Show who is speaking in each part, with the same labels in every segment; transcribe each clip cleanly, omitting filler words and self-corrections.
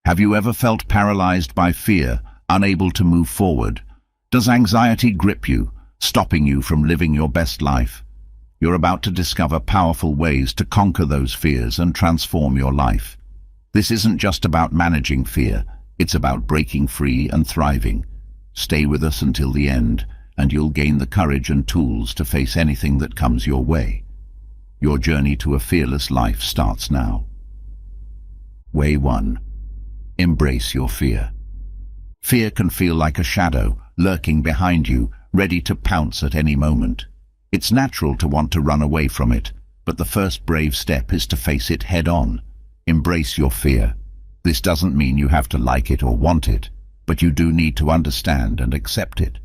Speaker 1: Have you ever felt paralyzed by fear, unable to move forward? Does anxiety grip you, stopping you from living your best life? You're about to discover powerful ways to conquer those fears and transform your life. This isn't just about managing fear, it's about breaking free and thriving. Stay with us until the end, and you'll gain the courage and tools to face anything that comes your way. Your journey to a fearless life starts now. Way 1. Embrace your fear. Fear can feel like a shadow, lurking behind you, ready to pounce at any moment. It's natural to want to run away from it, but the first brave step is to face it head-on. Embrace your fear. This doesn't mean you have to like it or want it, but you do need to understand and accept it.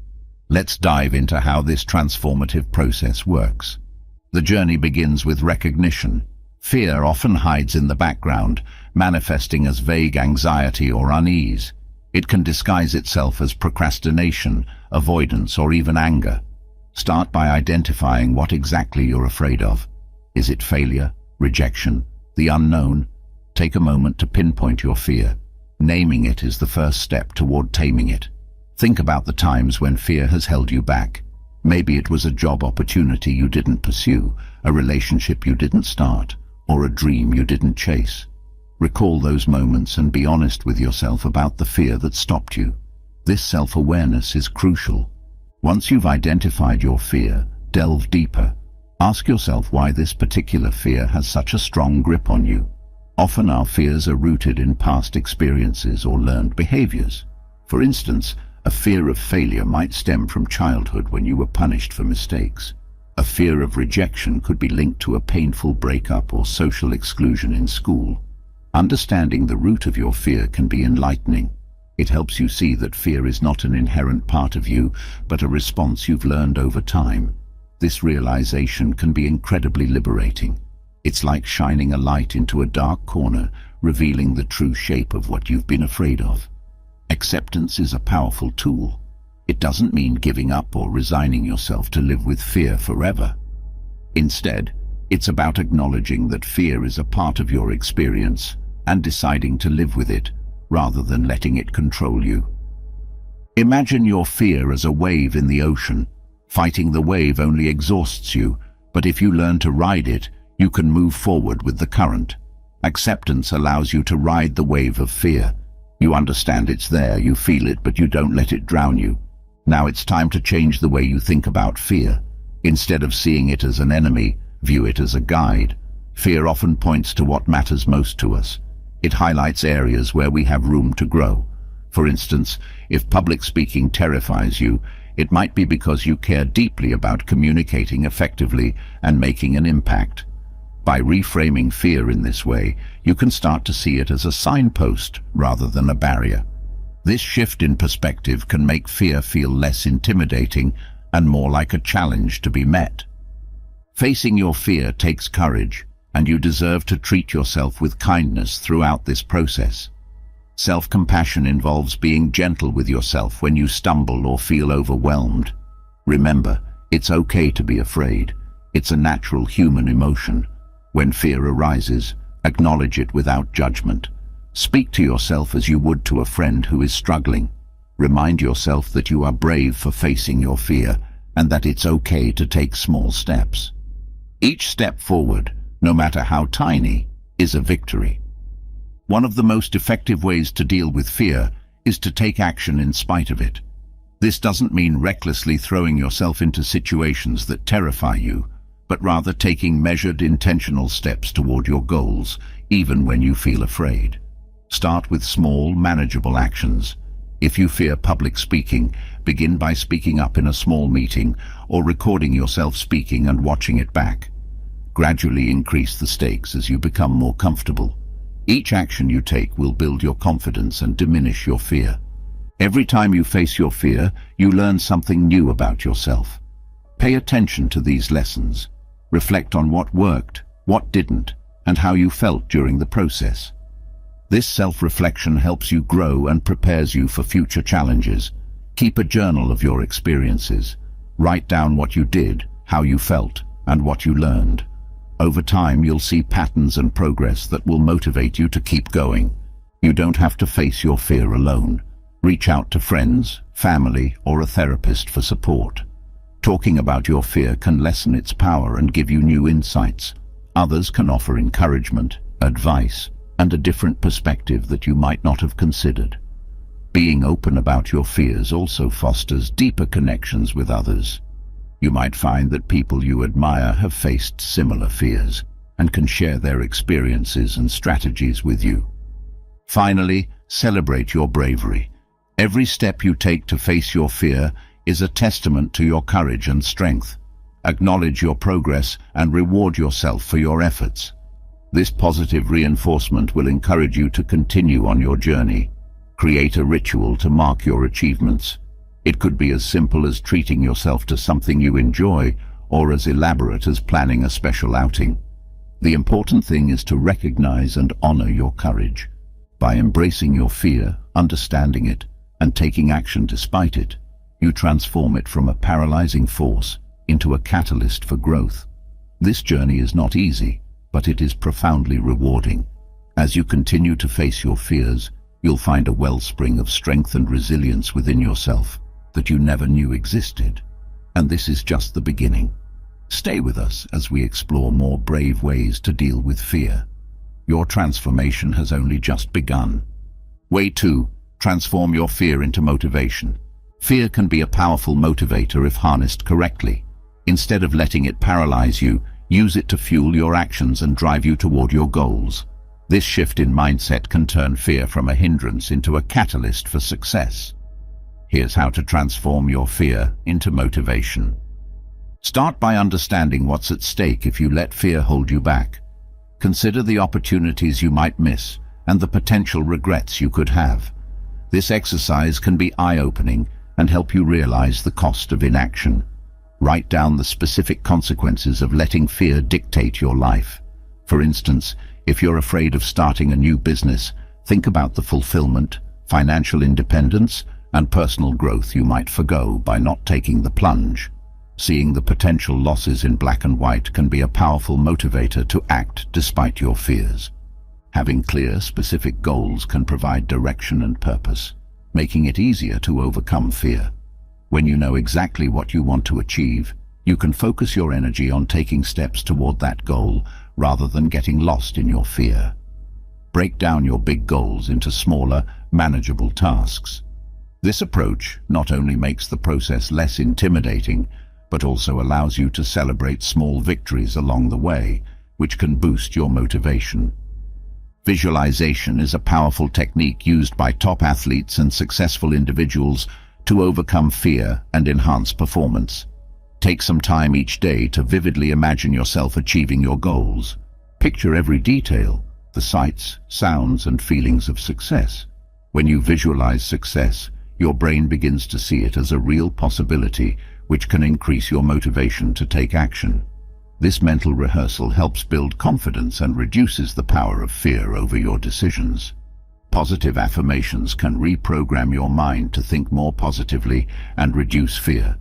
Speaker 1: Let's dive into how this transformative process works. The journey begins with recognition. Fear often hides in the background, manifesting as vague anxiety or unease. It can disguise itself as procrastination, avoidance, or even anger. Start by identifying what exactly you're afraid of. Is it failure, rejection, the unknown? Take a moment to pinpoint your fear. Naming it is the first step toward taming it. Think about the times when fear has held you back. Maybe it was a job opportunity you didn't pursue, a relationship you didn't start, or a dream you didn't chase. Recall those moments and be honest with yourself about the fear that stopped you. This self-awareness is crucial. Once you've identified your fear, delve deeper. Ask yourself why this particular fear has such a strong grip on you. Often our fears are rooted in past experiences or learned behaviors. For instance, a fear of failure might stem from childhood when you were punished for mistakes. A fear of rejection could be linked to a painful breakup or social exclusion in school. Understanding the root of your fear can be enlightening. It helps you see that fear is not an inherent part of you, but a response you've learned over time. This realization can be incredibly liberating. It's like shining a light into a dark corner, revealing the true shape of what you've been afraid of. Acceptance is a powerful tool. It doesn't mean giving up or resigning yourself to live with fear forever. Instead, it's about acknowledging that fear is a part of your experience and deciding to live with it, rather than letting it control you. Imagine your fear as a wave in the ocean. Fighting the wave only exhausts you, but if you learn to ride it, you can move forward with the current. Acceptance allows you to ride the wave of fear. You understand it's there, you feel it, but you don't let it drown you. Now it's time to change the way you think about fear. Instead of seeing it as an enemy, view it as a guide. Fear often points to what matters most to us. It highlights areas where we have room to grow. For instance, if public speaking terrifies you, it might be because you care deeply about communicating effectively and making an impact. By reframing fear in this way, you can start to see it as a signpost rather than a barrier. This shift in perspective can make fear feel less intimidating and more like a challenge to be met. Facing your fear takes courage, and you deserve to treat yourself with kindness throughout this process. Self-compassion involves being gentle with yourself when you stumble or feel overwhelmed. Remember, it's okay to be afraid. It's a natural human emotion. When fear arises, acknowledge it without judgment. Speak to yourself as you would to a friend who is struggling. Remind yourself that you are brave for facing your fear and that it's okay to take small steps. Each step forward, no matter how tiny, is a victory. One of the most effective ways to deal with fear is to take action in spite of it. This doesn't mean recklessly throwing yourself into situations that terrify you, but rather taking measured, intentional steps toward your goals, even when you feel afraid. Start with small, manageable actions. If you fear public speaking, begin by speaking up in a small meeting or recording yourself speaking and watching it back. Gradually increase the stakes as you become more comfortable. Each action you take will build your confidence and diminish your fear. Every time you face your fear, you learn something new about yourself. Pay attention to these lessons. Reflect on what worked, what didn't, and how you felt during the process. This self-reflection helps you grow and prepares you for future challenges. Keep a journal of your experiences. Write down what you did, how you felt, and what you learned. Over time, you'll see patterns and progress that will motivate you to keep going. You don't have to face your fear alone. Reach out to friends, family, or a therapist for support. Talking about your fear can lessen its power and give you new insights. Others can offer encouragement, advice, and a different perspective that you might not have considered. Being open about your fears also fosters deeper connections with others. You might find that people you admire have faced similar fears and can share their experiences and strategies with you. Finally, celebrate your bravery. Every step you take to face your fear is a testament to your courage and strength. Acknowledge your progress and reward yourself for your efforts. This positive reinforcement will encourage you to continue on your journey. Create a ritual to mark your achievements. It could be as simple as treating yourself to something you enjoy, or as elaborate as planning a special outing. The important thing is to recognize and honor your courage. By embracing your fear, understanding it, and taking action despite it, you transform it from a paralyzing force into a catalyst for growth. This journey is not easy, but it is profoundly rewarding. As you continue to face your fears, you'll find a wellspring of strength and resilience within yourself that you never knew existed. And this is just the beginning. Stay with us as we explore more brave ways to deal with fear. Your transformation has only just begun. Way 2. Transform your fear into motivation. Fear can be a powerful motivator if harnessed correctly. Instead of letting it paralyze you, use it to fuel your actions and drive you toward your goals. This shift in mindset can turn fear from a hindrance into a catalyst for success. Here's how to transform your fear into motivation. Start by understanding what's at stake if you let fear hold you back. Consider the opportunities you might miss and the potential regrets you could have. This exercise can be eye-opening and help you realize the cost of inaction. Write down the specific consequences of letting fear dictate your life. For instance, if you're afraid of starting a new business, think about the fulfillment, financial independence, and personal growth you might forgo by not taking the plunge. Seeing the potential losses in black and white can be a powerful motivator to act despite your fears. Having clear, specific goals can provide direction and purpose, making it easier to overcome fear. When you know exactly what you want to achieve, you can focus your energy on taking steps toward that goal rather than getting lost in your fear. Break down your big goals into smaller, manageable tasks. This approach not only makes the process less intimidating, but also allows you to celebrate small victories along the way, which can boost your motivation. Visualization is a powerful technique used by top athletes and successful individuals to overcome fear and enhance performance. Take some time each day to vividly imagine yourself achieving your goals. Picture every detail, the sights, sounds, and feelings of success. When you visualize success, your brain begins to see it as a real possibility, which can increase your motivation to take action. This mental rehearsal helps build confidence and reduces the power of fear over your decisions. Positive affirmations can reprogram your mind to think more positively and reduce fear.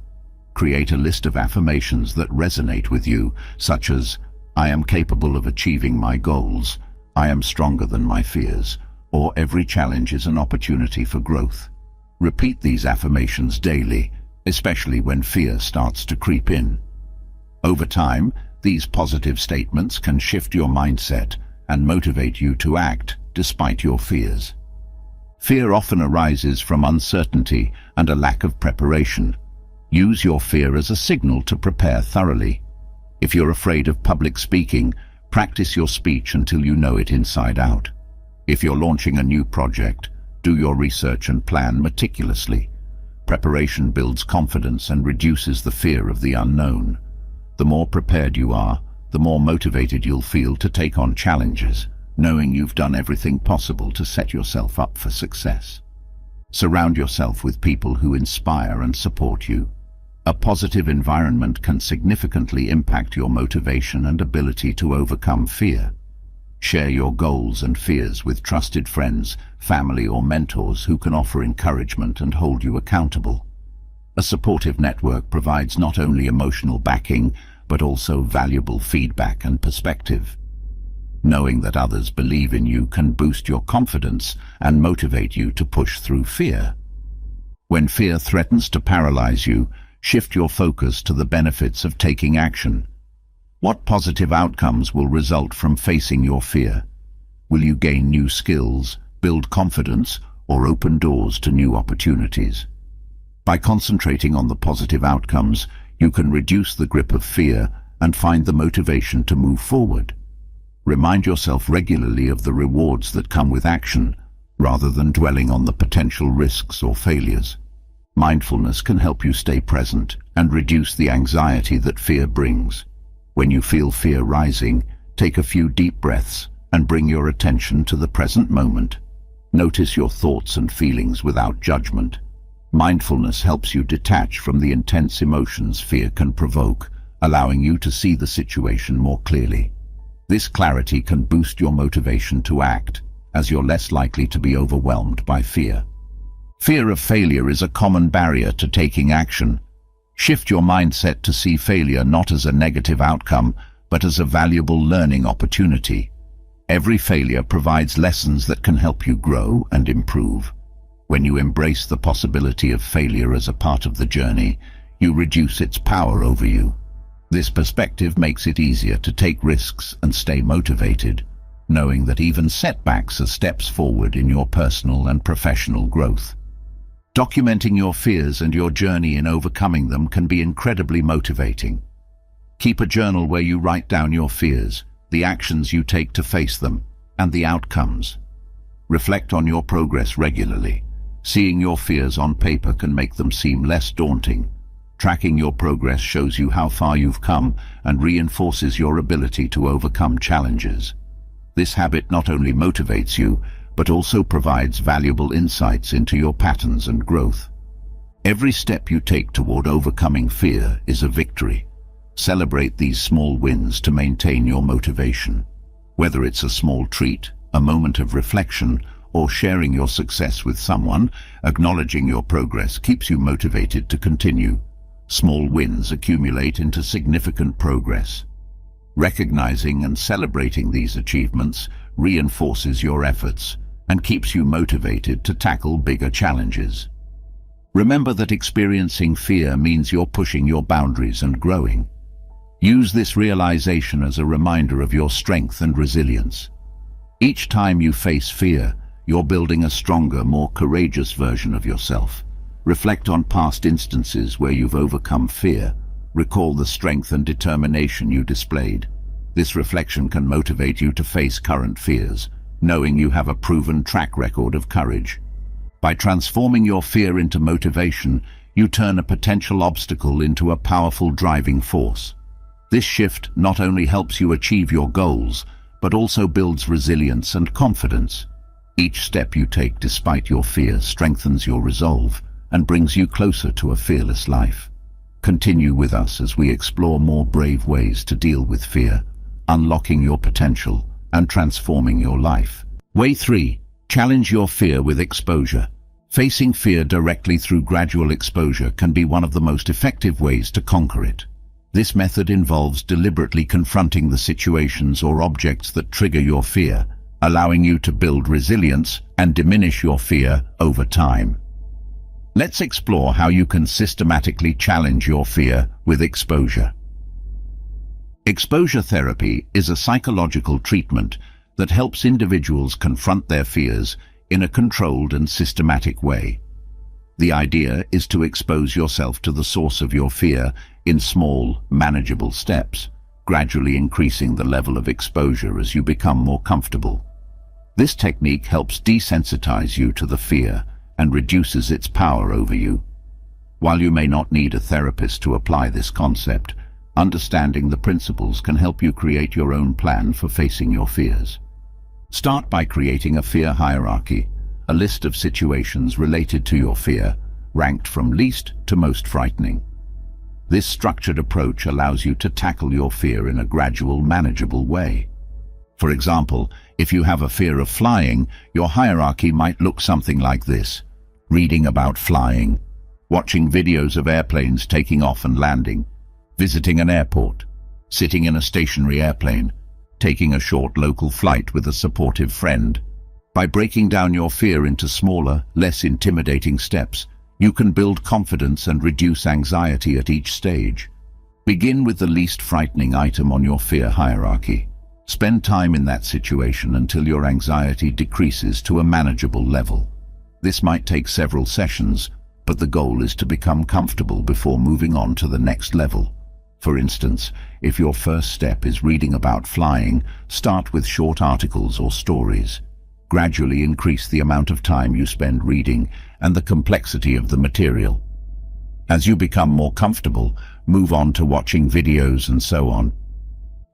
Speaker 1: Create a list of affirmations that resonate with you, such as, "I am capable of achieving my goals," "I am stronger than my fears," or "Every challenge is an opportunity for growth." Repeat these affirmations daily, especially when fear starts to creep in. Over time, these positive statements can shift your mindset and motivate you to act despite your fears. Fear often arises from uncertainty and a lack of preparation. Use your fear as a signal to prepare thoroughly. If you're afraid of public speaking, practice your speech until you know it inside out. If you're launching a new project, do your research and plan meticulously. Preparation builds confidence and reduces the fear of the unknown. The more prepared you are, the more motivated you'll feel to take on challenges, knowing you've done everything possible to set yourself up for success. Surround yourself with people who inspire and support you. A positive environment can significantly impact your motivation and ability to overcome fear. Share your goals and fears with trusted friends, family, or mentors who can offer encouragement and hold you accountable. A supportive network provides not only emotional backing, but also valuable feedback and perspective. Knowing that others believe in you can boost your confidence and motivate you to push through fear. When fear threatens to paralyze you, shift your focus to the benefits of taking action. What positive outcomes will result from facing your fear? Will you gain new skills, build confidence, or open doors to new opportunities? By concentrating on the positive outcomes, you can reduce the grip of fear and find the motivation to move forward. Remind yourself regularly of the rewards that come with action, rather than dwelling on the potential risks or failures. Mindfulness can help you stay present and reduce the anxiety that fear brings. When you feel fear rising, take a few deep breaths and bring your attention to the present moment. Notice your thoughts and feelings without judgment. Mindfulness helps you detach from the intense emotions fear can provoke, allowing you to see the situation more clearly. This clarity can boost your motivation to act, as you're less likely to be overwhelmed by fear. Fear of failure is a common barrier to taking action. Shift your mindset to see failure not as a negative outcome, but as a valuable learning opportunity. Every failure provides lessons that can help you grow and improve. When you embrace the possibility of failure as a part of the journey, you reduce its power over you. This perspective makes it easier to take risks and stay motivated, knowing that even setbacks are steps forward in your personal and professional growth. Documenting your fears and your journey in overcoming them can be incredibly motivating. Keep a journal where you write down your fears, the actions you take to face them, and the outcomes. Reflect on your progress regularly. Seeing your fears on paper can make them seem less daunting. Tracking your progress shows you how far you've come and reinforces your ability to overcome challenges. This habit not only motivates you, but also provides valuable insights into your patterns and growth. Every step you take toward overcoming fear is a victory. Celebrate these small wins to maintain your motivation. Whether it's a small treat, a moment of reflection, or sharing your success with someone, acknowledging your progress keeps you motivated to continue. Small wins accumulate into significant progress. Recognizing and celebrating these achievements reinforces your efforts and keeps you motivated to tackle bigger challenges. Remember that experiencing fear means you're pushing your boundaries and growing. Use this realization as a reminder of your strength and resilience. Each time you face fear, you're building a stronger, more courageous version of yourself. Reflect on past instances where you've overcome fear. Recall the strength and determination you displayed. This reflection can motivate you to face current fears, knowing you have a proven track record of courage. By transforming your fear into motivation, you turn a potential obstacle into a powerful driving force. This shift not only helps you achieve your goals, but also builds resilience and confidence. Each step you take despite your fear strengthens your resolve and brings you closer to a fearless life. Continue with us as we explore more brave ways to deal with fear, unlocking your potential and transforming your life. Way 3. Challenge your fear with exposure. Facing fear directly through gradual exposure can be one of the most effective ways to conquer it. This method involves deliberately confronting the situations or objects that trigger your fear, allowing you to build resilience and diminish your fear over time. Let's explore how you can systematically challenge your fear with exposure. Exposure therapy is a psychological treatment that helps individuals confront their fears in a controlled and systematic way. The idea is to expose yourself to the source of your fear in small, manageable steps, gradually increasing the level of exposure as you become more comfortable. This technique helps desensitize you to the fear and reduces its power over you. While you may not need a therapist to apply this concept, understanding the principles can help you create your own plan for facing your fears. Start by creating a fear hierarchy, a list of situations related to your fear, ranked from least to most frightening. This structured approach allows you to tackle your fear in a gradual, manageable way. For example, if you have a fear of flying, your hierarchy might look something like this: reading about flying, watching videos of airplanes taking off and landing, visiting an airport, sitting in a stationary airplane, taking a short local flight with a supportive friend. By breaking down your fear into smaller, less intimidating steps, you can build confidence and reduce anxiety at each stage. Begin with the least frightening item on your fear hierarchy. Spend time in that situation until your anxiety decreases to a manageable level. This might take several sessions, but the goal is to become comfortable before moving on to the next level. For instance, if your first step is reading about flying, start with short articles or stories. Gradually increase the amount of time you spend reading and the complexity of the material. As you become more comfortable, move on to watching videos and so on.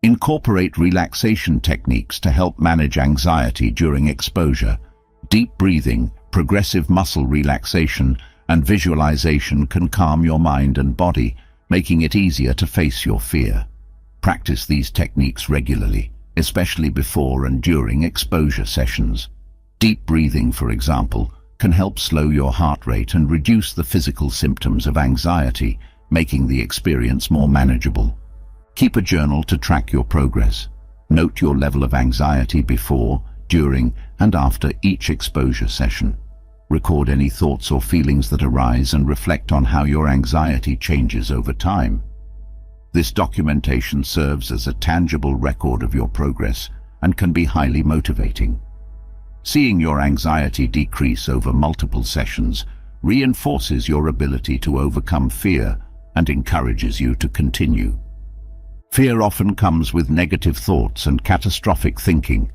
Speaker 1: Incorporate relaxation techniques to help manage anxiety during exposure. Deep breathing, progressive muscle relaxation, and visualization can calm your mind and body, making it easier to face your fear. Practice these techniques regularly, especially before and during exposure sessions. Deep breathing, for example, can help slow your heart rate and reduce the physical symptoms of anxiety, making the experience more manageable. Keep a journal to track your progress. Note your level of anxiety before, during, and after each exposure session. Record any thoughts or feelings that arise and reflect on how your anxiety changes over time. This documentation serves as a tangible record of your progress and can be highly motivating. Seeing your anxiety decrease over multiple sessions reinforces your ability to overcome fear and encourages you to continue. Fear often comes with negative thoughts and catastrophic thinking.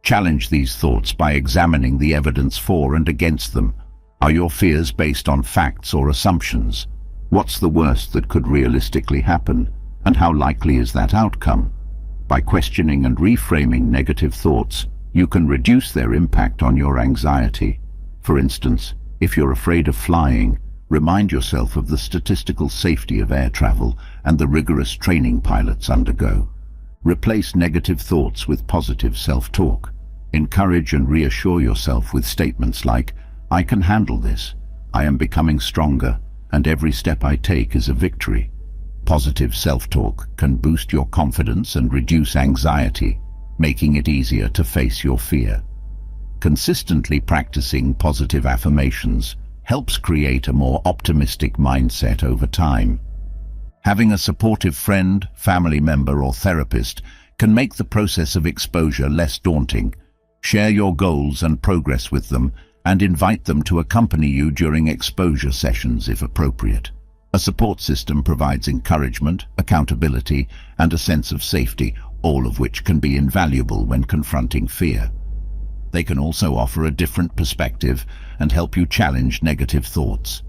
Speaker 1: Challenge these thoughts by examining the evidence for and against them. Are your fears based on facts or assumptions? What's the worst that could realistically happen, and how likely is that outcome? By questioning and reframing negative thoughts, you can reduce their impact on your anxiety. For instance, if you're afraid of flying, remind yourself of the statistical safety of air travel and the rigorous training pilots undergo. Replace negative thoughts with positive self-talk. Encourage and reassure yourself with statements like, "I can handle this, I am becoming stronger, and every step I take is a victory." Positive self-talk can boost your confidence and reduce anxiety, making it easier to face your fear. Consistently practicing positive affirmations helps create a more optimistic mindset over time. Having a supportive friend, family member, or therapist can make the process of exposure less daunting. Share your goals and progress with them, and invite them to accompany you during exposure sessions if appropriate. A support system provides encouragement, accountability, and a sense of safety, all of which can be invaluable when confronting fear. They can also offer a different perspective and help you challenge negative thoughts.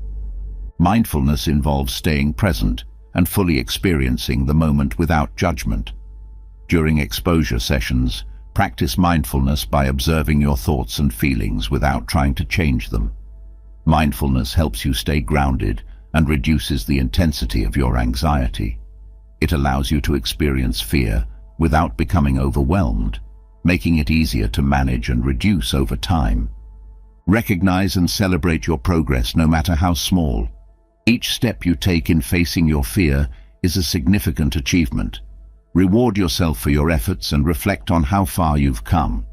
Speaker 1: Mindfulness involves staying present and fully experiencing the moment without judgment. During exposure sessions, practice mindfulness by observing your thoughts and feelings without trying to change them. Mindfulness helps you stay grounded and reduces the intensity of your anxiety. It allows you to experience fear without becoming overwhelmed, making it easier to manage and reduce over time. Recognize and celebrate your progress, no matter how small. Each step you take in facing your fear is a significant achievement. Reward yourself for your efforts and reflect on how far you've come.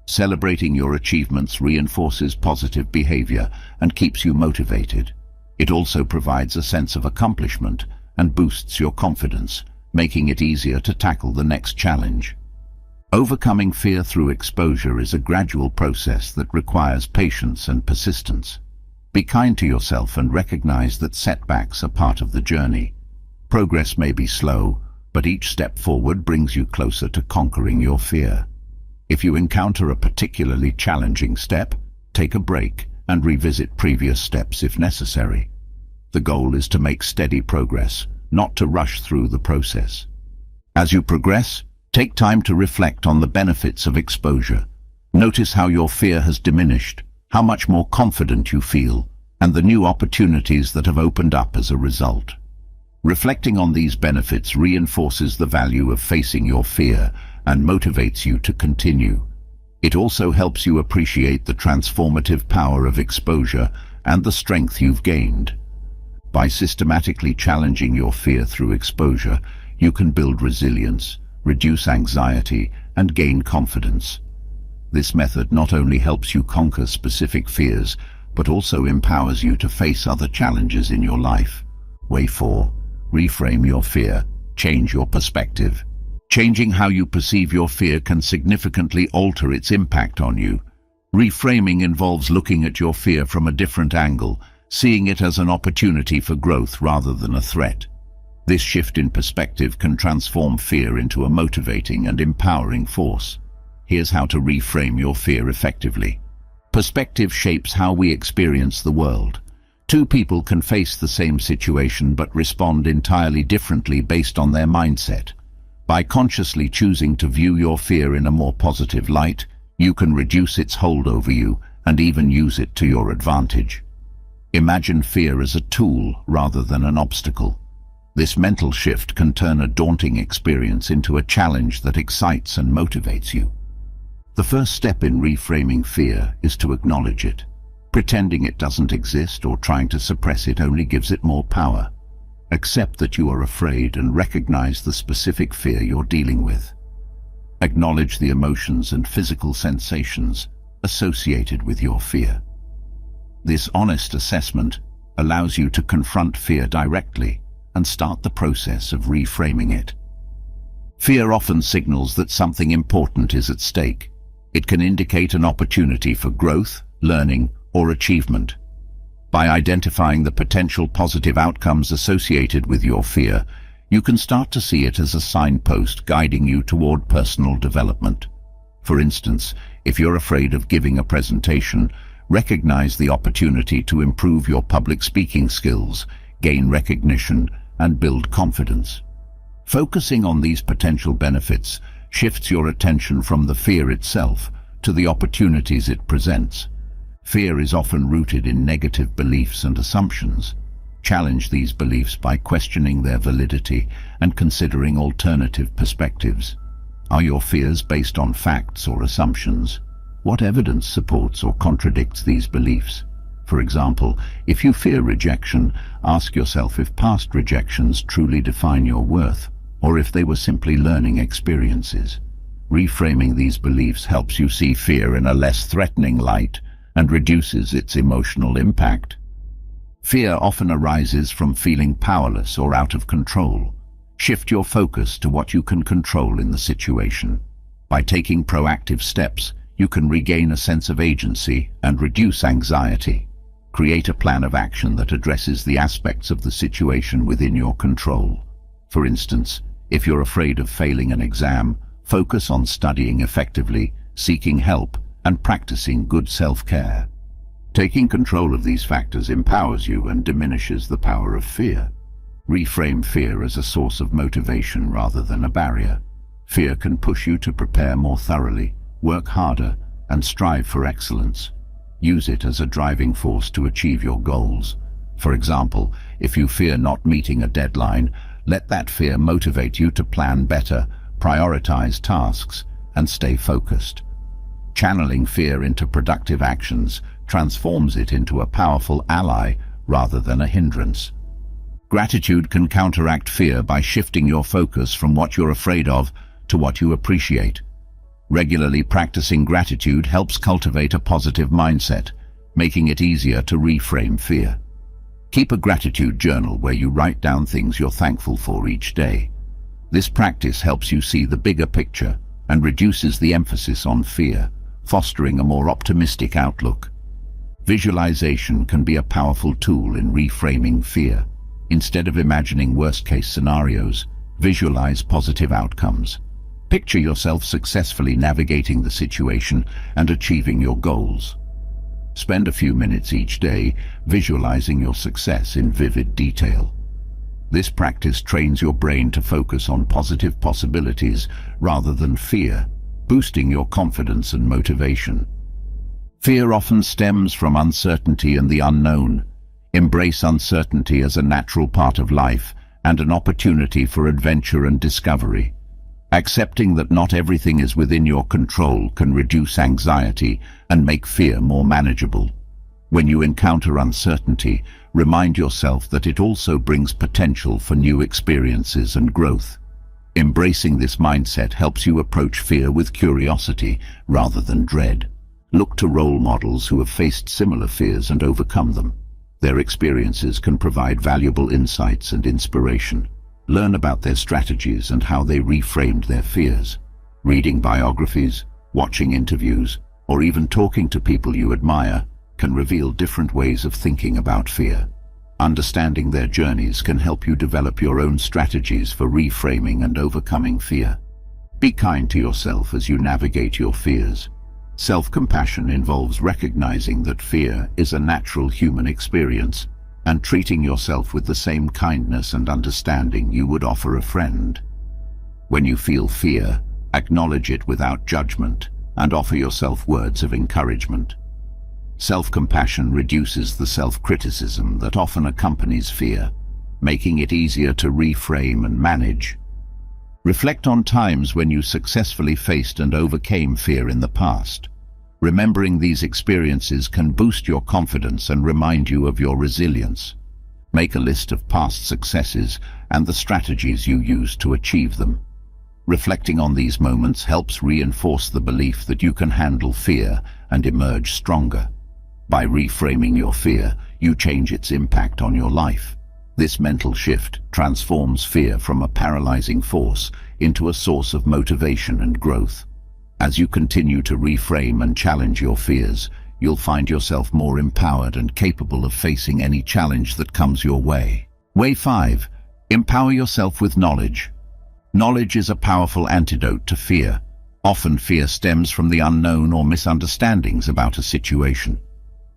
Speaker 1: Celebrating your achievements reinforces positive behavior and keeps you motivated. It also provides a sense of accomplishment and boosts your confidence, making it easier to tackle the next challenge. Overcoming fear through exposure is a gradual process that requires patience and persistence. Be kind to yourself and recognize that setbacks are part of the journey. Progress may be slow, but each step forward brings you closer to conquering your fear. If you encounter a particularly challenging step, take a break and revisit previous steps if necessary. The goal is to make steady progress, not to rush through the process. As you progress, take time to reflect on the benefits of exposure. Notice how your fear has diminished, how much more confident you feel, and the new opportunities that have opened up as a result. Reflecting on these benefits reinforces the value of facing your fear and motivates you to continue. It also helps you appreciate the transformative power of exposure and the strength you've gained. By systematically challenging your fear through exposure, you can build resilience, reduce anxiety, and gain confidence. This method not only helps you conquer specific fears, but also empowers you to face other challenges in your life. Way 4. Reframe your fear. Change your perspective. Changing how you perceive your fear can significantly alter its impact on you. Reframing involves looking at your fear from a different angle, seeing it as an opportunity for growth rather than a threat. This shift in perspective can transform fear into a motivating and empowering force. Here's how to reframe your fear effectively. Perspective shapes how we experience the world. Two people can face the same situation but respond entirely differently based on their mindset. By consciously choosing to view your fear in a more positive light, you can reduce its hold over you and even use it to your advantage. Imagine fear as a tool rather than an obstacle. This mental shift can turn a daunting experience into a challenge that excites and motivates you. The first step in reframing fear is to acknowledge it. Pretending it doesn't exist or trying to suppress it only gives it more power. Accept that you are afraid and recognize the specific fear you're dealing with. Acknowledge the emotions and physical sensations associated with your fear. This honest assessment allows you to confront fear directly and start the process of reframing it. Fear often signals that something important is at stake. It can indicate an opportunity for growth, learning, or achievement. By identifying the potential positive outcomes associated with your fear, you can start to see it as a signpost guiding you toward personal development. For instance, if you're afraid of giving a presentation, recognize the opportunity to improve your public speaking skills, gain recognition, and build confidence. Focusing on these potential benefits shifts your attention from the fear itself to the opportunities it presents. Fear is often rooted in negative beliefs and assumptions. Challenge these beliefs by questioning their validity and considering alternative perspectives. Are your fears based on facts or assumptions? What evidence supports or contradicts these beliefs? For example, if you fear rejection, ask yourself if past rejections truly define your worth, or if they were simply learning experiences. Reframing these beliefs helps you see fear in a less threatening light and reduces its emotional impact. Fear often arises from feeling powerless or out of control. Shift your focus to what you can control in the situation. By taking proactive steps, you can regain a sense of agency and reduce anxiety. Create a plan of action that addresses the aspects of the situation within your control. For instance, if you're afraid of failing an exam, focus on studying effectively, seeking help, and practicing good self-care. Taking control of these factors empowers you and diminishes the power of fear. Reframe fear as a source of motivation rather than a barrier. Fear can push you to prepare more thoroughly, work harder, and strive for excellence. Use it as a driving force to achieve your goals. For example, if you fear not meeting a deadline, let that fear motivate you to plan better, prioritize tasks, and stay focused. Channeling fear into productive actions transforms it into a powerful ally rather than a hindrance. Gratitude can counteract fear by shifting your focus from what you're afraid of to what you appreciate. Regularly practicing gratitude helps cultivate a positive mindset, making it easier to reframe fear. Keep a gratitude journal where you write down things you're thankful for each day. This practice helps you see the bigger picture and reduces the emphasis on fear, fostering a more optimistic outlook. Visualization can be a powerful tool in reframing fear. Instead of imagining worst-case scenarios, visualize positive outcomes. Picture yourself successfully navigating the situation and achieving your goals. Spend a few minutes each day visualizing your success in vivid detail. This practice trains your brain to focus on positive possibilities rather than fear, boosting your confidence and motivation. Fear often stems from uncertainty and the unknown. Embrace uncertainty as a natural part of life and an opportunity for adventure and discovery. Accepting that not everything is within your control can reduce anxiety and make fear more manageable. When you encounter uncertainty, remind yourself that it also brings potential for new experiences and growth. Embracing this mindset helps you approach fear with curiosity rather than dread. Look to role models who have faced similar fears and overcome them. Their experiences can provide valuable insights and inspiration. Learn about their strategies and how they reframed their fears. Reading biographies, watching interviews, or even talking to people you admire can reveal different ways of thinking about fear. Understanding their journeys can help you develop your own strategies for reframing and overcoming fear. Be kind to yourself as you navigate your fears. Self-compassion involves recognizing that fear is a natural human experience and treating yourself with the same kindness and understanding you would offer a friend. When you feel fear, acknowledge it without judgment and offer yourself words of encouragement. Self-compassion reduces the self-criticism that often accompanies fear, making it easier to reframe and manage. Reflect on times when you successfully faced and overcame fear in the past. Remembering these experiences can boost your confidence and remind you of your resilience. Make a list of past successes and the strategies you used to achieve them. Reflecting on these moments helps reinforce the belief that you can handle fear and emerge stronger. By reframing your fear, you change its impact on your life. This mental shift transforms fear from a paralyzing force into a source of motivation and growth. As you continue to reframe and challenge your fears, you'll find yourself more empowered and capable of facing any challenge that comes your way. Way 5. Empower yourself with knowledge. Knowledge is a powerful antidote to fear. Often fear stems from the unknown or misunderstandings about a situation.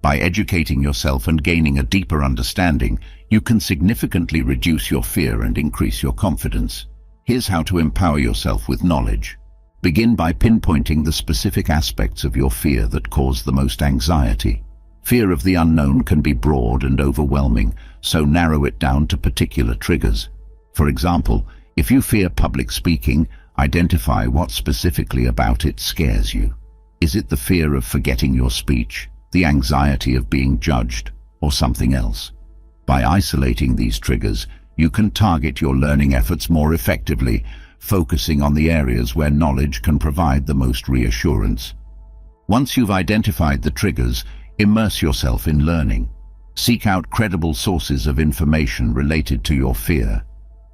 Speaker 1: By educating yourself and gaining a deeper understanding, you can significantly reduce your fear and increase your confidence. Here's how to empower yourself with knowledge. Begin by pinpointing the specific aspects of your fear that cause the most anxiety. Fear of the unknown can be broad and overwhelming, so narrow it down to particular triggers. For example, if you fear public speaking, identify what specifically about it scares you. Is it the fear of forgetting your speech, the anxiety of being judged, or something else? By isolating these triggers, you can target your learning efforts more effectively, focusing on the areas where knowledge can provide the most reassurance. Once you've identified the triggers, immerse yourself in learning. Seek out credible sources of information related to your fear.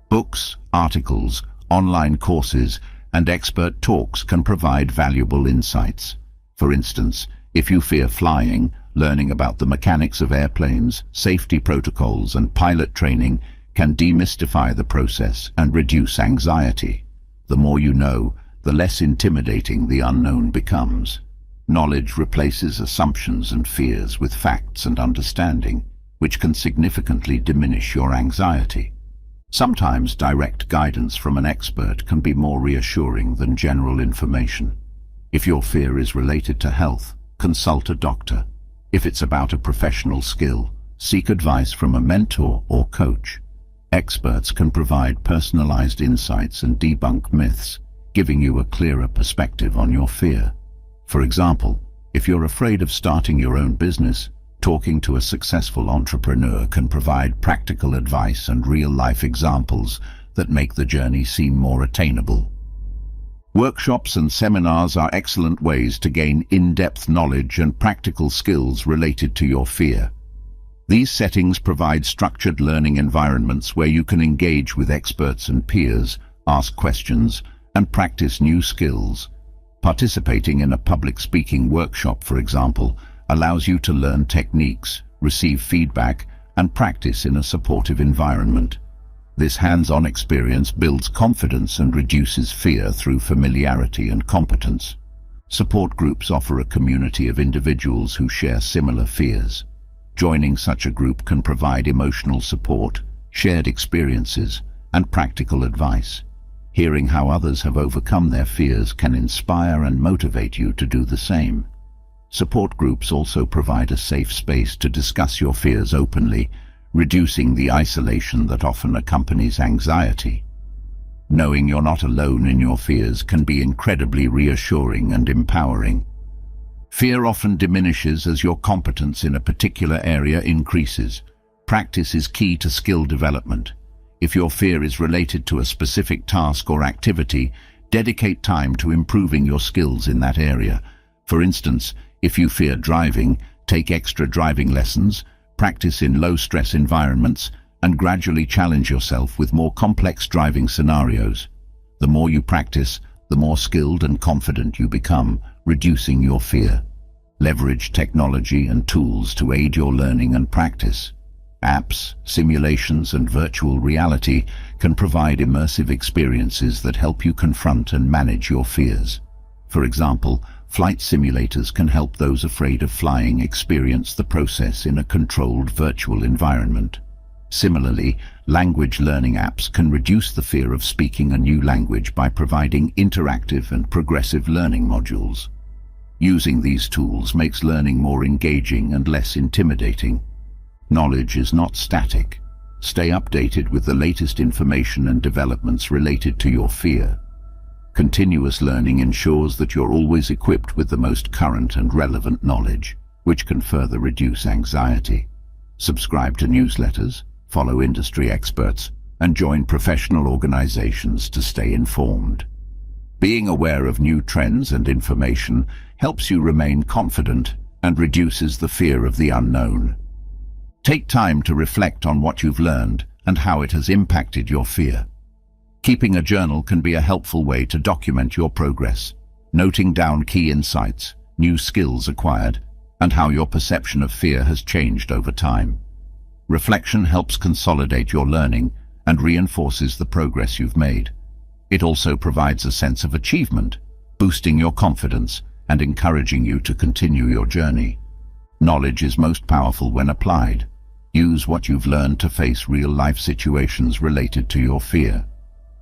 Speaker 1: Books, articles, online courses, and expert talks can provide valuable insights. For instance, if you fear flying, learning about the mechanics of airplanes, safety protocols, and pilot training can demystify the process and reduce anxiety. The more you know, the less intimidating the unknown becomes. Knowledge replaces assumptions and fears with facts and understanding, which can significantly diminish your anxiety. Sometimes direct guidance from an expert can be more reassuring than general information. If your fear is related to health, consult a doctor. If it's about a professional skill, seek advice from a mentor or coach. Experts can provide personalized insights and debunk myths, giving you a clearer perspective on your fear. For example, if you're afraid of starting your own business, talking to a successful entrepreneur can provide practical advice and real-life examples that make the journey seem more attainable. Workshops and seminars are excellent ways to gain in-depth knowledge and practical skills related to your fear. These settings provide structured learning environments where you can engage with experts and peers, ask questions, and practice new skills. Participating in a public speaking workshop, for example, allows you to learn techniques, receive feedback, and practice in a supportive environment. This hands-on experience builds confidence and reduces fear through familiarity and competence. Support groups offer a community of individuals who share similar fears. Joining such a group can provide emotional support, shared experiences, and practical advice. Hearing how others have overcome their fears can inspire and motivate you to do the same. Support groups also provide a safe space to discuss your fears openly, reducing the isolation that often accompanies anxiety. Knowing you're not alone in your fears can be incredibly reassuring and empowering. Fear often diminishes as your competence in a particular area increases. Practice is key to skill development. If your fear is related to a specific task or activity, dedicate time to improving your skills in that area. For instance, if you fear driving, take extra driving lessons, practice in low-stress environments, and gradually challenge yourself with more complex driving scenarios. The more you practice, the more skilled and confident you become, reducing your fear. Leverage technology and tools to aid your learning and practice. Apps, simulations, and virtual reality can provide immersive experiences that help you confront and manage your fears. For example, flight simulators can help those afraid of flying experience the process in a controlled virtual environment. Similarly, language learning apps can reduce the fear of speaking a new language by providing interactive and progressive learning modules. Using these tools makes learning more engaging and less intimidating. Knowledge is not static. Stay updated with the latest information and developments related to your fear. Continuous learning ensures that you're always equipped with the most current and relevant knowledge, which can further reduce anxiety. Subscribe to newsletters, follow industry experts, and join professional organizations to stay informed. Being aware of new trends and information helps you remain confident and reduces the fear of the unknown. Take time to reflect on what you've learned and how it has impacted your fear. Keeping a journal can be a helpful way to document your progress, noting down key insights, new skills acquired, and how your perception of fear has changed over time. Reflection helps consolidate your learning and reinforces the progress you've made. It also provides a sense of achievement, boosting your confidence and encouraging you to continue your journey. Knowledge is most powerful when applied. Use what you've learned to face real-life situations related to your fear.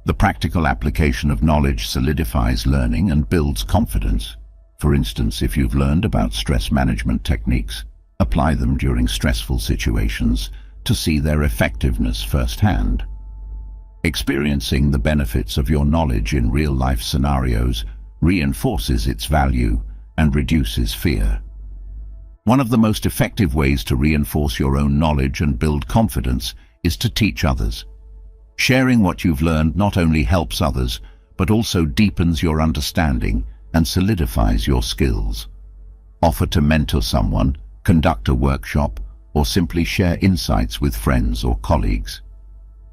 Speaker 1: The practical application of knowledge solidifies learning and builds confidence. For instance, if you've learned about stress management techniques, apply them during stressful situations to see their effectiveness firsthand. Experiencing the benefits of your knowledge in real-life scenarios reinforces its value and reduces fear. One of the most effective ways to reinforce your own knowledge and build confidence is to teach others. Sharing what you've learned not only helps others, but also deepens your understanding and solidifies your skills. Offer to mentor someone, conduct a workshop, or simply share insights with friends or colleagues.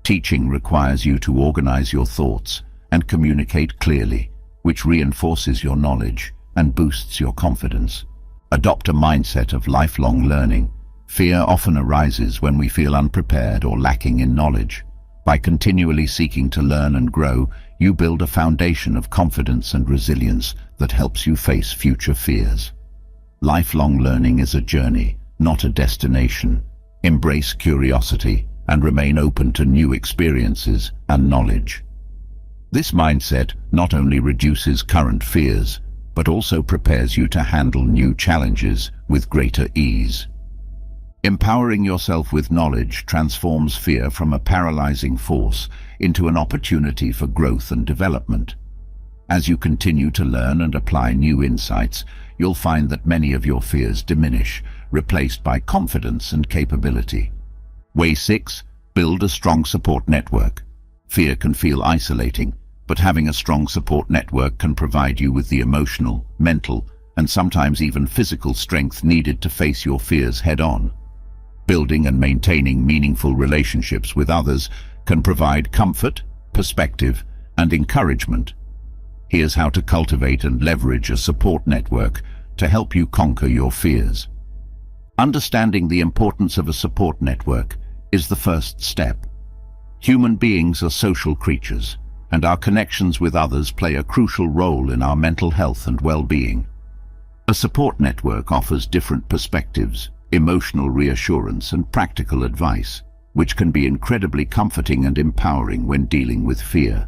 Speaker 1: Teaching requires you to organize your thoughts and communicate clearly, which reinforces your knowledge and boosts your confidence. Adopt a mindset of lifelong learning. Fear often arises when we feel unprepared or lacking in knowledge. By continually seeking to learn and grow, you build a foundation of confidence and resilience that helps you face future fears. Lifelong learning is a journey, not a destination. Embrace curiosity and remain open to new experiences and knowledge. This mindset not only reduces current fears, but also prepares you to handle new challenges with greater ease. Empowering yourself with knowledge transforms fear from a paralyzing force into an opportunity for growth and development. As you continue to learn and apply new insights, you'll find that many of your fears diminish, replaced by confidence and capability. Way 6. Build a strong support network. Fear can feel isolating, but having a strong support network can provide you with the emotional, mental, and sometimes even physical strength needed to face your fears head-on. Building and maintaining meaningful relationships with others can provide comfort, perspective, and encouragement. Here's how to cultivate and leverage a support network to help you conquer your fears. Understanding the importance of a support network is the first step. Human beings are social creatures, and our connections with others play a crucial role in our mental health and well-being. A support network offers different perspectives, emotional reassurance, and practical advice, which can be incredibly comforting and empowering when dealing with fear.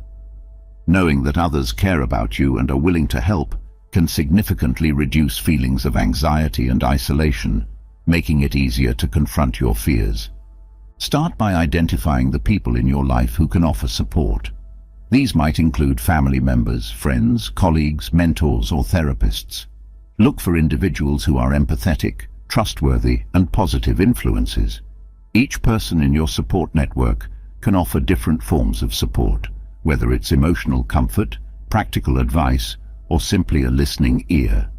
Speaker 1: Knowing that others care about you and are willing to help can significantly reduce feelings of anxiety and isolation, making it easier to confront your fears. Start by identifying the people in your life who can offer support. These might include family members, friends, colleagues, mentors, or therapists. Look for individuals who are empathetic, trustworthy, and positive influences. Each person in your support network can offer different forms of support, whether it's emotional comfort, practical advice, or simply a listening ear.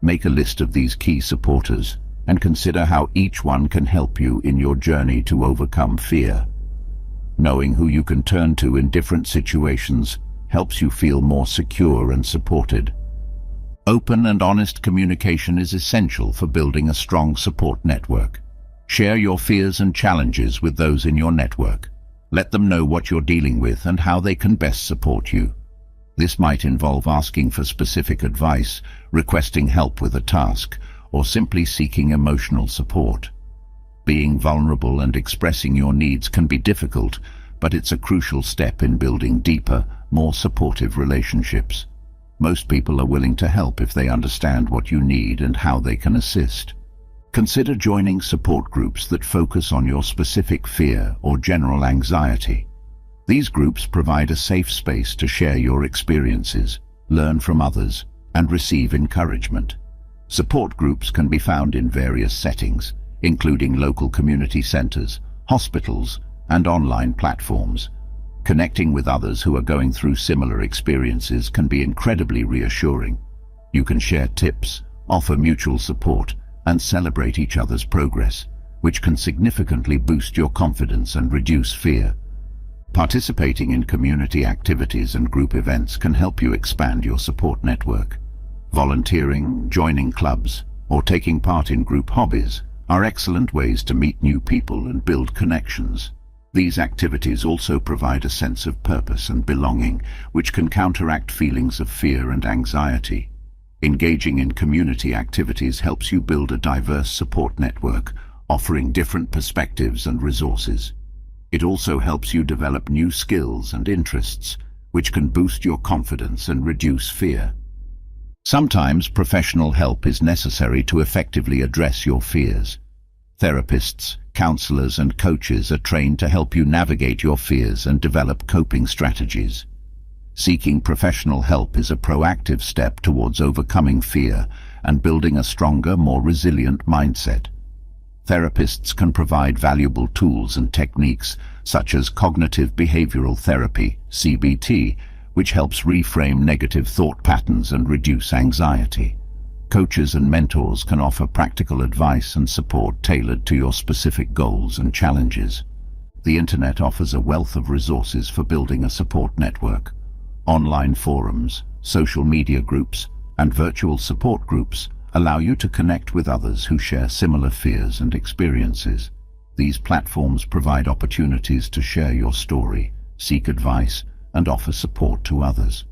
Speaker 1: Make a list of these key supporters and consider how each one can help you in your journey to overcome fear. Knowing who you can turn to in different situations helps you feel more secure and supported. Open and honest communication is essential for building a strong support network. Share your fears and challenges with those in your network. Let them know what you're dealing with and how they can best support you. This might involve asking for specific advice, requesting help with a task, or simply seeking emotional support. Being vulnerable and expressing your needs can be difficult, but it's a crucial step in building deeper, more supportive relationships. Most people are willing to help if they understand what you need and how they can assist. Consider joining support groups that focus on your specific fear or general anxiety. These groups provide a safe space to share your experiences, learn from others, and receive encouragement. Support groups can be found in various settings, including local community centers, hospitals, and online platforms. Connecting with others who are going through similar experiences can be incredibly reassuring. You can share tips, offer mutual support, and celebrate each other's progress, which can significantly boost your confidence and reduce fear. Participating in community activities and group events can help you expand your support network. Volunteering, joining clubs, or taking part in group hobbies are excellent ways to meet new people and build connections. These activities also provide a sense of purpose and belonging, which can counteract feelings of fear and anxiety. Engaging in community activities helps you build a diverse support network, offering different perspectives and resources. It also helps you develop new skills and interests, which can boost your confidence and reduce fear. Sometimes professional help is necessary to effectively address your fears. Therapists, counselors, and coaches are trained to help you navigate your fears and develop coping strategies. Seeking professional help is a proactive step towards overcoming fear and building a stronger, more resilient mindset. Therapists can provide valuable tools and techniques such as cognitive behavioral therapy, CBT, which helps reframe negative thought patterns and reduce anxiety. Coaches and mentors can offer practical advice and support tailored to your specific goals and challenges. The internet offers a wealth of resources for building a support network. Online forums, social media groups, and virtual support groups allow you to connect with others who share similar fears and experiences. These platforms provide opportunities to share your story, seek advice, and offer support to others.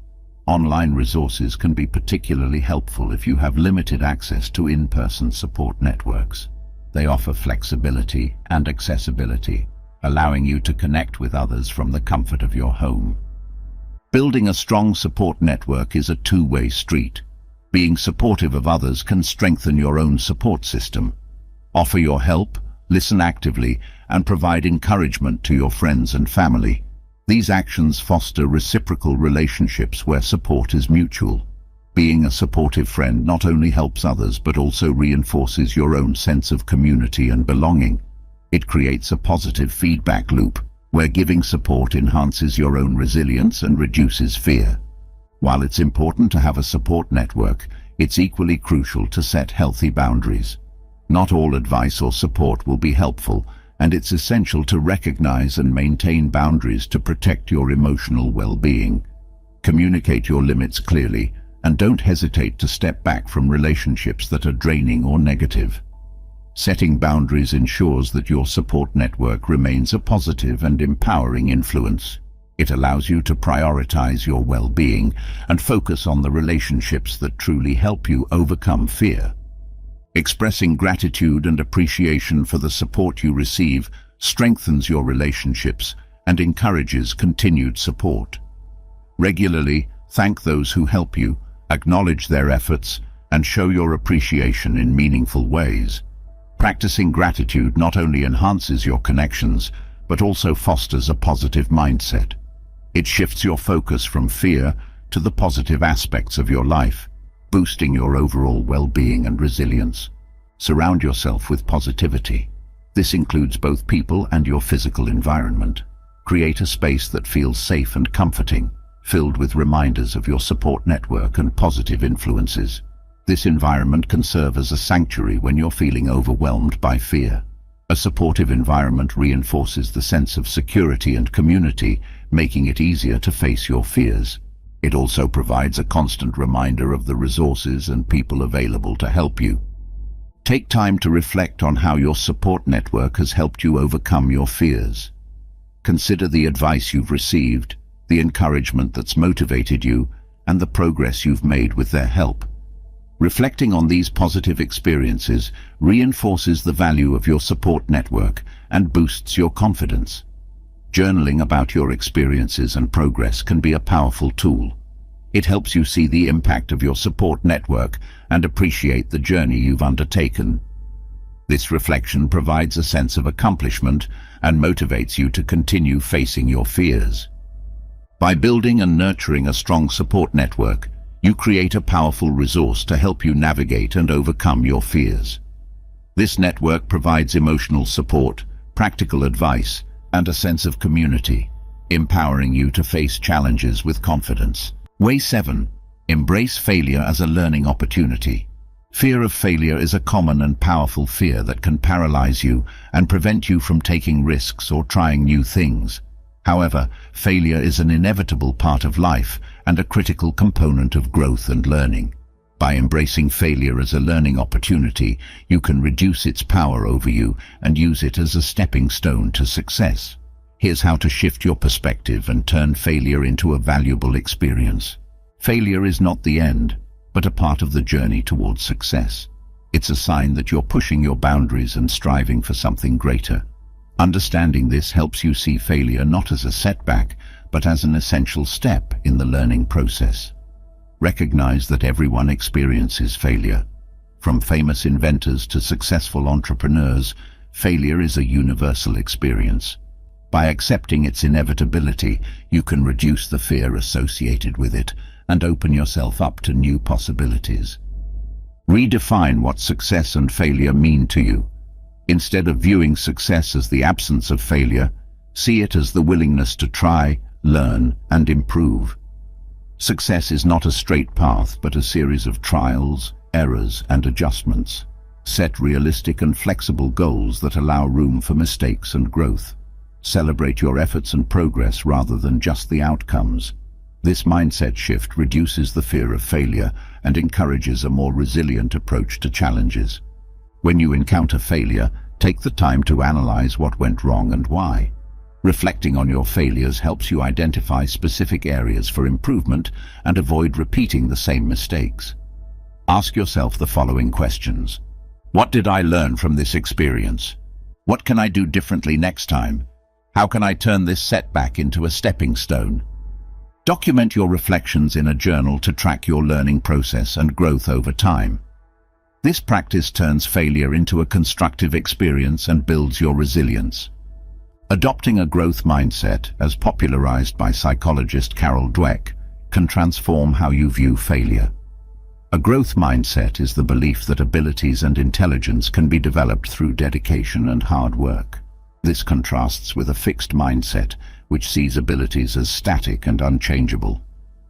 Speaker 1: Online resources can be particularly helpful if you have limited access to in-person support networks. They offer flexibility and accessibility, allowing you to connect with others from the comfort of your home. Building a strong support network is a two-way street. Being supportive of others can strengthen your own support system. Offer your help, listen actively, and provide encouragement to your friends and family. These actions foster reciprocal relationships where support is mutual. Being a supportive friend not only helps others but also reinforces your own sense of community and belonging. It creates a positive feedback loop where giving support enhances your own resilience and reduces fear. While it's important to have a support network, it's equally crucial to set healthy boundaries. Not all advice or support will be helpful, and it's essential to recognize and maintain boundaries to protect your emotional well-being. Communicate your limits clearly, and don't hesitate to step back from relationships that are draining or negative. Setting boundaries ensures that your support network remains a positive and empowering influence. It allows you to prioritize your well-being and focus on the relationships that truly help you overcome fear. Expressing gratitude and appreciation for the support you receive strengthens your relationships and encourages continued support. Regularly, thank those who help you, acknowledge their efforts, and show your appreciation in meaningful ways. Practicing gratitude not only enhances your connections, but also fosters a positive mindset. It shifts your focus from fear to the positive aspects of your life, boosting your overall well-being and resilience. Surround yourself with positivity. This includes both people and your physical environment. Create a space that feels safe and comforting, filled with reminders of your support network and positive influences. This environment can serve as a sanctuary when you're feeling overwhelmed by fear. A supportive environment reinforces the sense of security and community, making it easier to face your fears. It also provides a constant reminder of the resources and people available to help you. Take time to reflect on how your support network has helped you overcome your fears. Consider the advice you've received, the encouragement that's motivated you, and the progress you've made with their help. Reflecting on these positive experiences reinforces the value of your support network and boosts your confidence. Journaling about your experiences and progress can be a powerful tool. It helps you see the impact of your support network and appreciate the journey you've undertaken. This reflection provides a sense of accomplishment and motivates you to continue facing your fears. By building and nurturing a strong support network, you create a powerful resource to help you navigate and overcome your fears. This network provides emotional support, practical advice, and a sense of community, empowering you to face challenges with confidence. Way 7. Embrace failure as a learning opportunity. Fear of failure is a common and powerful fear that can paralyze you and prevent you from taking risks or trying new things. However, failure is an inevitable part of life and a critical component of growth and learning. By embracing failure as a learning opportunity, you can reduce its power over you and use it as a stepping stone to success. Here's how to shift your perspective and turn failure into a valuable experience. Failure is not the end, but a part of the journey towards success. It's a sign that you're pushing your boundaries and striving for something greater. Understanding this helps you see failure not as a setback, but as an essential step in the learning process. Recognize that everyone experiences failure. From famous inventors to successful entrepreneurs, failure is a universal experience. By accepting its inevitability, you can reduce the fear associated with it and open yourself up to new possibilities. Redefine what success and failure mean to you. Instead of viewing success as the absence of failure, see it as the willingness to try, learn, and improve. Success is not a straight path, but a series of trials, errors, and adjustments. Set realistic and flexible goals that allow room for mistakes and growth. Celebrate your efforts and progress rather than just the outcomes. This mindset shift reduces the fear of failure and encourages a more resilient approach to challenges. When you encounter failure, take the time to analyze what went wrong and why. Reflecting on your failures helps you identify specific areas for improvement and avoid repeating the same mistakes. Ask yourself the following questions. What did I learn from this experience? What can I do differently next time? How can I turn this setback into a stepping stone? Document your reflections in a journal to track your learning process and growth over time. This practice turns failure into a constructive experience and builds your resilience. Adopting a growth mindset, as popularized by psychologist Carol Dweck, can transform how you view failure. A growth mindset is the belief that abilities and intelligence can be developed through dedication and hard work. This contrasts with a fixed mindset, which sees abilities as static and unchangeable.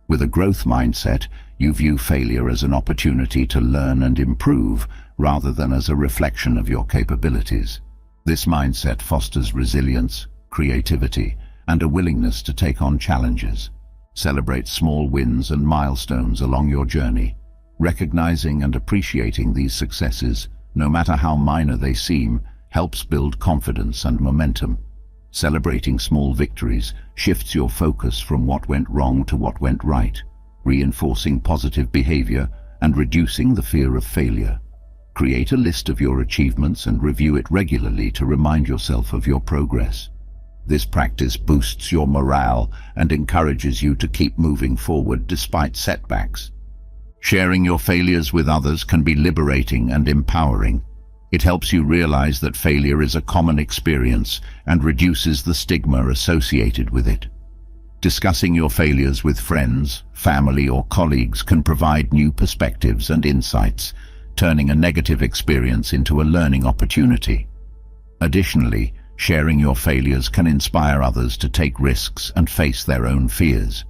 Speaker 1: With a growth mindset, you view failure as an opportunity to learn and improve, rather than as a reflection of your capabilities. This mindset fosters resilience, creativity, and a willingness to take on challenges. Celebrate small wins and milestones along your journey. Recognizing and appreciating these successes, no matter how minor they seem, helps build confidence and momentum. Celebrating small victories shifts your focus from what went wrong to what went right, reinforcing positive behavior and reducing the fear of failure. Create a list of your achievements and review it regularly to remind yourself of your progress. This practice boosts your morale and encourages you to keep moving forward despite setbacks. Sharing your failures with others can be liberating and empowering. It helps you realize that failure is a common experience and reduces the stigma associated with it. Discussing your failures with friends, family, or colleagues can provide new perspectives and insights, turning a negative experience into a learning opportunity. Additionally, Sharing your failures can inspire others to take risks and face their own fears.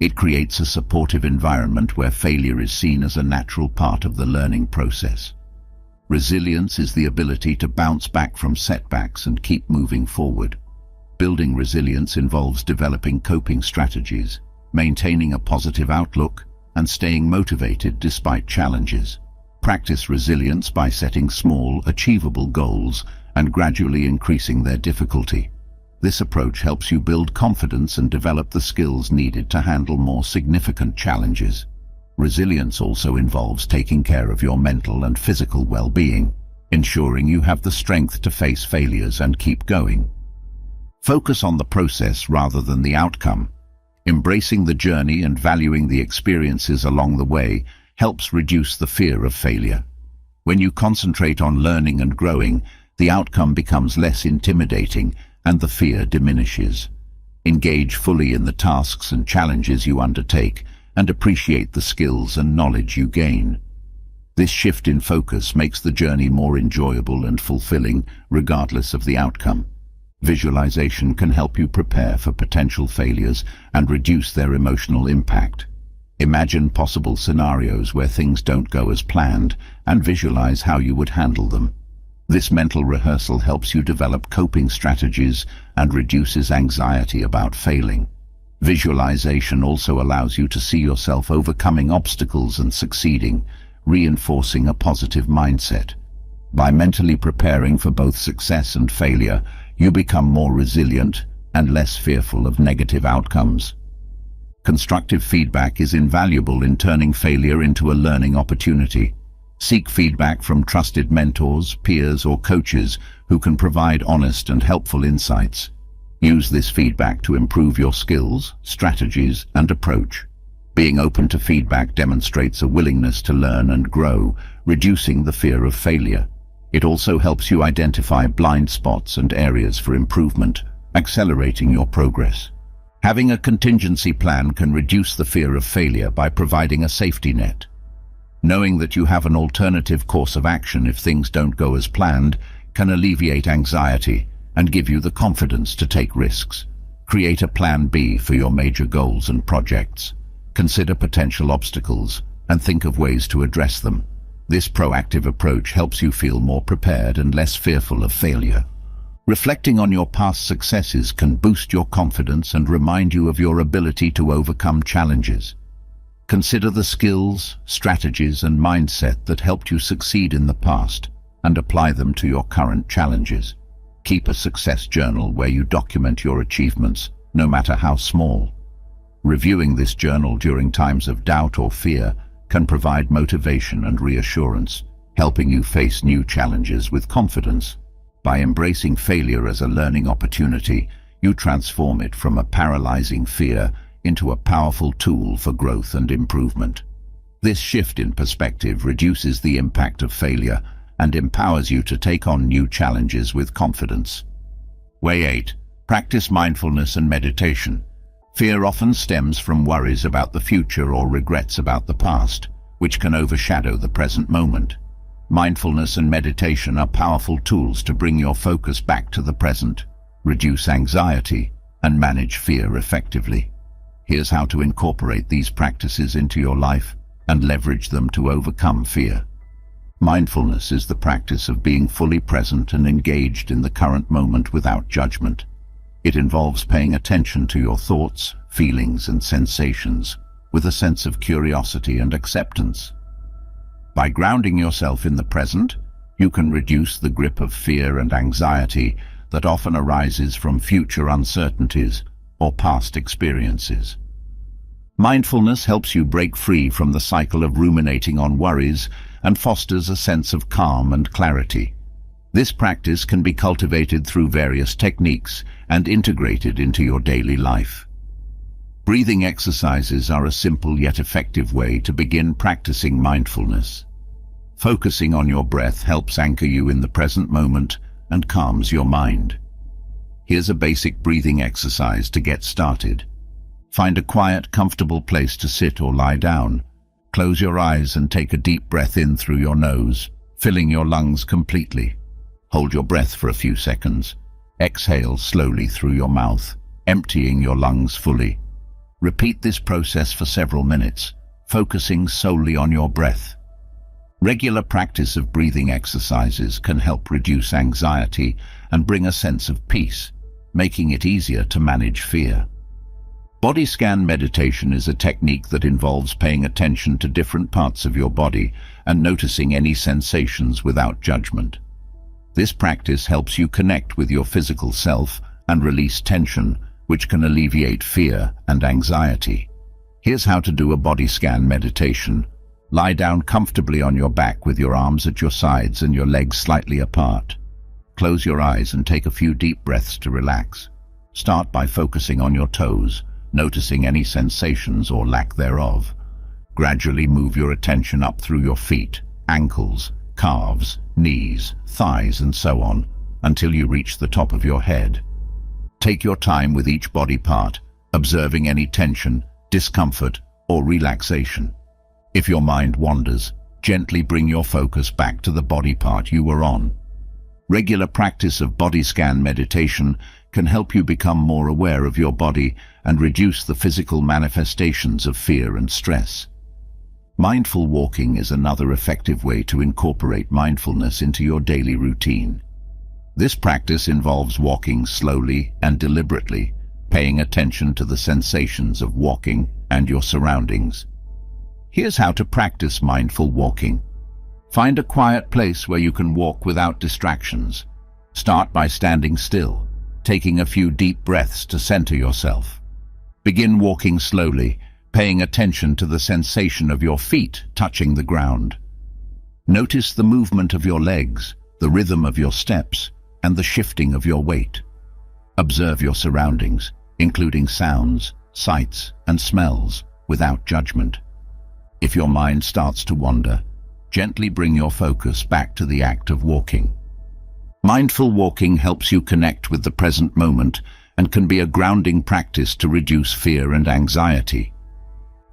Speaker 1: It creates a supportive environment where failure is seen as a natural part of the learning process. Resilience is the ability to bounce back from setbacks and keep moving forward. Building resilience involves developing coping strategies, maintaining a positive outlook, and staying motivated despite challenges. Practice resilience by setting small, achievable goals and gradually increasing their difficulty. This approach helps you build confidence and develop the skills needed to handle more significant challenges. Resilience also involves taking care of your mental and physical well-being, ensuring you have the strength to face failures and keep going. Focus on the process rather than the outcome. Embracing the journey and valuing the experiences along the way helps reduce the fear of failure. When you concentrate on learning and growing, the outcome becomes less intimidating and the fear diminishes. Engage fully in the tasks and challenges you undertake and appreciate the skills and knowledge you gain. This shift in focus makes the journey more enjoyable and fulfilling, regardless of the outcome. Visualization can help you prepare for potential failures and reduce their emotional impact. Imagine possible scenarios where things don't go as planned and visualize how you would handle them. This mental rehearsal helps you develop coping strategies and reduces anxiety about failing. Visualization also allows you to see yourself overcoming obstacles and succeeding, reinforcing a positive mindset. By mentally preparing for both success and failure, you become more resilient and less fearful of negative outcomes. Constructive feedback is invaluable in turning failure into a learning opportunity. Seek feedback from trusted mentors, peers, or coaches who can provide honest and helpful insights. Use this feedback to improve your skills, strategies, and approach. Being open to feedback demonstrates a willingness to learn and grow, reducing the fear of failure. It also helps you identify blind spots and areas for improvement, accelerating your progress. Having a contingency plan can reduce the fear of failure by providing a safety net. Knowing that you have an alternative course of action if things don't go as planned can alleviate anxiety and give you the confidence to take risks. Create a plan B for your major goals and projects. Consider potential obstacles and think of ways to address them. This proactive approach helps you feel more prepared and less fearful of failure. Reflecting on your past successes can boost your confidence and remind you of your ability to overcome challenges. Consider the skills, strategies, and mindset that helped you succeed in the past and apply them to your current challenges. Keep a success journal where you document your achievements, no matter how small. Reviewing this journal during times of doubt or fear can provide motivation and reassurance, helping you face new challenges with confidence. By embracing failure as a learning opportunity, you transform it from a paralyzing fear into a powerful tool for growth and improvement. This shift in perspective reduces the impact of failure and empowers you to take on new challenges with confidence. Way 8. Practice mindfulness and meditation. Fear often stems from worries about the future or regrets about the past, which can overshadow the present moment. Mindfulness and meditation are powerful tools to bring your focus back to the present, reduce anxiety, and manage fear effectively. Here's how to incorporate these practices into your life and leverage them to overcome fear. Mindfulness is the practice of being fully present and engaged in the current moment without judgment. It involves paying attention to your thoughts, feelings, and sensations with a sense of curiosity and acceptance. By grounding yourself in the present, you can reduce the grip of fear and anxiety that often arises from future uncertainties or past experiences. Mindfulness helps you break free from the cycle of ruminating on worries and fosters a sense of calm and clarity. This practice can be cultivated through various techniques and integrated into your daily life. Breathing exercises are a simple yet effective way to begin practicing mindfulness. Focusing on your breath helps anchor you in the present moment and calms your mind. Here's a basic breathing exercise to get started. Find a quiet, comfortable place to sit or lie down. Close your eyes and take a deep breath in through your nose, filling your lungs completely. Hold your breath for a few seconds. Exhale slowly through your mouth, emptying your lungs fully. Repeat this process for several minutes, focusing solely on your breath. Regular practice of breathing exercises can help reduce anxiety and bring a sense of peace, making it easier to manage fear. Body scan meditation is a technique that involves paying attention to different parts of your body and noticing any sensations without judgment. This practice helps you connect with your physical self and release tension, which can alleviate fear and anxiety. Here's how to do a body scan meditation. Lie down comfortably on your back with your arms at your sides and your legs slightly apart. Close your eyes and take a few deep breaths to relax. Start by focusing on your toes, noticing any sensations or lack thereof. Gradually move your attention up through your feet, ankles, calves, knees, thighs, and so on, until you reach the top of your head. Take your time with each body part, observing any tension, discomfort, or relaxation. If your mind wanders, gently bring your focus back to the body part you were on. Regular practice of body scan meditation can help you become more aware of your body and reduce the physical manifestations of fear and stress. Mindful walking is another effective way to incorporate mindfulness into your daily routine. This practice involves walking slowly and deliberately, paying attention to the sensations of walking and your surroundings. Here's how to practice mindful walking. Find a quiet place where you can walk without distractions. Start by standing still, taking a few deep breaths to center yourself. Begin walking slowly, paying attention to the sensation of your feet touching the ground. Notice the movement of your legs, the rhythm of your steps, and the shifting of your weight. Observe your surroundings, including sounds, sights, and smells, without judgment. If your mind starts to wander, gently bring your focus back to the act of walking. Mindful walking helps you connect with the present moment and can be a grounding practice to reduce fear and anxiety.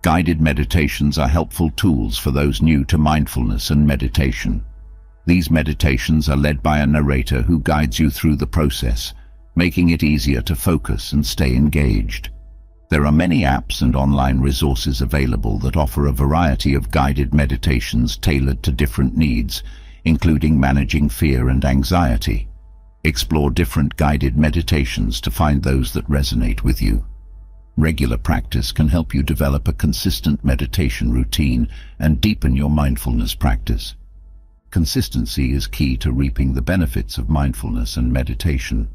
Speaker 1: Guided meditations are helpful tools for those new to mindfulness and meditation. These meditations are led by a narrator who guides you through the process, making it easier to focus and stay engaged. There are many apps and online resources available that offer a variety of guided meditations tailored to different needs, including managing fear and anxiety. Explore different guided meditations to find those that resonate with you. Regular practice can help you develop a consistent meditation routine and deepen your mindfulness practice. Consistency is key to reaping the benefits of mindfulness and meditation.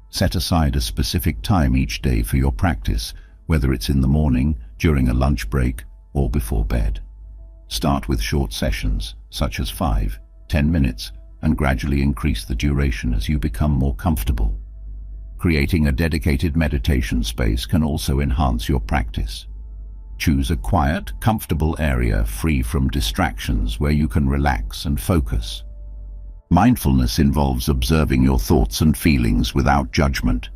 Speaker 1: Set aside a specific time each day for your practice, whether it's in the morning, during a lunch break, or before bed. Start with short sessions, such as 5-10 minutes, and gradually increase the duration as you become more comfortable. Creating a dedicated meditation space can also enhance your practice. Choose a quiet, comfortable area free from distractions where you can relax and focus. Mindfulness involves observing your thoughts and feelings without judgment.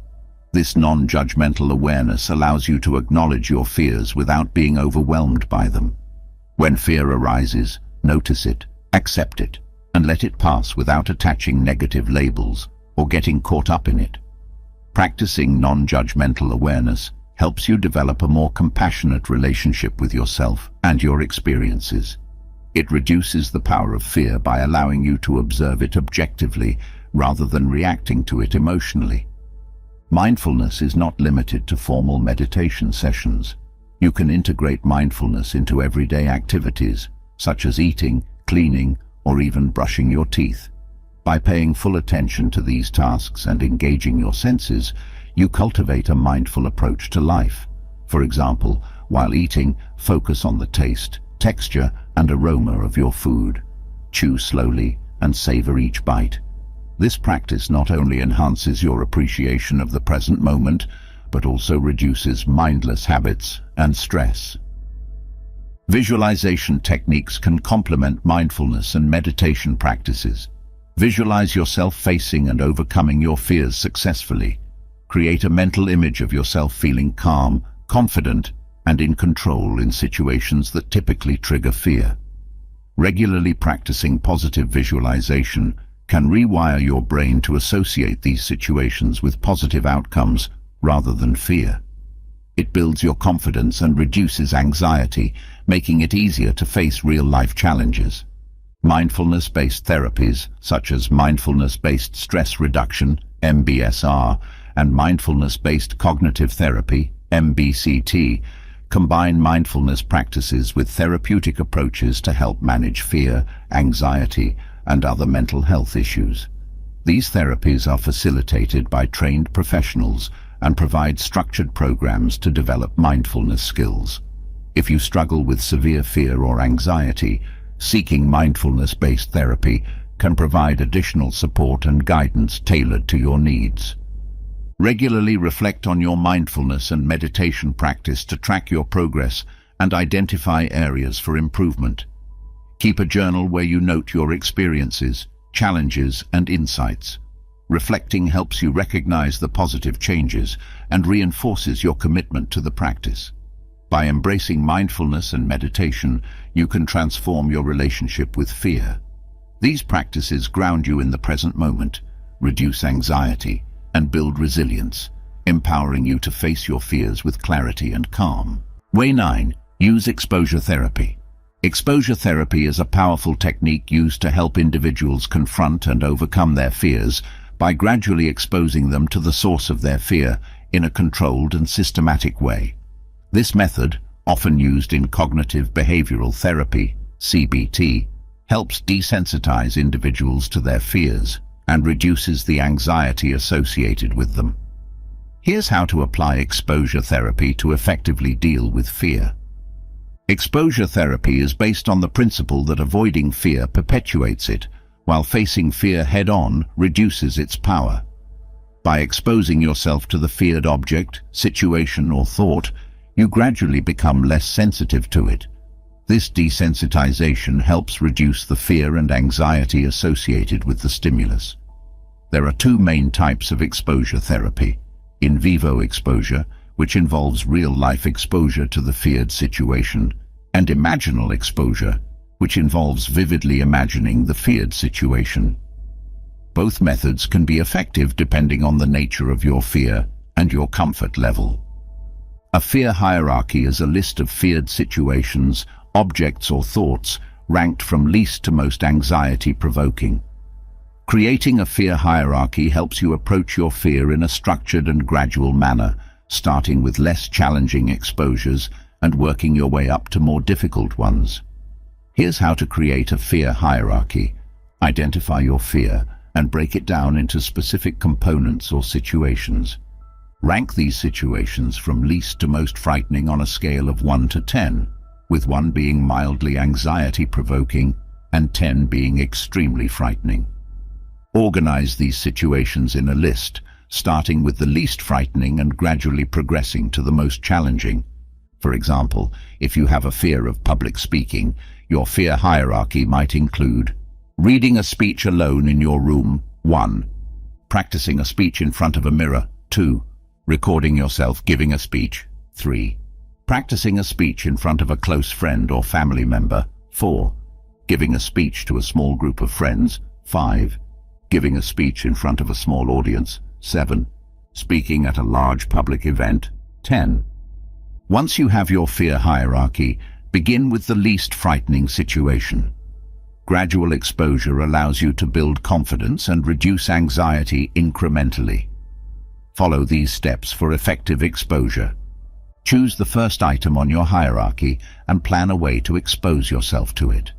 Speaker 1: This non-judgmental awareness allows you to acknowledge your fears without being overwhelmed by them. When fear arises, notice it, accept it, and let it pass without attaching negative labels or getting caught up in it. Practicing non-judgmental awareness helps you develop a more compassionate relationship with yourself and your experiences. It reduces the power of fear by allowing you to observe it objectively rather than reacting to it emotionally. Mindfulness is not limited to formal meditation sessions. You can integrate mindfulness into everyday activities, such as eating, cleaning, or even brushing your teeth. By paying full attention to these tasks and engaging your senses, you cultivate a mindful approach to life. For example, while eating, focus on the taste, texture, and aroma of your food. Chew slowly and savor each bite. This practice not only enhances your appreciation of the present moment, but also reduces mindless habits and stress. Visualization techniques can complement mindfulness and meditation practices. Visualize yourself facing and overcoming your fears successfully. Create a mental image of yourself feeling calm, confident, and in control in situations that typically trigger fear. Regularly practicing positive visualization can rewire your brain to associate these situations with positive outcomes rather than fear. It builds your confidence and reduces anxiety, making it easier to face real-life challenges. Mindfulness-based therapies, such as mindfulness-based stress reduction, MBSR, and mindfulness-based cognitive therapy, MBCT, combine mindfulness practices with therapeutic approaches to help manage fear, anxiety, and other mental health issues. These therapies are facilitated by trained professionals and provide structured programs to develop mindfulness skills. If you struggle with severe fear or anxiety, seeking mindfulness-based therapy can provide additional support and guidance tailored to your needs. Regularly reflect on your mindfulness and meditation practice to track your progress and identify areas for improvement. Keep a journal where you note your experiences, challenges, and insights. Reflecting helps you recognize the positive changes and reinforces your commitment to the practice. By embracing mindfulness and meditation, you can transform your relationship with fear. These practices ground you in the present moment, reduce anxiety, and build resilience, empowering you to face your fears with clarity and calm. Way 9. Use exposure therapy. Exposure therapy is a powerful technique used to help individuals confront and overcome their fears by gradually exposing them to the source of their fear in a controlled and systematic way. This method, often used in cognitive behavioral therapy, CBT, helps desensitize individuals to their fears and reduces the anxiety associated with them. Here's how to apply exposure therapy to effectively deal with fear. Exposure therapy is based on the principle that avoiding fear perpetuates it, while facing fear head-on reduces its power. By exposing yourself to the feared object, situation, or thought, you gradually become less sensitive to it. This desensitization helps reduce the fear and anxiety associated with the stimulus. There are two main types of exposure therapy: in vivo exposure, which involves real-life exposure to the feared situation, and imaginal exposure, which involves vividly imagining the feared situation. Both methods can be effective depending on the nature of your fear and your comfort level. A fear hierarchy is a list of feared situations, objects, or thoughts ranked from least to most anxiety-provoking. Creating a fear hierarchy helps you approach your fear in a structured and gradual manner, starting with less challenging exposures and working your way up to more difficult ones. Here's how to create a fear hierarchy. Identify your fear and break it down into specific components or situations. Rank these situations from least to most frightening on a scale of 1 to 10, with 1 being mildly anxiety-provoking and 10 being extremely frightening. Organize these situations in a list, starting with the least frightening and gradually progressing to the most challenging. For example, if you have a fear of public speaking, your fear hierarchy might include reading a speech alone in your room, 1. Practicing a speech in front of a mirror, 2. Recording yourself giving a speech, 3. Practicing a speech in front of a close friend or family member, 4. Giving a speech to a small group of friends, 5. Giving a speech in front of a small audience, 7. Speaking at a large public event, 10. Once you have your fear hierarchy, begin with the least frightening situation. Gradual exposure allows you to build confidence and reduce anxiety incrementally. Follow these steps for effective exposure. Choose the first item on your hierarchy and plan a way to expose yourself to it.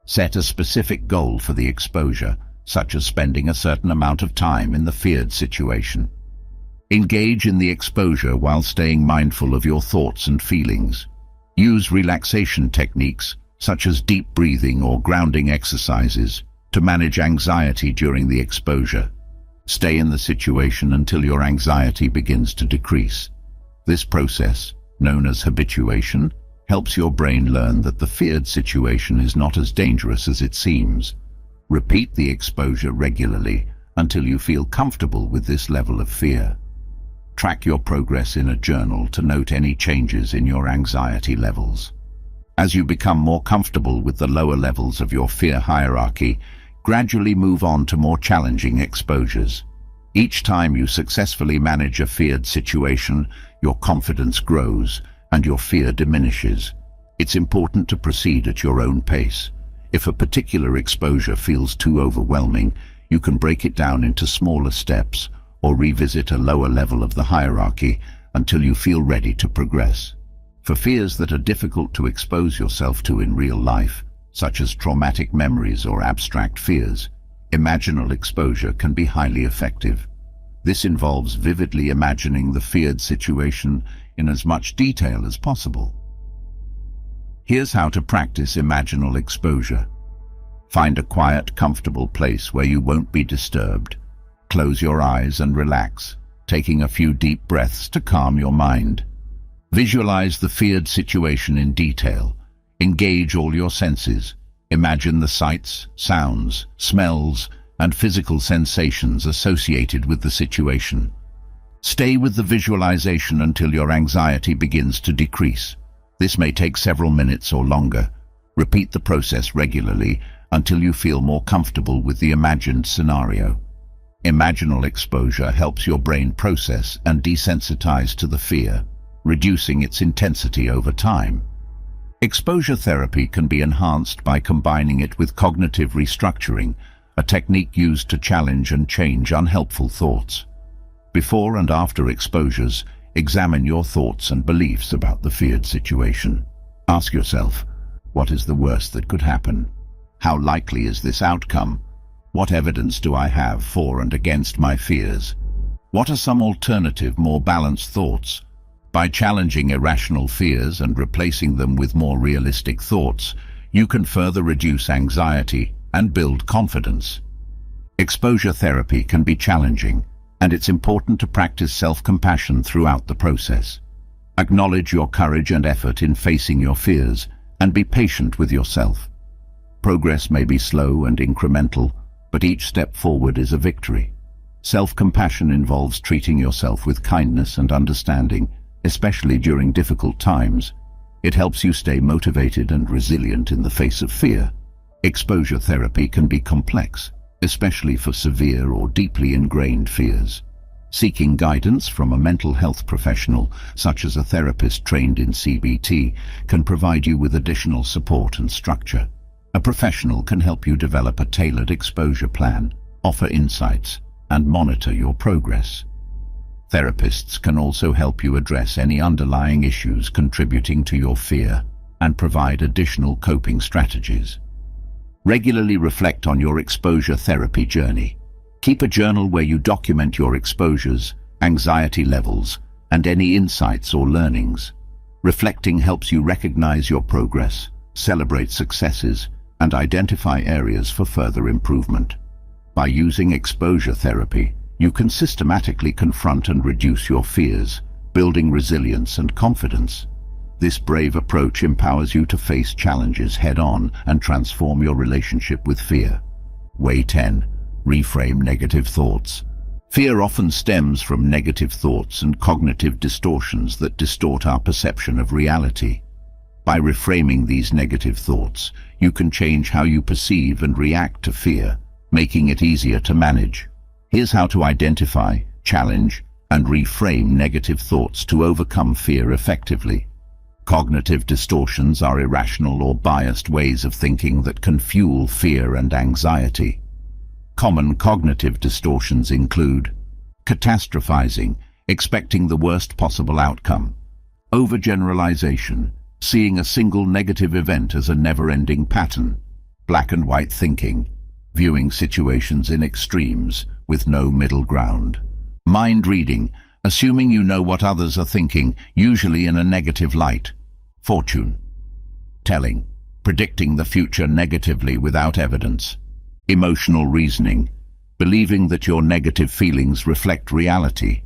Speaker 1: Set a specific goal for the exposure, such as spending a certain amount of time in the feared situation. Engage in the exposure while staying mindful of your thoughts and feelings. Use relaxation techniques, such as deep breathing or grounding exercises, to manage anxiety during the exposure. Stay in the situation until your anxiety begins to decrease. This process, known as habituation, helps your brain learn that the feared situation is not as dangerous as it seems. Repeat the exposure regularly until you feel comfortable with this level of fear. Track your progress in a journal to note any changes in your anxiety levels. As you become more comfortable with the lower levels of your fear hierarchy, Gradually move on to more challenging exposures. Each time you successfully manage a feared situation, your confidence grows and your fear diminishes. It's important to proceed at your own pace. If a particular exposure feels too overwhelming, you can break it down into smaller steps or revisit a lower level of the hierarchy until you feel ready to progress. For fears that are difficult to expose yourself to in real life, such as traumatic memories or abstract fears, imaginal exposure can be highly effective. This involves vividly imagining the feared situation in as much detail as possible. Here's how to practice imaginal exposure. Find a quiet, comfortable place where you won't be disturbed. Close your eyes and relax, taking a few deep breaths to calm your mind. Visualize the feared situation in detail. Engage all your senses. Imagine the sights, sounds, smells, and physical sensations associated with the situation. Stay with the visualization until your anxiety begins to decrease. This may take several minutes or longer. Repeat the process regularly until you feel more comfortable with the imagined scenario. Imaginal exposure helps your brain process and desensitize to the fear, reducing its intensity over time. Exposure therapy can be enhanced by combining it with cognitive restructuring, a technique used to challenge and change unhelpful thoughts. Before and after exposures, examine your thoughts and beliefs about the feared situation. Ask yourself, what is the worst that could happen? How likely is this outcome? What evidence do I have for and against my fears? What are some alternative, more balanced thoughts? By challenging irrational fears and replacing them with more realistic thoughts, you can further reduce anxiety and build confidence. Exposure therapy can be challenging, and it's important to practice self-compassion throughout the process. Acknowledge your courage and effort in facing your fears, and be patient with yourself. Progress may be slow and incremental, but each step forward is a victory. Self-compassion involves treating yourself with kindness and understanding, especially during difficult times. It helps you stay motivated and resilient in the face of fear. Exposure therapy can be complex, especially for severe or deeply ingrained fears. Seeking guidance from a mental health professional, such as a therapist trained in CBT, can provide you with additional support and structure. A professional can help you develop a tailored exposure plan, offer insights, and monitor your progress. Therapists can also help you address any underlying issues contributing to your fear and provide additional coping strategies. Regularly reflect on your exposure therapy journey. Keep a journal where you document your exposures, anxiety levels, and any insights or learnings. Reflecting helps you recognize your progress, celebrate successes, and identify areas for further improvement. By using exposure therapy, you can systematically confront and reduce your fears, building resilience and confidence. This brave approach empowers you to face challenges head-on and transform your relationship with fear. Way 10. Reframe negative thoughts. Fear often stems from negative thoughts and cognitive distortions that distort our perception of reality. By reframing these negative thoughts, you can change how you perceive and react to fear, making it easier to manage. Here's how to identify, challenge, and reframe negative thoughts to overcome fear effectively. Cognitive distortions are irrational or biased ways of thinking that can fuel fear and anxiety. Common cognitive distortions include catastrophizing, expecting the worst possible outcome; overgeneralization, seeing a single negative event as a never-ending pattern; black and white thinking, viewing situations in extremes with no middle ground; mind reading, assuming you know what others are thinking, usually in a negative light; fortune telling, predicting the future negatively without evidence; emotional reasoning, believing that your negative feelings reflect reality.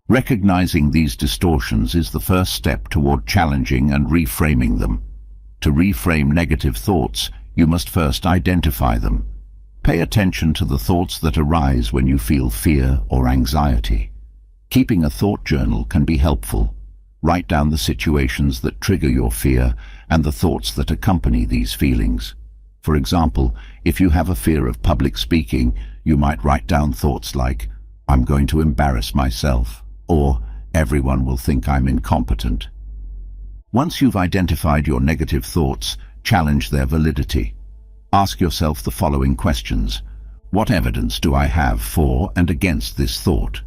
Speaker 1: Recognizing these distortions is the first step toward challenging and reframing them. To reframe negative thoughts, you must first identify them. Pay attention to the thoughts that arise when you feel fear or anxiety. Keeping a thought journal can be helpful. Write down the situations that trigger your fear and the thoughts that accompany these feelings. For example, if you have a fear of public speaking, you might write down thoughts like, "I'm going to embarrass myself," or "Everyone will think I'm incompetent." Once you've identified your negative thoughts, challenge their validity. Ask yourself the following questions. What evidence do I have for and against this thought?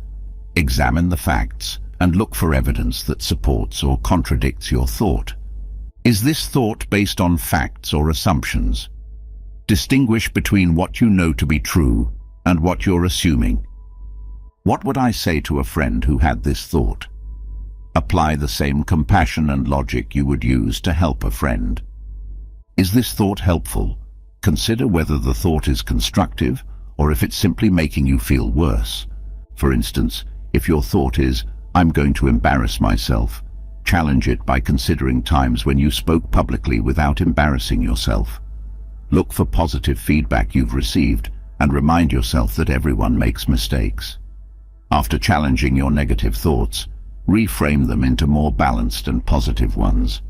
Speaker 1: Examine the facts and look for evidence that supports or contradicts your thought. Is this thought based on facts or assumptions? Distinguish between what you know to be true and what you're assuming. What would I say to a friend who had this thought? Apply the same compassion and logic you would use to help a friend. Is this thought helpful? Consider whether the thought is constructive or if it's simply making you feel worse. For instance, if your thought is, "I'm going to embarrass myself," challenge it by considering times when you spoke publicly without embarrassing yourself. Look for positive feedback you've received and remind yourself that everyone makes mistakes. After challenging your negative thoughts, reframe them into more balanced and positive ones.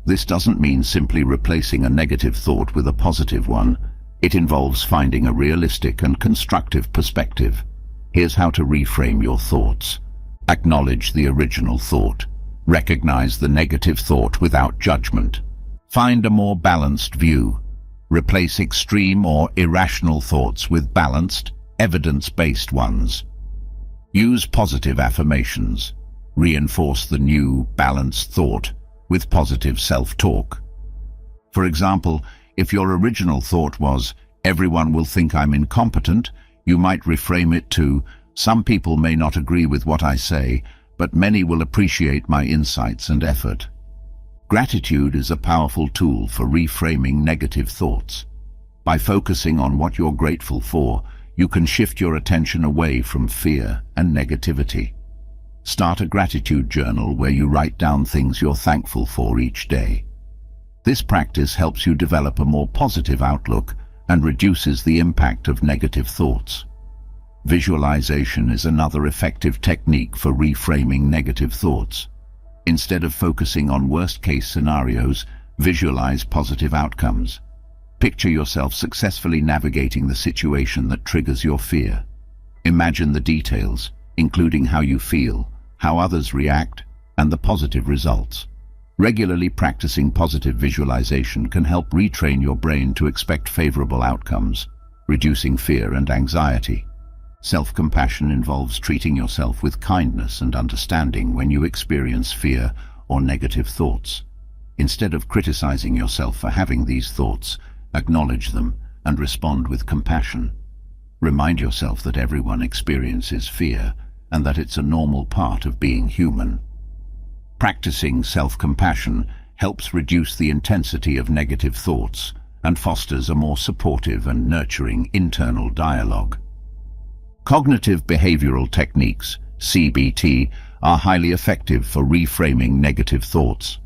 Speaker 1: This doesn't mean simply replacing a negative thought with a positive one. It involves finding a realistic and constructive perspective. Here's how to reframe your thoughts. Acknowledge the original thought. Recognize the negative thought without judgment. Find a more balanced view. Replace extreme or irrational thoughts with balanced, evidence-based ones. Use positive affirmations. Reinforce the new, balanced thought with positive self-talk. For example, if your original thought was, "Everyone will think I'm incompetent," you might reframe it to, "Some people may not agree with what I say, but many will appreciate my insights and effort." Gratitude is a powerful tool for reframing negative thoughts. By focusing on what you're grateful for, you can shift your attention away from fear and negativity. Start a gratitude journal where you write down things you're thankful for each day. This practice helps you develop a more positive outlook and reduces the impact of negative thoughts. Visualization is another effective technique for reframing negative thoughts. Instead of focusing on worst-case scenarios, visualize positive outcomes. Picture yourself successfully navigating the situation that triggers your fear. Imagine the details, including how you feel, how others react, and the positive results. Regularly practicing positive visualization can help retrain your brain to expect favorable outcomes, reducing fear and anxiety. Self-compassion involves treating yourself with kindness and understanding when you experience fear or negative thoughts. Instead of criticizing yourself for having these thoughts, acknowledge them and respond with compassion. Remind yourself that everyone experiences fear and that it's a normal part of being human. Practicing self-compassion helps reduce the intensity of negative thoughts and fosters a more supportive and nurturing internal dialogue. Cognitive behavioral techniques, CBT, are highly effective for reframing negative thoughts.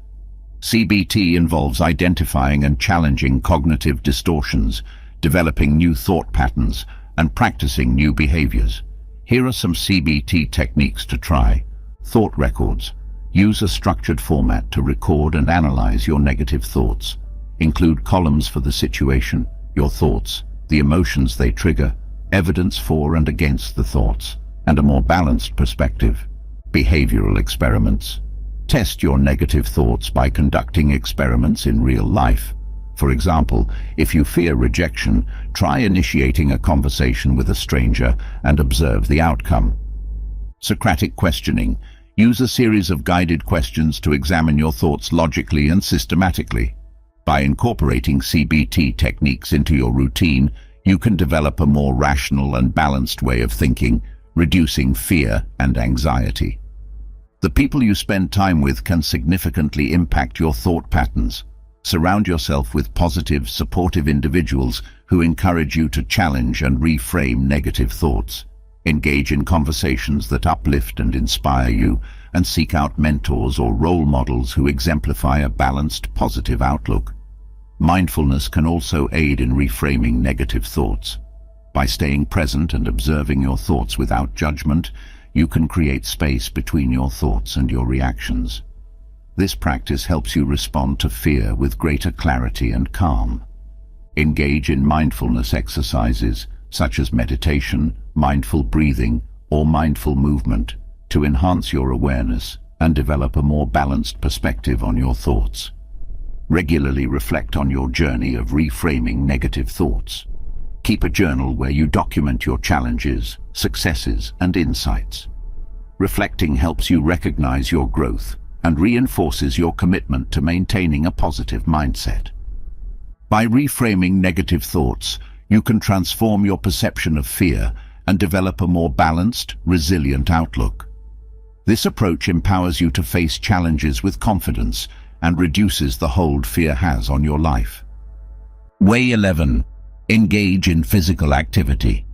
Speaker 1: CBT involves identifying and challenging cognitive distortions, developing new thought patterns, and practicing new behaviors. Here are some CBT techniques to try. Thought records. Use a structured format to record and analyze your negative thoughts. Include columns for the situation, your thoughts, the emotions they trigger, evidence for and against the thoughts, and a more balanced perspective. Behavioral experiments. Test your negative thoughts by conducting experiments in real life. For example, if you fear rejection, try initiating a conversation with a stranger and observe the outcome. Socratic questioning. Use a series of guided questions to examine your thoughts logically and systematically. By incorporating CBT techniques into your routine, you can develop a more rational and balanced way of thinking, reducing fear and anxiety. The people you spend time with can significantly impact your thought patterns. Surround yourself with positive, supportive individuals who encourage you to challenge and reframe negative thoughts. Engage in conversations that uplift and inspire you, and seek out mentors or role models who exemplify a balanced, positive outlook. Mindfulness can also aid in reframing negative thoughts. By staying present and observing your thoughts without judgment, you can create space between your thoughts and your reactions. This practice helps you respond to fear with greater clarity and calm. Engage in mindfulness exercises, such as meditation, mindful breathing, or mindful movement, to enhance your awareness and develop a more balanced perspective on your thoughts. Regularly reflect on your journey of reframing negative thoughts. Keep a journal where you document your challenges, successes, and insights. Reflecting helps you recognize your growth and reinforces your commitment to maintaining a positive mindset. By reframing negative thoughts, you can transform your perception of fear and develop a more balanced, resilient outlook. This approach empowers you to face challenges with confidence and reduces the hold fear has on your life. Way 11. Engage in physical activity.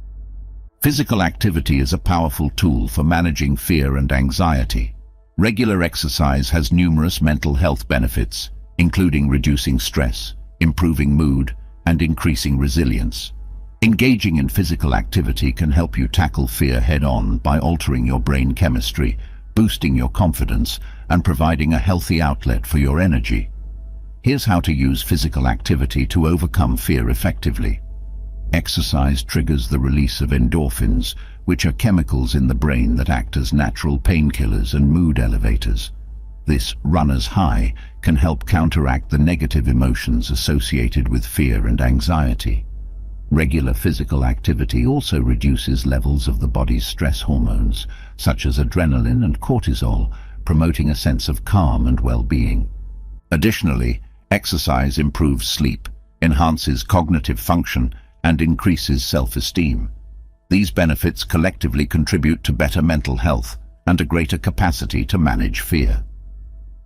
Speaker 1: Physical activity is a powerful tool for managing fear and anxiety. Regular exercise has numerous mental health benefits, including reducing stress, improving mood, and increasing resilience. Engaging in physical activity can help you tackle fear head-on by altering your brain chemistry, boosting your confidence, and providing a healthy outlet for your energy. Here's how to use physical activity to overcome fear effectively. Exercise triggers the release of endorphins, which are chemicals in the brain that act as natural painkillers and mood elevators. This runner's high can help counteract the negative emotions associated with fear and anxiety. Regular physical activity also reduces levels of the body's stress hormones, such as adrenaline and cortisol, promoting a sense of calm and well-being. Additionally, exercise improves sleep, enhances cognitive function, and increases self-esteem. These benefits collectively contribute to better mental health and a greater capacity to manage fear.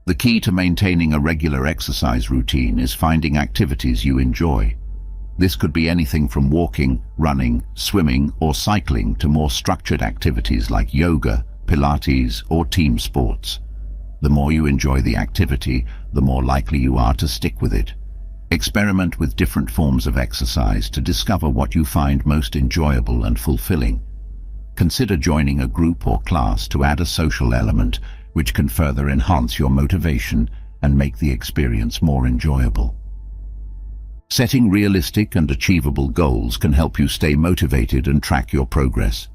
Speaker 1: The key to maintaining a regular exercise routine is finding activities you enjoy. This could be anything from walking, running, swimming, or cycling to more structured activities like yoga, Pilates, or team sports. The more you enjoy the activity, the more likely you are to stick with it. Experiment with different forms of exercise to discover what you find most enjoyable and fulfilling. Consider joining a group or class to add a social element, which can further enhance your motivation and make the experience more enjoyable. Setting realistic and achievable goals can help you stay motivated and track your progress.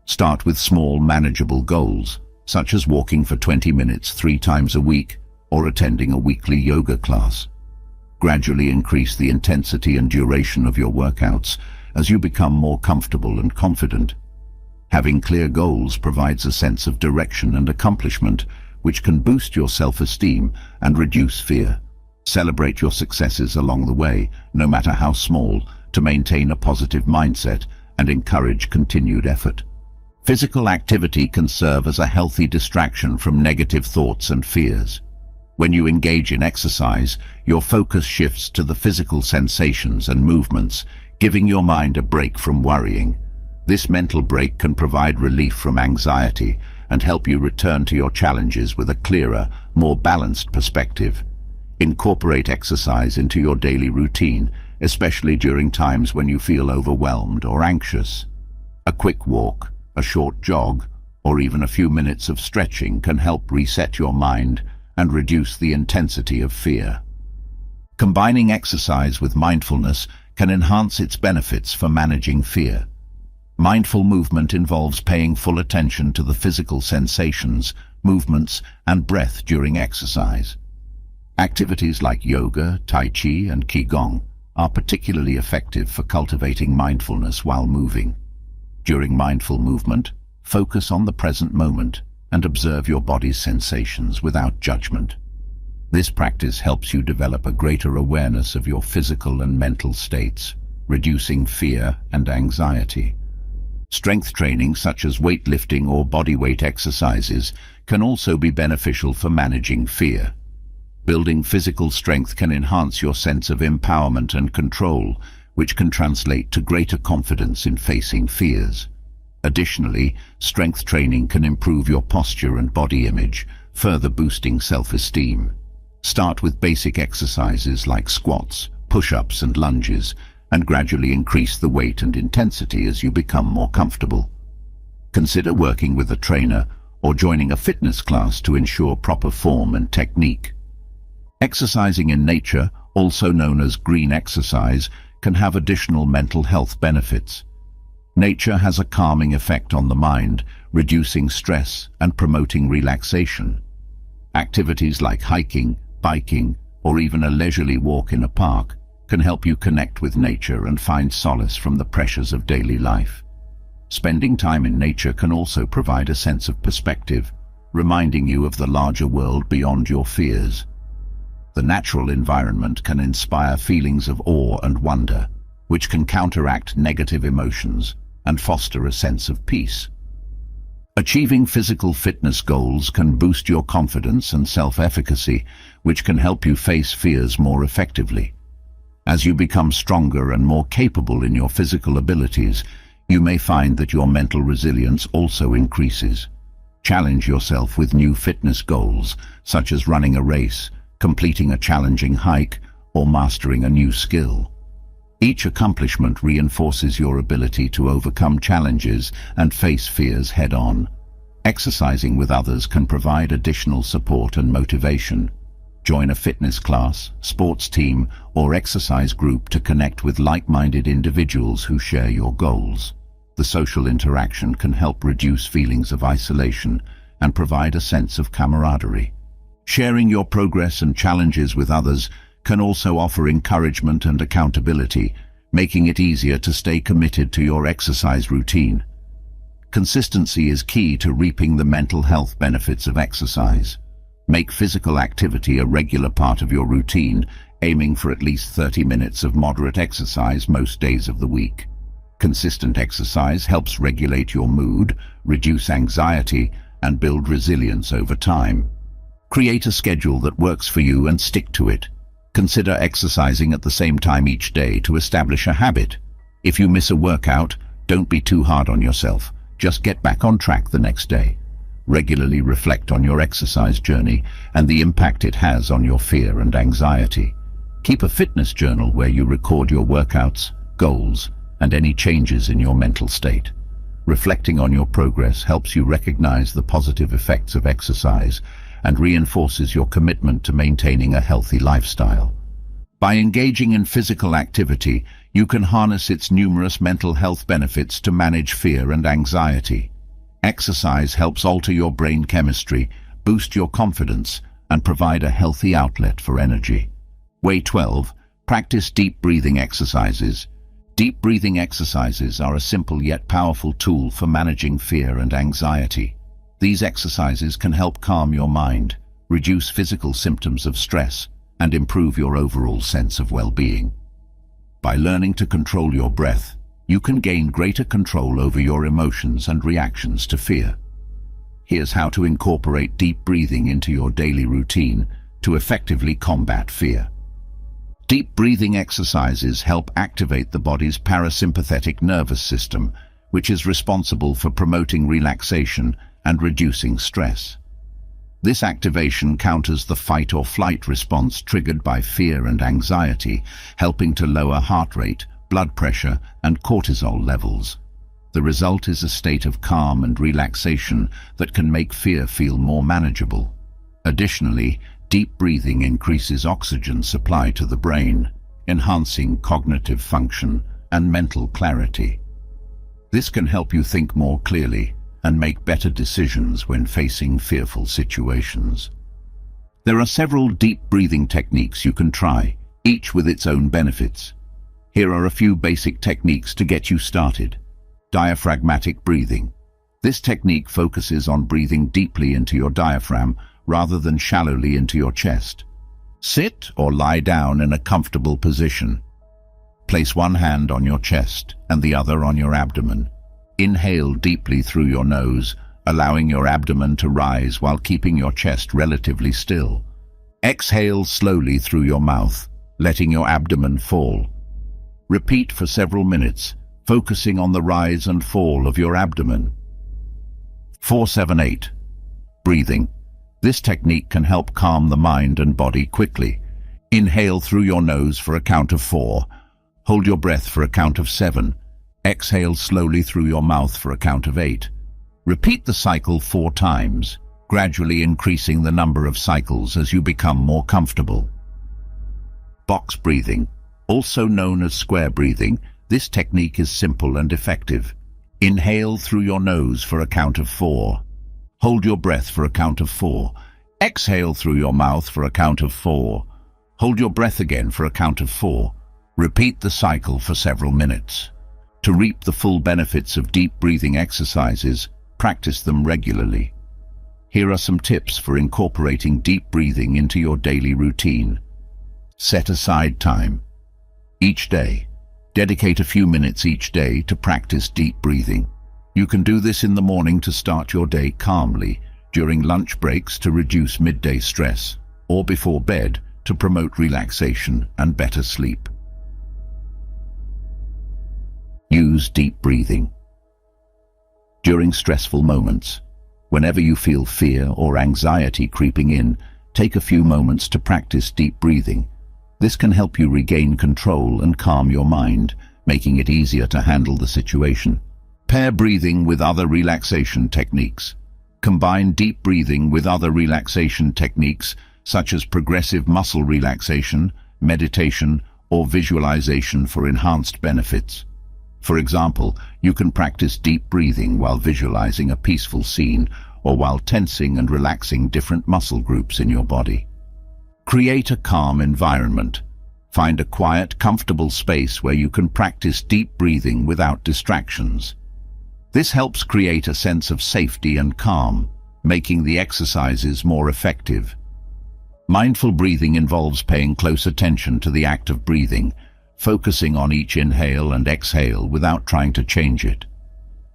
Speaker 1: Start with small, manageable goals, such as walking for 20 minutes 3 times a week or attending a weekly yoga class. Gradually increase the intensity and duration of your workouts as you become more comfortable and confident. Having clear goals provides a sense of direction and accomplishment, which can boost your self-esteem and reduce fear. Celebrate your successes along the way, no matter how small, to maintain a positive mindset and encourage continued effort. Physical activity can serve as a healthy distraction from negative thoughts and fears. When you engage in exercise, your focus shifts to the physical sensations and movements, giving your mind a break from worrying. This mental break can provide relief from anxiety and help you return to your challenges with a clearer, more balanced perspective. Incorporate exercise into your daily routine, especially during times when you feel overwhelmed or anxious. A quick walk, a short jog, or even a few minutes of stretching can help reset your mind and reduce the intensity of fear. Combining exercise with mindfulness can enhance its benefits for managing fear. Mindful movement involves paying full attention to the physical sensations, movements, and breath during exercise. Activities like yoga, tai chi, and qigong are particularly effective for cultivating mindfulness while moving. During mindful movement, focus on the present moment and observe your body's sensations without judgment. This practice helps you develop a greater awareness of your physical and mental states, reducing fear and anxiety. Strength training, such as weightlifting or bodyweight exercises, can also be beneficial for managing fear. Building physical strength can enhance your sense of empowerment and control, which can translate to greater confidence in facing fears. Additionally, strength training can improve your posture and body image, further boosting self-esteem. Start with basic exercises like squats, push-ups, and lunges, and gradually increase the weight and intensity as you become more comfortable. Consider working with a trainer or joining a fitness class to ensure proper form and technique. Exercising in nature, also known as green exercise, can have additional mental health benefits. Nature has a calming effect on the mind, reducing stress and promoting relaxation. Activities like hiking, biking, or even a leisurely walk in a park can help you connect with nature and find solace from the pressures of daily life. Spending time in nature can also provide a sense of perspective, reminding you of the larger world beyond your fears. The natural environment can inspire feelings of awe and wonder, which can counteract negative emotions and foster a sense of peace. Achieving physical fitness goals can boost your confidence and self-efficacy, which can help you face fears more effectively. As you become stronger and more capable in your physical abilities, you may find that your mental resilience also increases. Challenge yourself with new fitness goals, such as running a race, completing a challenging hike, or mastering a new skill. Each accomplishment reinforces your ability to overcome challenges and face fears head-on. Exercising with others can provide additional support and motivation. Join a fitness class, sports team, or exercise group to connect with like-minded individuals who share your goals. The social interaction can help reduce feelings of isolation and provide a sense of camaraderie. Sharing your progress and challenges with others can also offer encouragement and accountability, making it easier to stay committed to your exercise routine. Consistency is key to reaping the mental health benefits of exercise. Make physical activity a regular part of your routine, aiming for at least 30 minutes of moderate exercise most days of the week. Consistent exercise helps regulate your mood, reduce anxiety, and build resilience over time. Create a schedule that works for you and stick to it. Consider exercising at the same time each day to establish a habit. If you miss a workout, don't be too hard on yourself. Just get back on track the next day. Regularly reflect on your exercise journey and the impact it has on your fear and anxiety. Keep a fitness journal where you record your workouts, goals, and any changes in your mental state. Reflecting on your progress helps you recognize the positive effects of exercise and reinforces your commitment to maintaining a healthy lifestyle. By engaging in physical activity, you can harness its numerous mental health benefits to manage fear and anxiety. Exercise helps alter your brain chemistry, boost your confidence, and provide a healthy outlet for energy. Way 12. Practice deep breathing exercises. Deep breathing exercises are a simple yet powerful tool for managing fear and anxiety. These exercises can help calm your mind, reduce physical symptoms of stress, and improve your overall sense of well-being. By learning to control your breath, you can gain greater control over your emotions and reactions to fear. Here's how to incorporate deep breathing into your daily routine to effectively combat fear. Deep breathing exercises help activate the body's parasympathetic nervous system, which is responsible for promoting relaxation and reducing stress. This activation counters the fight or flight response triggered by fear and anxiety, helping to lower heart rate, blood pressure, and cortisol levels. The result is a state of calm and relaxation that can make fear feel more manageable. Additionally, deep breathing increases oxygen supply to the brain, enhancing cognitive function and mental clarity. This can help you think more clearly and make better decisions when facing fearful situations. There are several deep breathing techniques you can try, each with its own benefits. Here are a few basic techniques to get you started. Diaphragmatic breathing. This technique focuses on breathing deeply into your diaphragm rather than shallowly into your chest. Sit or lie down in a comfortable position. Place one hand on your chest and the other on your abdomen. Inhale deeply through your nose, allowing your abdomen to rise while keeping your chest relatively still. Exhale slowly through your mouth, letting your abdomen fall. Repeat for several minutes, focusing on the rise and fall of your abdomen. 4-7-8. Breathing. This technique can help calm the mind and body quickly. Inhale through your nose for a count of 4. Hold your breath for a count of 7. Exhale slowly through your mouth for a count of 8. Repeat the cycle 4 times, gradually increasing the number of cycles as you become more comfortable. Box breathing, Also known as square breathing, this technique is simple and effective. Inhale through your nose for a count of 4. Hold your breath for a count of 4. Exhale through your mouth for a count of 4. Hold your breath again for a count of 4. Repeat the cycle for several minutes. To reap the full benefits of deep breathing exercises, practice them regularly. Here are some tips for incorporating deep breathing into your daily routine. Set aside time. Each day, dedicate a few minutes each day to practice deep breathing. You can do this in the morning to start your day calmly, during lunch breaks to reduce midday stress, or before bed to promote relaxation and better sleep. Use deep breathing. During stressful moments, whenever you feel fear or anxiety creeping in, take a few moments to practice deep breathing. This can help you regain control and calm your mind, making it easier to handle the situation. Pair breathing with other relaxation techniques. Combine deep breathing with other relaxation techniques such as progressive muscle relaxation, meditation, or visualization for enhanced benefits. For example, you can practice deep breathing while visualizing a peaceful scene or while tensing and relaxing different muscle groups in your body. Create a calm environment. Find a quiet, comfortable space where you can practice deep breathing without distractions. This helps create a sense of safety and calm, making the exercises more effective. Mindful breathing involves paying close attention to the act of breathing, focusing on each inhale and exhale without trying to change it.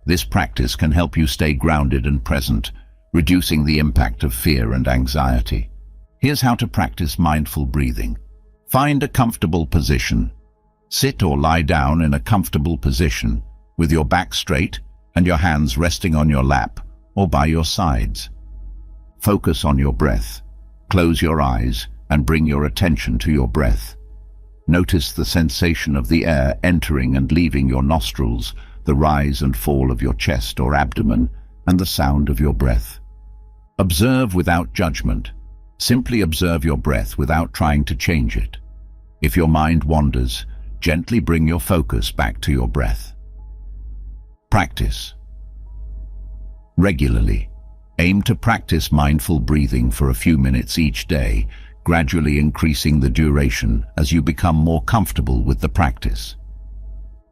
Speaker 1: This practice can help you stay grounded and present, reducing the impact of fear and anxiety. Here's how to practice mindful breathing. Find a comfortable position. Sit or lie down in a comfortable position, with your back straight and your hands resting on your lap or by your sides. Focus on your breath. Close your eyes and bring your attention to your breath. Notice the sensation of the air entering and leaving your nostrils, the rise and fall of your chest or abdomen, and the sound of your breath. Observe without judgment. Simply observe your breath without trying to change it. If your mind wanders, gently bring your focus back to your breath. Practice. Regularly, aim to practice mindful breathing for a few minutes each day, gradually increasing the duration as you become more comfortable with the practice.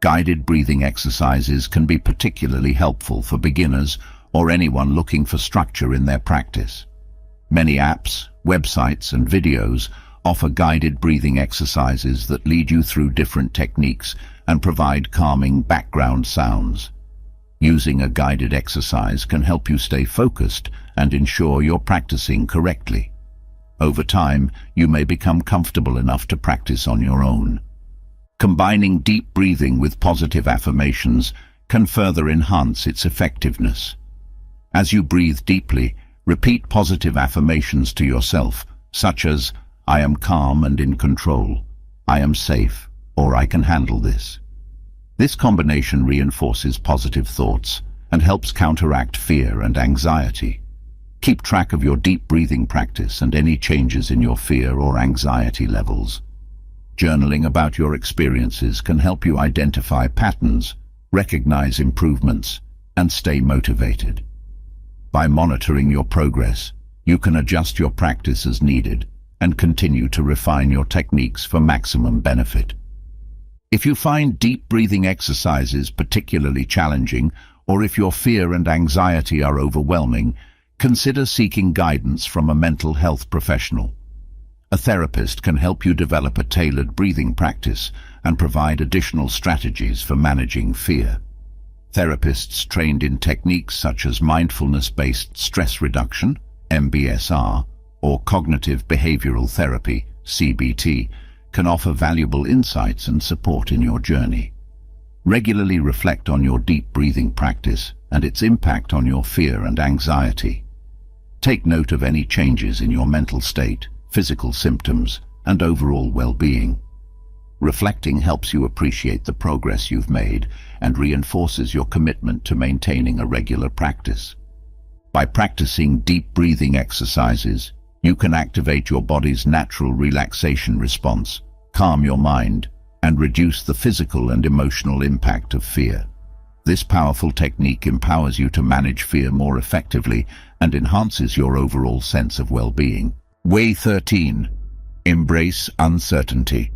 Speaker 1: Guided breathing exercises can be particularly helpful for beginners or anyone looking for structure in their practice. Many apps, websites, and videos offer guided breathing exercises that lead you through different techniques and provide calming background sounds. Using a guided exercise can help you stay focused and ensure you're practicing correctly. Over time, you may become comfortable enough to practice on your own. Combining deep breathing with positive affirmations can further enhance its effectiveness. As you breathe deeply, repeat positive affirmations to yourself, such as, "I am calm and in control," "I am safe," or "I can handle this." This combination reinforces positive thoughts and helps counteract fear and anxiety. Keep track of your deep breathing practice and any changes in your fear or anxiety levels. Journaling about your experiences can help you identify patterns, recognize improvements, and stay motivated. By monitoring your progress, you can adjust your practice as needed and continue to refine your techniques for maximum benefit. If you find deep breathing exercises particularly challenging, or if your fear and anxiety are overwhelming, consider seeking guidance from a mental health professional. A therapist can help you develop a tailored breathing practice and provide additional strategies for managing fear. Therapists trained in techniques such as mindfulness-based stress reduction, MBSR, or cognitive behavioral therapy, CBT, can offer valuable insights and support in your journey. Regularly reflect on your deep breathing practice and its impact on your fear and anxiety. Take note of any changes in your mental state, physical symptoms, and overall well-being. Reflecting helps you appreciate the progress you've made and reinforces your commitment to maintaining a regular practice. By practicing deep breathing exercises, you can activate your body's natural relaxation response, calm your mind, and reduce the physical and emotional impact of fear. This powerful technique empowers you to manage fear more effectively and enhances your overall sense of well-being. Way 13. Embrace uncertainty.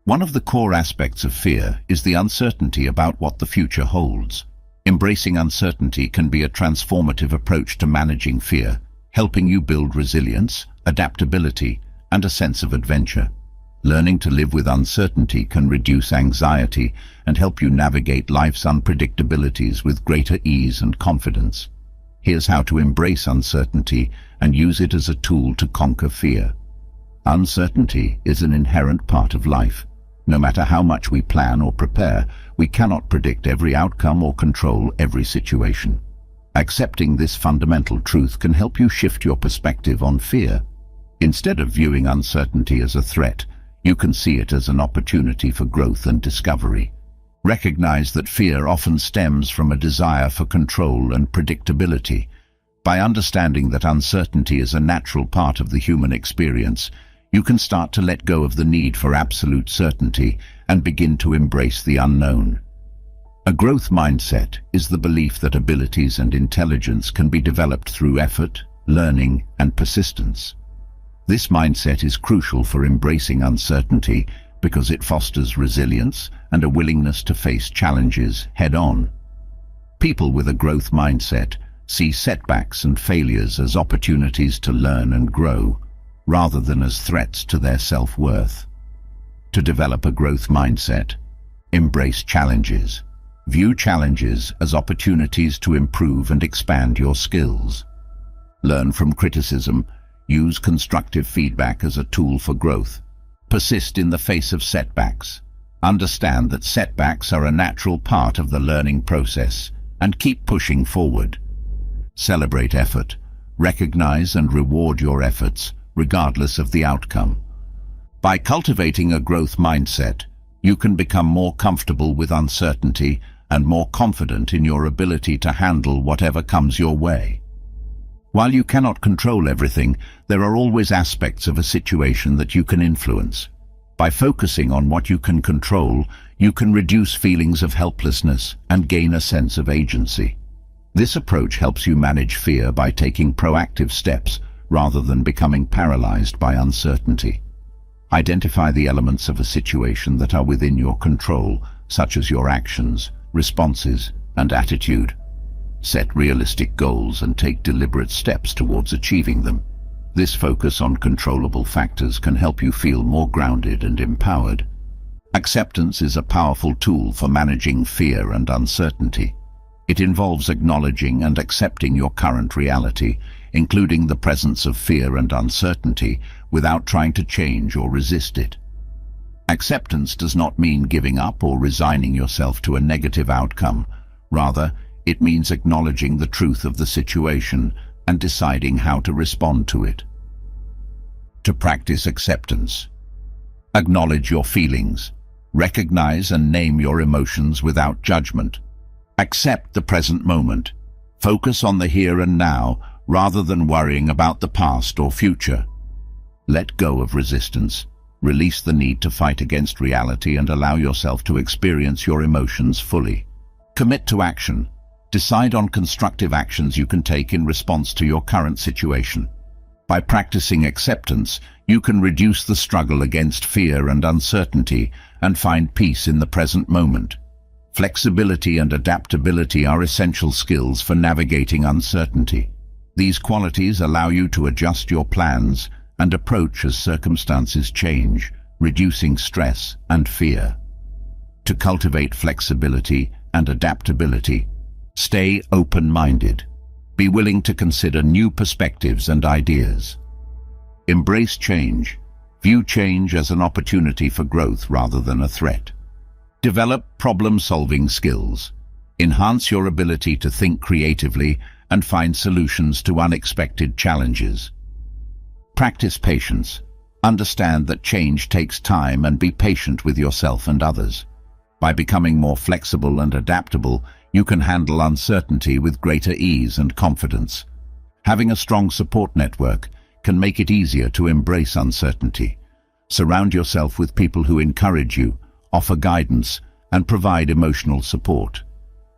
Speaker 1: One of the core aspects of fear is the uncertainty about what the future holds. Embracing uncertainty can be a transformative approach to managing fear, helping you build resilience, adaptability, and a sense of adventure. Learning to live with uncertainty can reduce anxiety and help you navigate life's unpredictabilities with greater ease and confidence. Here's how to embrace uncertainty and use it as a tool to conquer fear. Uncertainty is an inherent part of life. No matter how much we plan or prepare, we cannot predict every outcome or control every situation. Accepting this fundamental truth can help you shift your perspective on fear. Instead of viewing uncertainty as a threat, you can see it as an opportunity for growth and discovery. Recognize that fear often stems from a desire for control and predictability. By understanding that uncertainty is a natural part of the human experience, you can start to let go of the need for absolute certainty and begin to embrace the unknown. A growth mindset is the belief that abilities and intelligence can be developed through effort, learning, and persistence. This mindset is crucial for embracing uncertainty because it fosters resilience and a willingness to face challenges head-on. People with a growth mindset see setbacks and failures as opportunities to learn and grow, rather than as threats to their self-worth. To develop a growth mindset, embrace challenges. View challenges as opportunities to improve and expand your skills. Learn from criticism. Use constructive feedback as a tool for growth. Persist in the face of setbacks. Understand that setbacks are a natural part of the learning process, and keep pushing forward. Celebrate effort. Recognize and reward your efforts, regardless of the outcome. By cultivating a growth mindset, you can become more comfortable with uncertainty and more confident in your ability to handle whatever comes your way. While you cannot control everything, there are always aspects of a situation that you can influence. By focusing on what you can control, you can reduce feelings of helplessness and gain a sense of agency. This approach helps you manage fear by taking proactive steps rather than becoming paralyzed by uncertainty. Identify the elements of a situation that are within your control, such as your actions, responses, and attitude. Set realistic goals and take deliberate steps towards achieving them. This focus on controllable factors can help you feel more grounded and empowered. Acceptance is a powerful tool for managing fear and uncertainty. It involves acknowledging and accepting your current reality, including the presence of fear and uncertainty, without trying to change or resist it. Acceptance does not mean giving up or resigning yourself to a negative outcome. Rather, it means acknowledging the truth of the situation and deciding how to respond to it. To practice acceptance, acknowledge your feelings. Recognize and name your emotions without judgment. Accept the present moment. Focus on the here and now, rather than worrying about the past or future. Let go of resistance. Release the need to fight against reality and allow yourself to experience your emotions fully. Commit to action. Decide on constructive actions you can take in response to your current situation. By practicing acceptance, you can reduce the struggle against fear and uncertainty and find peace in the present moment. Flexibility and adaptability are essential skills for navigating uncertainty. These qualities allow you to adjust your plans and approach as circumstances change, reducing stress and fear. To cultivate flexibility and adaptability, stay open-minded. Be willing to consider new perspectives and ideas. Embrace change. View change as an opportunity for growth rather than a threat. Develop problem-solving skills. Enhance your ability to think creatively and find solutions to unexpected challenges. Practice patience. Understand that change takes time and be patient with yourself and others. By becoming more flexible and adaptable, you can handle uncertainty with greater ease and confidence. Having a strong support network can make it easier to embrace uncertainty. Surround yourself with people who encourage you, offer guidance, and provide emotional support.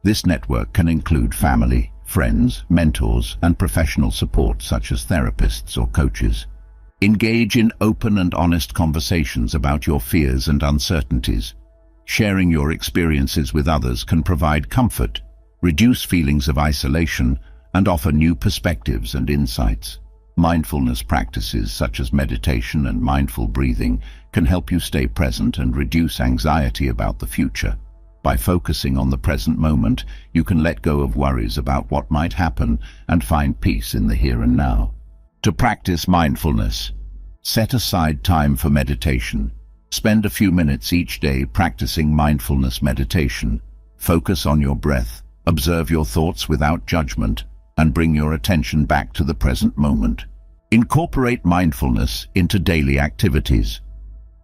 Speaker 1: This network can include family, friends, mentors, and professional support such as therapists or coaches. Engage in open and honest conversations about your fears and uncertainties. Sharing your experiences with others can provide comfort, reduce feelings of isolation, and offer new perspectives and insights. Mindfulness practices such as meditation and mindful breathing can help you stay present and reduce anxiety about the future. By focusing on the present moment, you can let go of worries about what might happen and find peace in the here and now. To practice mindfulness, set aside time for meditation. Spend a few minutes each day practicing mindfulness meditation. Focus on your breath, observe your thoughts without judgment, and bring your attention back to the present moment. Incorporate mindfulness into daily activities.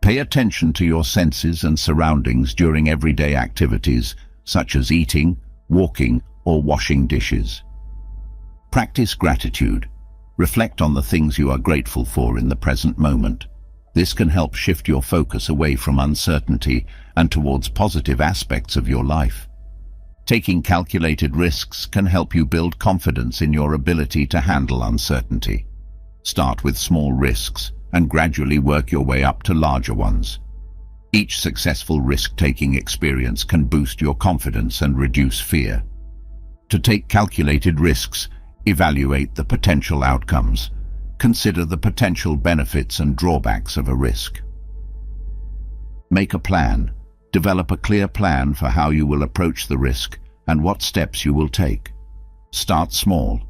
Speaker 1: Pay attention to your senses and surroundings during everyday activities, such as eating, walking, or washing dishes. Practice gratitude. Reflect on the things you are grateful for in the present moment. This can help shift your focus away from uncertainty and towards positive aspects of your life. Taking calculated risks can help you build confidence in your ability to handle uncertainty. Start with small risks and gradually work your way up to larger ones. Each successful risk-taking experience can boost your confidence and reduce fear. To take calculated risks, evaluate the potential outcomes. Consider the potential benefits and drawbacks of a risk. Make a plan. Develop a clear plan for how you will approach the risk and what steps you will take. Start small.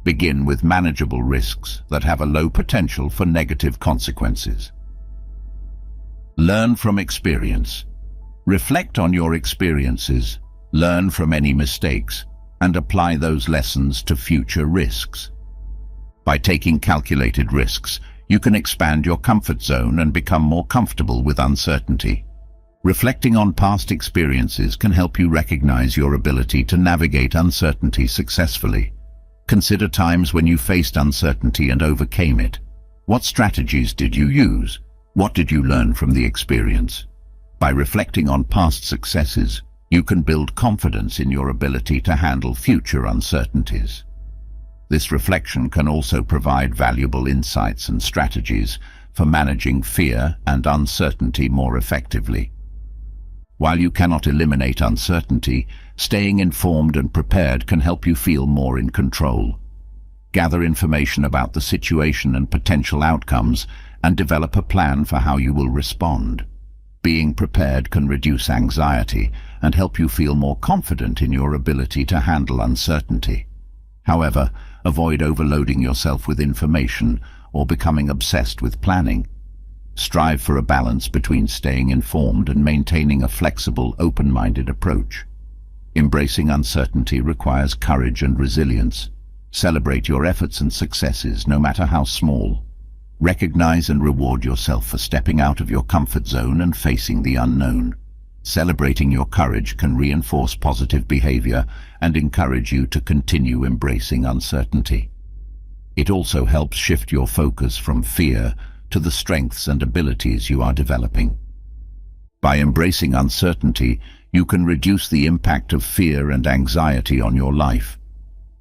Speaker 1: Begin with manageable risks that have a low potential for negative consequences. Learn from experience. Reflect on your experiences, learn from any mistakes, and apply those lessons to future risks. By taking calculated risks, you can expand your comfort zone and become more comfortable with uncertainty. Reflecting on past experiences can help you recognize your ability to navigate uncertainty successfully. Consider times when you faced uncertainty and overcame it. What strategies did you use? What did you learn from the experience? By reflecting on past successes, you can build confidence in your ability to handle future uncertainties. This reflection can also provide valuable insights and strategies for managing fear and uncertainty more effectively. While you cannot eliminate uncertainty, staying informed and prepared can help you feel more in control. Gather information about the situation and potential outcomes and develop a plan for how you will respond. Being prepared can reduce anxiety and help you feel more confident in your ability to handle uncertainty. However, avoid overloading yourself with information or becoming obsessed with planning. Strive for a balance between staying informed and maintaining a flexible, open-minded approach. Embracing uncertainty requires courage and resilience. Celebrate your efforts and successes, no matter how small. Recognize and reward yourself for stepping out of your comfort zone and facing the unknown. Celebrating your courage can reinforce positive behavior and encourage you to continue embracing uncertainty. It also helps shift your focus from fear to the strengths and abilities you are developing. By embracing uncertainty, you can reduce the impact of fear and anxiety on your life.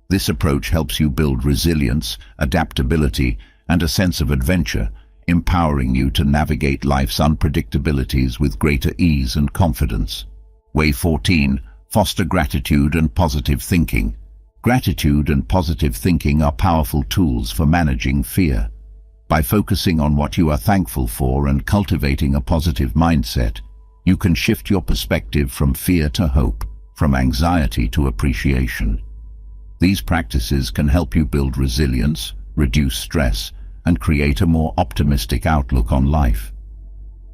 Speaker 1: This approach helps you build resilience, adaptability, and a sense of adventure, empowering you to navigate life's unpredictabilities with greater ease and confidence. Way 14. Foster gratitude and positive thinking. Gratitude and positive thinking are powerful tools for managing fear. By focusing on what you are thankful for and cultivating a positive mindset, you can shift your perspective from fear to hope, from anxiety to appreciation. These practices can help you build resilience, reduce stress, and create a more optimistic outlook on life.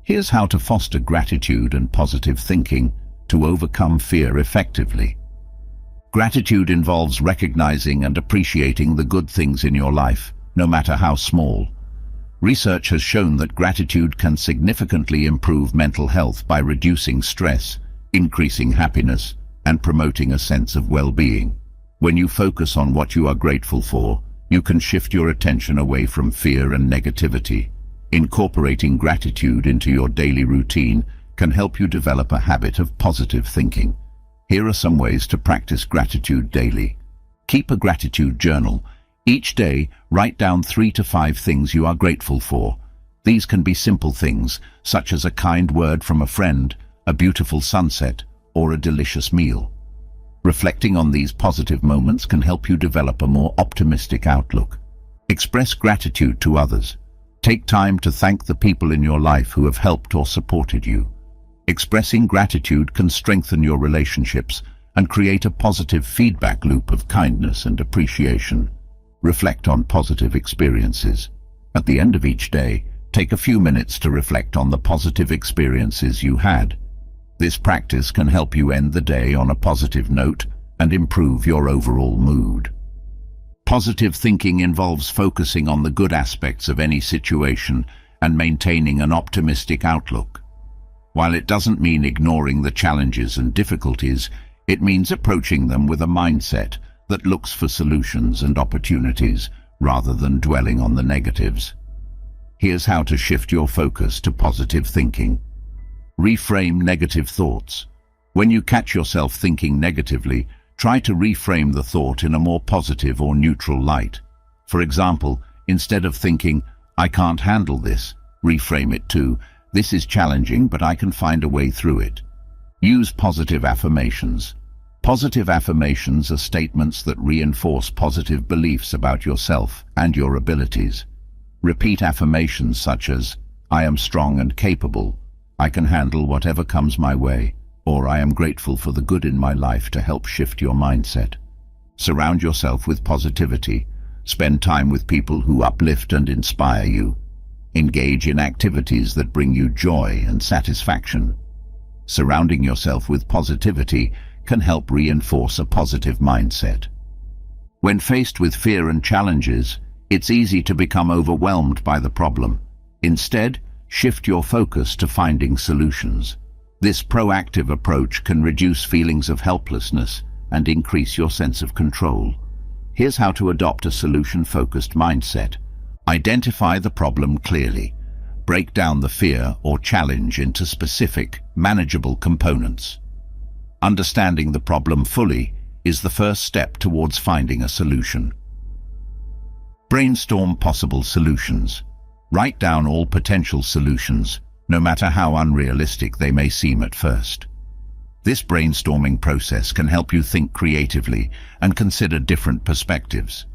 Speaker 1: Here's how to foster gratitude and positive thinking to overcome fear effectively. Gratitude involves recognizing and appreciating the good things in your life, no matter how small. Research has shown that gratitude can significantly improve mental health by reducing stress, increasing happiness, and promoting a sense of well-being. When you focus on what you are grateful for, you can shift your attention away from fear and negativity. Incorporating gratitude into your daily routine can help you develop a habit of positive thinking. Here are some ways to practice gratitude daily. Keep a gratitude journal. Each day, write down 3 to 5 things you are grateful for. These can be simple things, such as a kind word from a friend, a beautiful sunset, or a delicious meal. Reflecting on these positive moments can help you develop a more optimistic outlook. Express gratitude to others. Take time to thank the people in your life who have helped or supported you. Expressing gratitude can strengthen your relationships and create a positive feedback loop of kindness and appreciation. Reflect on positive experiences. At the end of each day, take a few minutes to reflect on the positive experiences you had. This practice can help you end the day on a positive note and improve your overall mood. Positive thinking involves focusing on the good aspects of any situation and maintaining an optimistic outlook. While it doesn't mean ignoring the challenges and difficulties, it means approaching them with a mindset that looks for solutions and opportunities rather than dwelling on the negatives. Here's how to shift your focus to positive thinking. Reframe negative thoughts. When you catch yourself thinking negatively, try to reframe the thought in a more positive or neutral light. For example, instead of thinking, "I can't handle this," reframe it to, "This is challenging, but I can find a way through it." Use positive affirmations. Positive affirmations are statements that reinforce positive beliefs about yourself and your abilities. Repeat affirmations such as, "I am strong and capable," "I can handle whatever comes my way," or "I am grateful for the good in my life," to help shift your mindset. Surround yourself with positivity. Spend time with people who uplift and inspire you. Engage in activities that bring you joy and satisfaction. Surrounding yourself with positivity can help reinforce a positive mindset. When faced with fear and challenges, it's easy to become overwhelmed by the problem. Instead, shift your focus to finding solutions. This proactive approach can reduce feelings of helplessness and increase your sense of control. Here's how to adopt a solution-focused mindset. Identify the problem clearly. Break down the fear or challenge into specific, manageable components. Understanding the problem fully is the first step towards finding a solution. Brainstorm possible solutions. Write down all potential solutions, no matter how unrealistic they may seem at first. This brainstorming process can help you think creatively and consider different perspectives.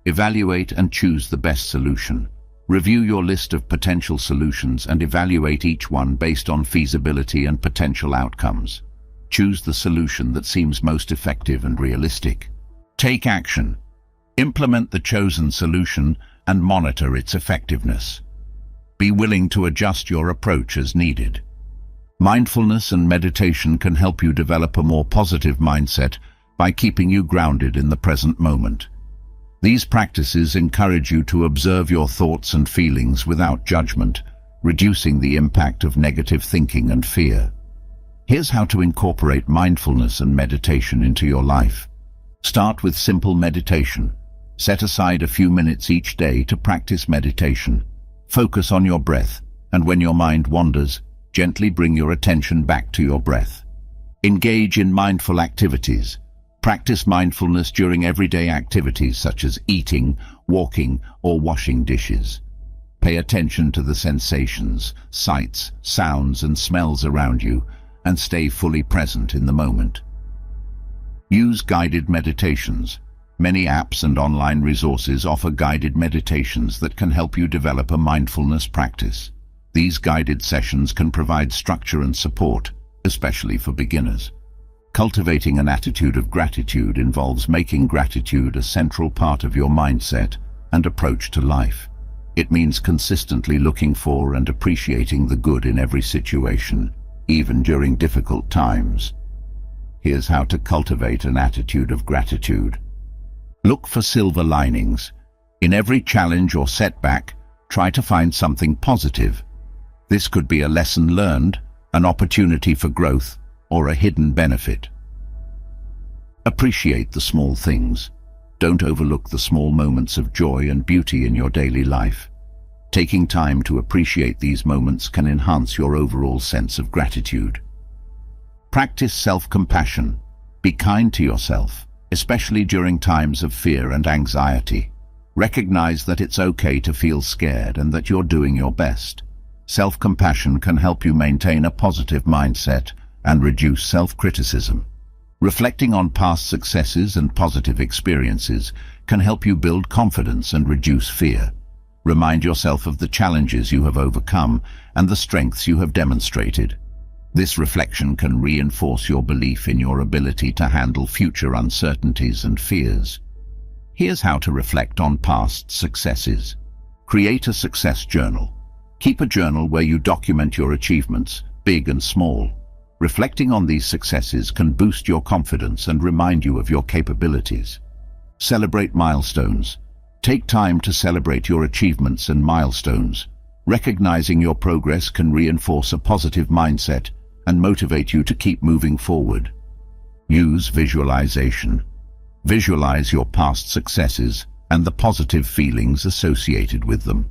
Speaker 1: Evaluate and choose the best solution. Review your list of potential solutions and evaluate each one based on feasibility and potential outcomes. Choose the solution that seems most effective and realistic. Take action. Implement the chosen solution and monitor its effectiveness. Be willing to adjust your approach as needed. Mindfulness and meditation can help you develop a more positive mindset by keeping you grounded in the present moment. These practices encourage you to observe your thoughts and feelings without judgment, reducing the impact of negative thinking and fear. Here's how to incorporate mindfulness and meditation into your life. Start with simple meditation. Set aside a few minutes each day to practice meditation. Focus on your breath, and when your mind wanders, gently bring your attention back to your breath. Engage in mindful activities. Practice mindfulness during everyday activities such as eating, walking, or washing dishes. Pay attention to the sensations, sights, sounds, and smells around you, and stay fully present in the moment. Use guided meditations. Many apps and online resources offer guided meditations that can help you develop a mindfulness practice. These guided sessions can provide structure and support, especially for beginners. Cultivating an attitude of gratitude involves making gratitude a central part of your mindset and approach to life. It means consistently looking for and appreciating the good in every situation, even during difficult times. Here's how to cultivate an attitude of gratitude. Look for silver linings. In every challenge or setback, try to find something positive. This could be a lesson learned, an opportunity for growth, or a hidden benefit. Appreciate the small things. Don't overlook the small moments of joy and beauty in your daily life. Taking time to appreciate these moments can enhance your overall sense of gratitude. Practice self-compassion. Be kind to yourself, especially during times of fear and anxiety. Recognize that it's okay to feel scared and that you're doing your best. Self-compassion can help you maintain a positive mindset and reduce self-criticism. Reflecting on past successes and positive experiences can help you build confidence and reduce fear. Remind yourself of the challenges you have overcome and the strengths you have demonstrated. This reflection can reinforce your belief in your ability to handle future uncertainties and fears. Here's how to reflect on past successes. Create a success journal. Keep a journal where you document your achievements, big and small. Reflecting on these successes can boost your confidence and remind you of your capabilities. Celebrate milestones. Take time to celebrate your achievements and milestones. Recognizing your progress can reinforce a positive mindset and motivate you to keep moving forward. Use visualization. Visualize your past successes and the positive feelings associated with them.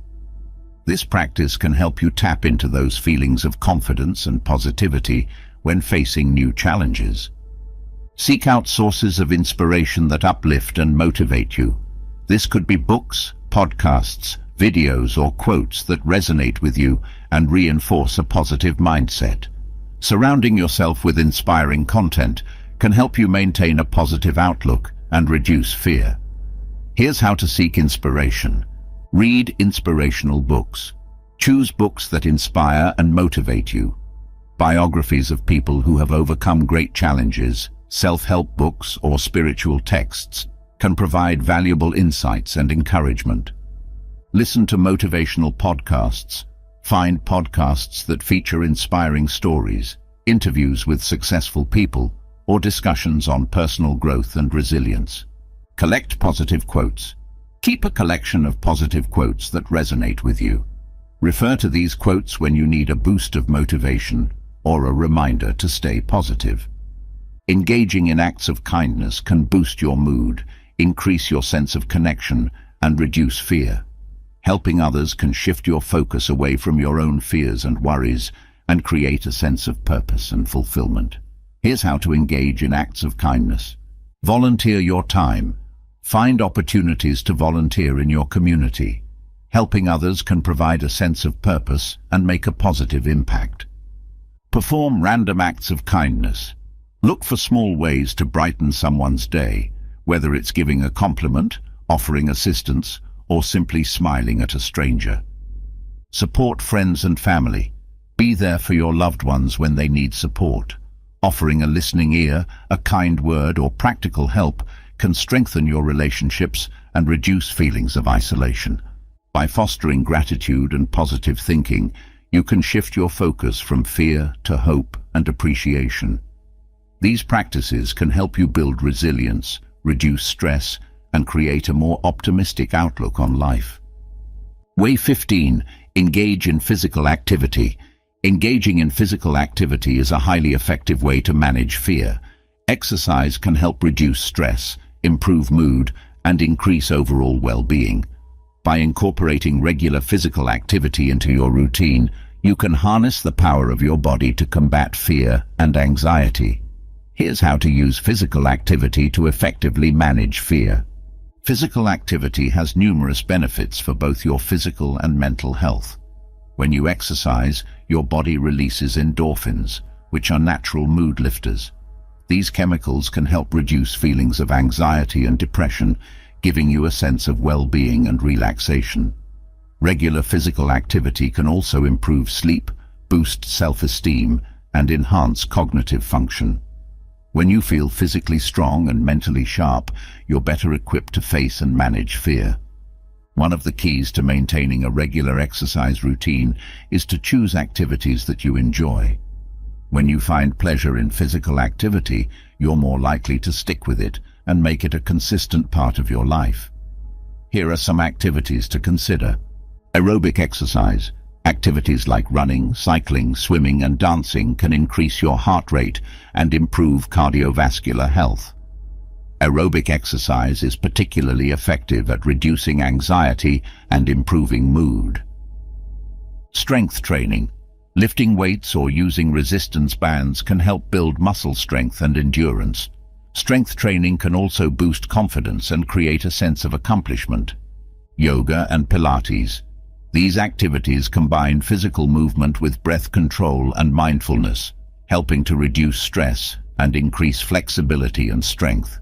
Speaker 1: This practice can help you tap into those feelings of confidence and positivity when facing new challenges. Seek out sources of inspiration that uplift and motivate you. This could be books, podcasts, videos, or quotes that resonate with you and reinforce a positive mindset. Surrounding yourself with inspiring content can help you maintain a positive outlook and reduce fear. Here's how to seek inspiration. Read inspirational books. Choose books that inspire and motivate you. Biographies of people who have overcome great challenges, self-help books, or spiritual texts can provide valuable insights and encouragement. Listen to motivational podcasts. Find podcasts that feature inspiring stories, interviews with successful people, or discussions on personal growth and resilience. Collect positive quotes. Keep a collection of positive quotes that resonate with you. Refer to these quotes when you need a boost of motivation or a reminder to stay positive. Engaging in acts of kindness can boost your mood, increase your sense of connection, and reduce fear. Helping others can shift your focus away from your own fears and worries and create a sense of purpose and fulfillment. Here's how to engage in acts of kindness. Volunteer your time. Find opportunities to volunteer in your community. Helping others can provide a sense of purpose and make a positive impact. Perform random acts of kindness. Look for small ways to brighten someone's day, whether it's giving a compliment, offering assistance, or simply smiling at a stranger. Support friends and family. Be there for your loved ones when they need support. Offering a listening ear, a kind word, or practical help can strengthen your relationships and reduce feelings of isolation. By fostering gratitude and positive thinking, you can shift your focus from fear to hope and appreciation. These practices can help you build resilience, reduce stress, and create a more optimistic outlook on life. Way 15. Engage in physical activity. Engaging in physical activity is a highly effective way to manage fear. Exercise can help reduce stress, improve mood, and increase overall well-being. By incorporating regular physical activity into your routine, you can harness the power of your body to combat fear and anxiety. Here's how to use physical activity to effectively manage fear. Physical activity has numerous benefits for both your physical and mental health. When you exercise, your body releases endorphins, which are natural mood lifters. These chemicals can help reduce feelings of anxiety and depression, giving you a sense of well-being and relaxation. Regular physical activity can also improve sleep, boost self-esteem, and enhance cognitive function. When you feel physically strong and mentally sharp, you're better equipped to face and manage fear. One of the keys to maintaining a regular exercise routine is to choose activities that you enjoy. When you find pleasure in physical activity, you're more likely to stick with it and make it a consistent part of your life. Here are some activities to consider. Aerobic exercise. Activities like running, cycling, swimming, and dancing can increase your heart rate and improve cardiovascular health. Aerobic exercise is particularly effective at reducing anxiety and improving mood. Strength training. Lifting weights or using resistance bands can help build muscle strength and endurance. Strength training can also boost confidence and create a sense of accomplishment. Yoga and Pilates. These activities combine physical movement with breath control and mindfulness, helping to reduce stress and increase flexibility and strength.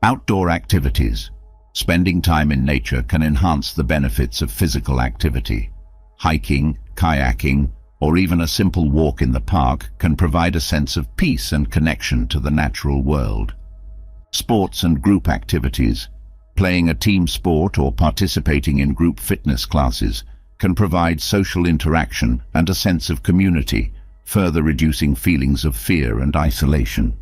Speaker 1: Outdoor activities. Spending time in nature can enhance the benefits of physical activity. Hiking, kayaking, or even a simple walk in the park can provide a sense of peace and connection to the natural world. Sports and group activities. Playing a team sport or participating in group fitness classes can provide social interaction and a sense of community, further reducing feelings of fear and isolation.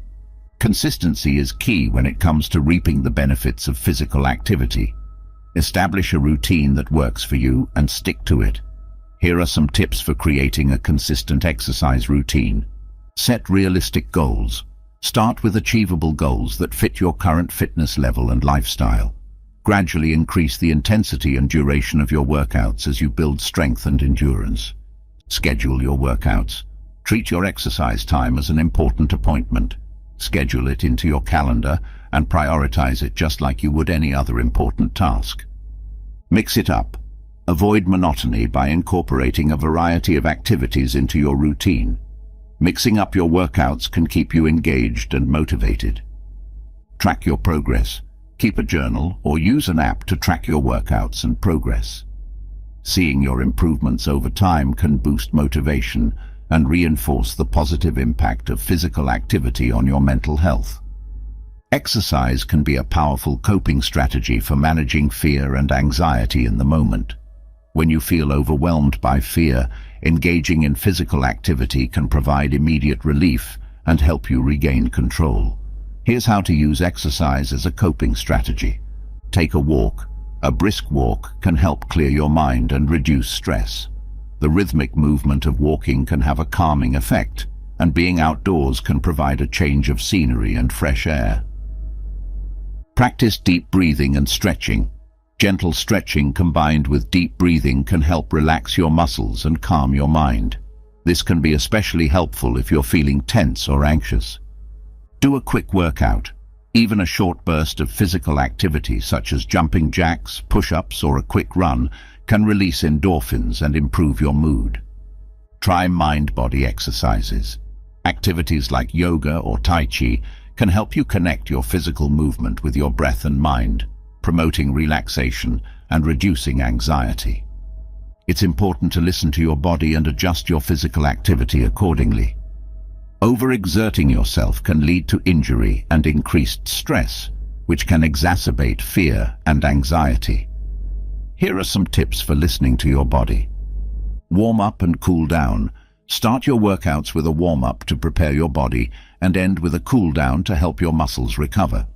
Speaker 1: Consistency is key when it comes to reaping the benefits of physical activity. Establish a routine that works for you and stick to it. Here are some tips for creating a consistent exercise routine. Set realistic goals. Start with achievable goals that fit your current fitness level and lifestyle. Gradually increase the intensity and duration of your workouts as you build strength and endurance. Schedule your workouts. Treat your exercise time as an important appointment. Schedule it into your calendar and prioritize it just like you would any other important task. Mix it up. Avoid monotony by incorporating a variety of activities into your routine. Mixing up your workouts can keep you engaged and motivated. Track your progress. Keep a journal or use an app to track your workouts and progress. Seeing your improvements over time can boost motivation and reinforce the positive impact of physical activity on your mental health. Exercise can be a powerful coping strategy for managing fear and anxiety in the moment. When you feel overwhelmed by fear, engaging in physical activity can provide immediate relief and help you regain control. Here's how to use exercise as a coping strategy. Take a walk. A brisk walk can help clear your mind and reduce stress. The rhythmic movement of walking can have a calming effect, and being outdoors can provide a change of scenery and fresh air. Practice deep breathing and stretching. Gentle stretching combined with deep breathing can help relax your muscles and calm your mind. This can be especially helpful if you're feeling tense or anxious. Do a quick workout. Even a short burst of physical activity such as jumping jacks, push-ups, or a quick run can release endorphins and improve your mood. Try mind-body exercises. Activities like yoga or tai chi can help you connect your physical movement with your breath and mind, promoting relaxation and reducing anxiety. It's important to listen to your body and adjust your physical activity accordingly. Overexerting yourself can lead to injury and increased stress, which can exacerbate fear and anxiety. Here are some tips for listening to your body. Warm up and cool down. Start your workouts with a warm-up to prepare your body and end with a cool down to help your muscles recover.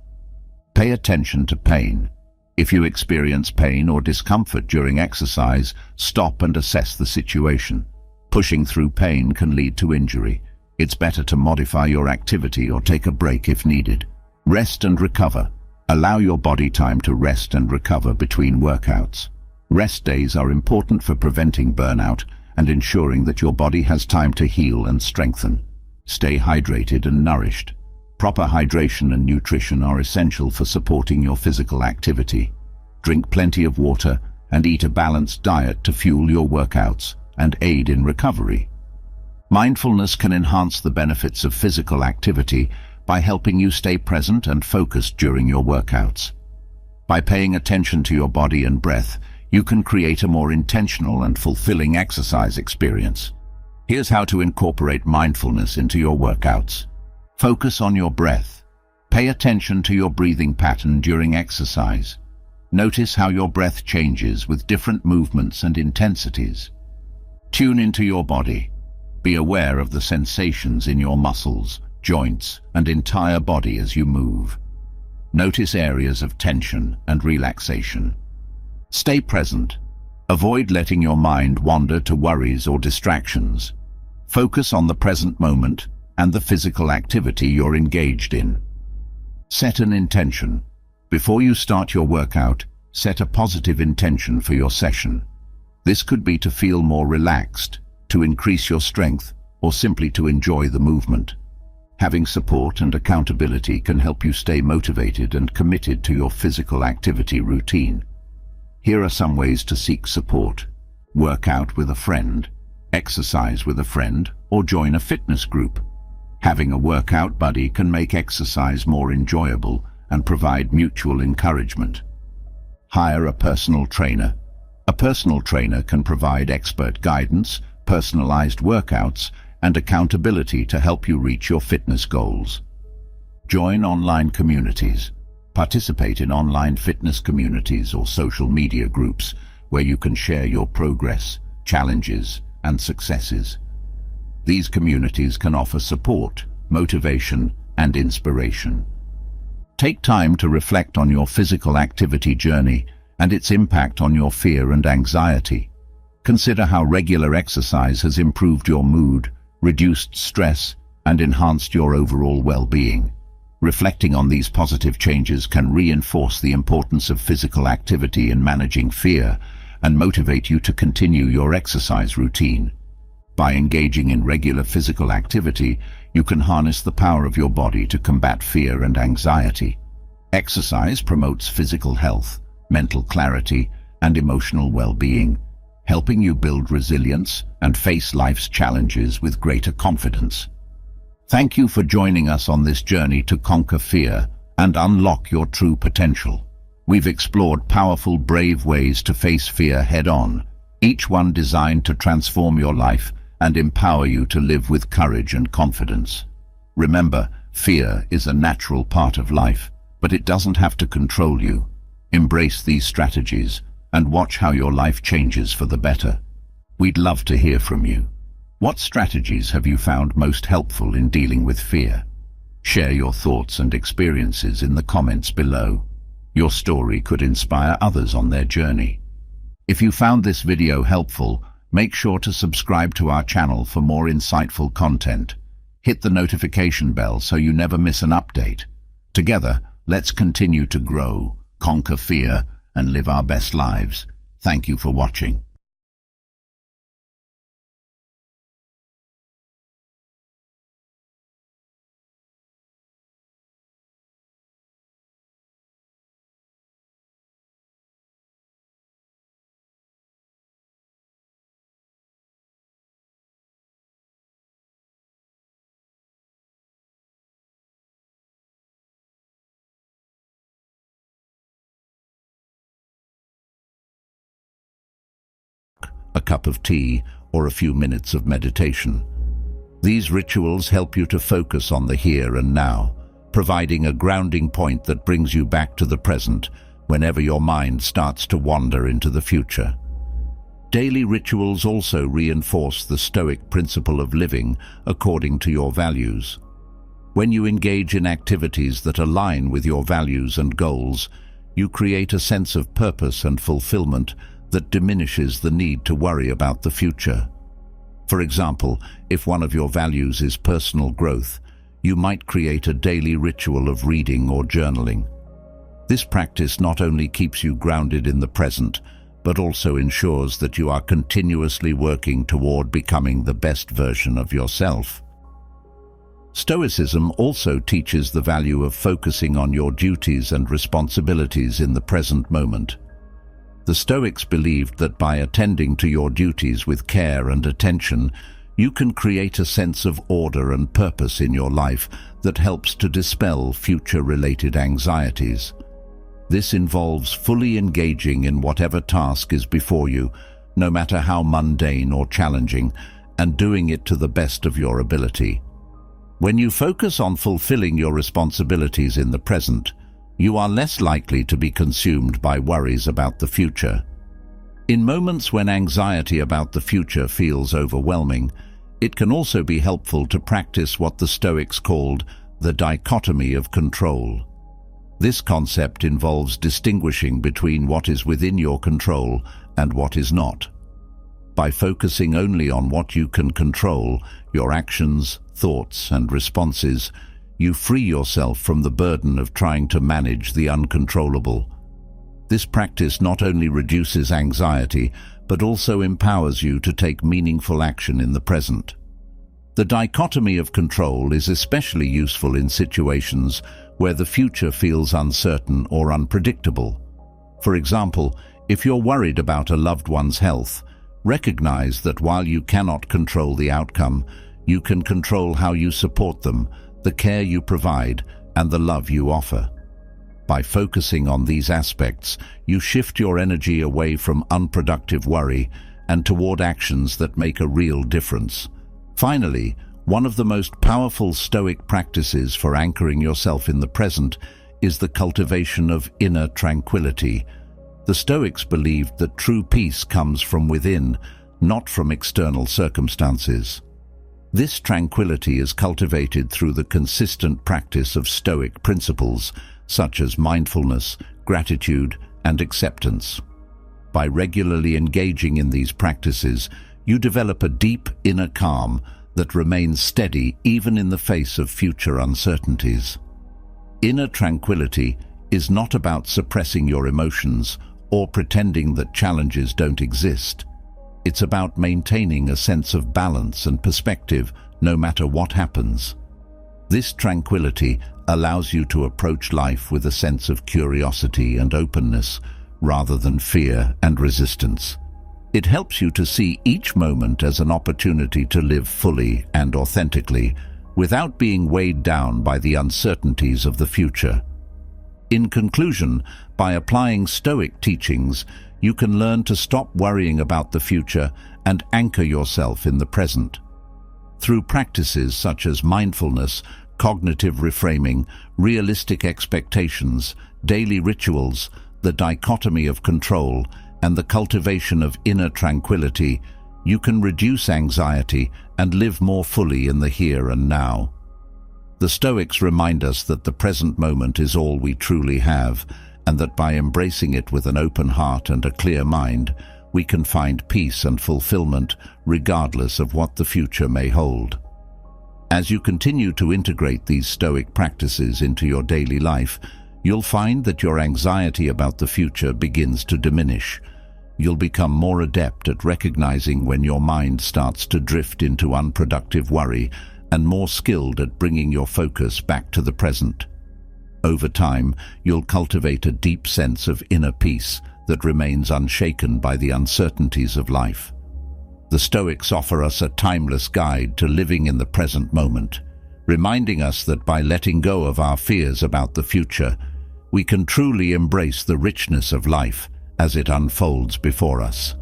Speaker 1: Pay attention to pain. If you experience pain or discomfort during exercise, stop and assess the situation. Pushing through pain can lead to injury. It's better to modify your activity or take a break if needed. Rest and recover. Allow your body time to rest and recover between workouts. Rest days are important for preventing burnout and ensuring that your body has time to heal and strengthen. Stay hydrated and nourished. Proper hydration and nutrition are essential for supporting your physical activity. Drink plenty of water and eat a balanced diet to fuel your workouts and aid in recovery. Mindfulness can enhance the benefits of physical activity by helping you stay present and focused during your workouts. By paying attention to your body and breath, you can create a more intentional and fulfilling exercise experience. Here's how to incorporate mindfulness into your workouts. Focus on your breath. Pay attention to your breathing pattern during exercise. Notice how your breath changes with different movements and intensities. Tune into your body. Be aware of the sensations in your muscles, joints, and entire body as you move. Notice areas of tension and relaxation. Stay present. Avoid letting your mind wander to worries or distractions. Focus on the present moment and the physical activity you're engaged in. Set an intention. Before you start your workout, set a positive intention for your session. This could be to feel more relaxed, to increase your strength, or simply to enjoy the movement. Having support and accountability can help you stay motivated and committed to your physical activity routine. Here are some ways to seek support. Work out with a friend, exercise with a friend, or join a fitness group. Having a workout buddy can make exercise more enjoyable and provide mutual encouragement. Hire a personal trainer. A personal trainer can provide expert guidance, personalized workouts, and accountability to help you reach your fitness goals. Join online communities. Participate in online fitness communities or social media groups where you can share your progress, challenges, and successes. These communities can offer support, motivation, and inspiration. Take time to reflect on your physical activity journey and its impact on your fear and anxiety. Consider how regular exercise has improved your mood, reduced stress, and enhanced your overall well-being. Reflecting on these positive changes can reinforce the importance of physical activity in managing fear and motivate you to continue your exercise routine. By engaging in regular physical activity, you can harness the power of your body to combat fear and anxiety. Exercise promotes physical health, mental clarity, and emotional well-being, helping you build resilience and face life's challenges with greater confidence. Thank you for joining us on this journey to conquer fear and unlock your true potential. We've explored powerful, brave ways to face fear head-on, each one designed to transform your life and empower you to live with courage and confidence. Remember, fear is a natural part of life, but it doesn't have to control you. Embrace these strategies and watch how your life changes for the better. We'd love to hear from you. What strategies have you found most helpful in dealing with fear? Share your thoughts and experiences in the comments below. Your story could inspire others on their journey. If you found this video helpful, make sure to subscribe to our channel for more insightful content. Hit the notification bell so you never miss an update. Together, let's continue to grow, conquer fear, and live our best lives. Thank you for watching. A cup of tea, or a few minutes of meditation. These rituals help you to focus on the here and now, providing a grounding point that brings you back to the present whenever your mind starts to wander into the future. Daily rituals also reinforce the Stoic principle of living according to your values. When you engage in activities that align with your values and goals, you create a sense of purpose and fulfillment that diminishes the need to worry about the future. For example, if one of your values is personal growth, you might create a daily ritual of reading or journaling. This practice not only keeps you grounded in the present, but also ensures that you are continuously working toward becoming the best version of yourself. Stoicism also teaches the value of focusing on your duties and responsibilities in the present moment. The Stoics believed that by attending to your duties with care and attention, you can create a sense of order and purpose in your life that helps to dispel future-related anxieties. This involves fully engaging in whatever task is before you, no matter how mundane or challenging, and doing it to the best of your ability. When you focus on fulfilling your responsibilities in the present, you are less likely to be consumed by worries about the future. In moments when anxiety about the future feels overwhelming, it can also be helpful to practice what the Stoics called the dichotomy of control. This concept involves distinguishing between what is within your control and what is not. By focusing only on what you can control, your actions, thoughts, and responses, you free yourself from the burden of trying to manage the uncontrollable. This practice not only reduces anxiety, but also empowers you to take meaningful action in the present. The dichotomy of control is especially useful in situations where the future feels uncertain or unpredictable. For example, if you're worried about a loved one's health, recognize that while you cannot control the outcome, you can control how you support them, the care you provide, and the love you offer. By focusing on these aspects, you shift your energy away from unproductive worry and toward actions that make a real difference. Finally, one of the most powerful Stoic practices for anchoring yourself in the present is the cultivation of inner tranquility. The Stoics believed that true peace comes from within, not from external circumstances. This tranquility is cultivated through the consistent practice of Stoic principles, such as mindfulness, gratitude, and acceptance. By regularly engaging in these practices, you develop a deep inner calm that remains steady even in the face of future uncertainties. Inner tranquility is not about suppressing your emotions or pretending that challenges don't exist. It's about maintaining a sense of balance and perspective no matter what happens. This tranquility allows you to approach life with a sense of curiosity and openness rather than fear and resistance. It helps you to see each moment as an opportunity to live fully and authentically without being weighed down by the uncertainties of the future. In conclusion, by applying Stoic teachings, you can learn to stop worrying about the future and anchor yourself in the present. Through practices such as mindfulness, cognitive reframing, realistic expectations, daily rituals, the dichotomy of control, and the cultivation of inner tranquility, you can reduce anxiety and live more fully in the here and now. The Stoics remind us that the present moment is all we truly have, and that by embracing it with an open heart and a clear mind, we can find peace and fulfillment regardless of what the future may hold. As you continue to integrate these Stoic practices into your daily life, you'll find that your anxiety about the future begins to diminish. You'll become more adept at recognizing when your mind starts to drift into unproductive worry and more skilled at bringing your focus back to the present. Over time, you'll cultivate a deep sense of inner peace that remains unshaken by the uncertainties of life. The Stoics offer us a timeless guide to living in the present moment, reminding us that by letting go of our fears about the future, we can truly embrace the richness of life as it unfolds before us.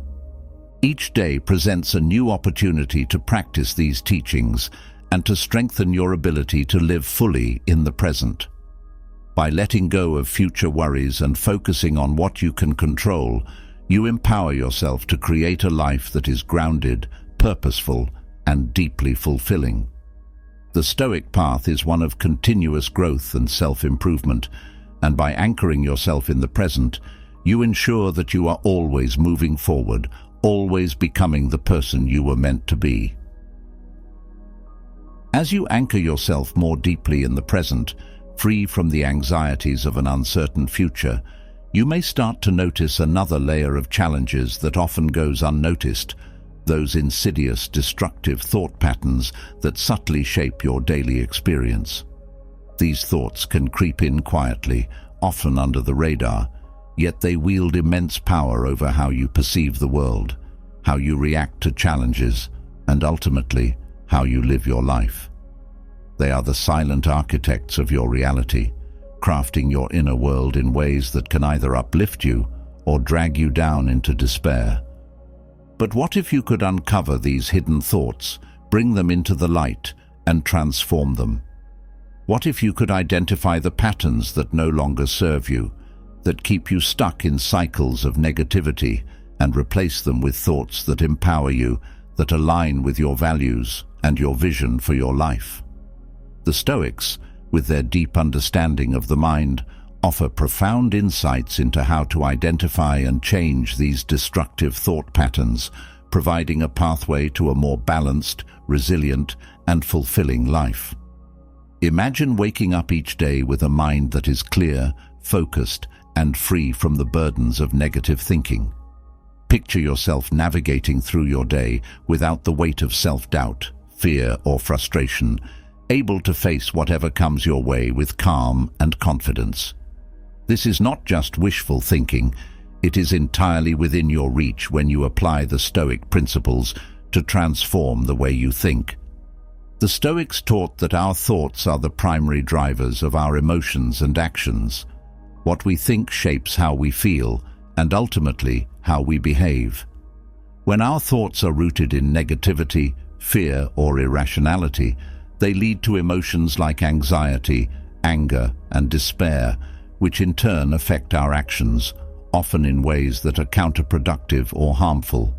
Speaker 1: Each day presents a new opportunity to practice these teachings and to strengthen your ability to live fully in the present. By letting go of future worries and focusing on what you can control, you empower yourself to create a life that is grounded, purposeful, and deeply fulfilling. The Stoic path is one of continuous growth and self-improvement, and by anchoring yourself in the present, you ensure that you are always moving forward, always becoming the person you were meant to be. As you anchor yourself more deeply in the present, free from the anxieties of an uncertain future, you may start to notice another layer of challenges that often goes unnoticed, those insidious, destructive thought patterns that subtly shape your daily experience. These thoughts can creep in quietly, often under the radar, yet they wield immense power over how you perceive the world, how you react to challenges, and ultimately, how you live your life. They are the silent architects of your reality, crafting your inner world in ways that can either uplift you or drag you down into despair. But what if you could uncover these hidden thoughts, bring them into the light, and transform them? What if you could identify the patterns that no longer serve you, that keep you stuck in cycles of negativity, and replace them with thoughts that empower you, that align with your values and your vision for your life? The Stoics, with their deep understanding of the mind, offer profound insights into how to identify and change these destructive thought patterns, providing a pathway to a more balanced, resilient, and fulfilling life. Imagine waking up each day with a mind that is clear, focused, and free from the burdens of negative thinking. Picture yourself navigating through your day without the weight of self-doubt, fear, or frustration, able to face whatever comes your way with calm and confidence. This is not just wishful thinking, it is entirely within your reach when you apply the Stoic principles to transform the way you think. The Stoics taught that our thoughts are the primary drivers of our emotions and actions. What we think shapes how we feel, and ultimately how we behave. When our thoughts are rooted in negativity, fear, or irrationality, they lead to emotions like anxiety, anger, and despair, which in turn affect our actions, often in ways that are counterproductive or harmful.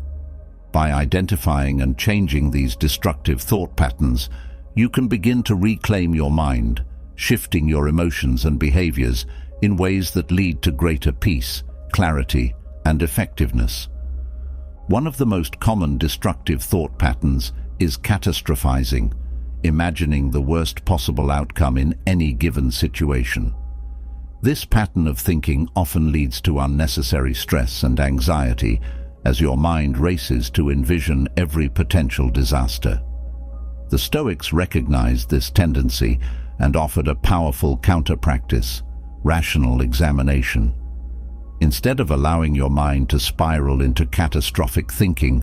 Speaker 1: By identifying and changing these destructive thought patterns, you can begin to reclaim your mind, shifting your emotions and behaviors in ways that lead to greater peace, clarity, and effectiveness. One of the most common destructive thought patterns is catastrophizing, imagining the worst possible outcome in any given situation. This pattern of thinking often leads to unnecessary stress and anxiety as your mind races to envision every potential disaster. The Stoics recognized this tendency and offered a powerful counter-practice, rational examination. Instead of allowing your mind to spiral into catastrophic thinking,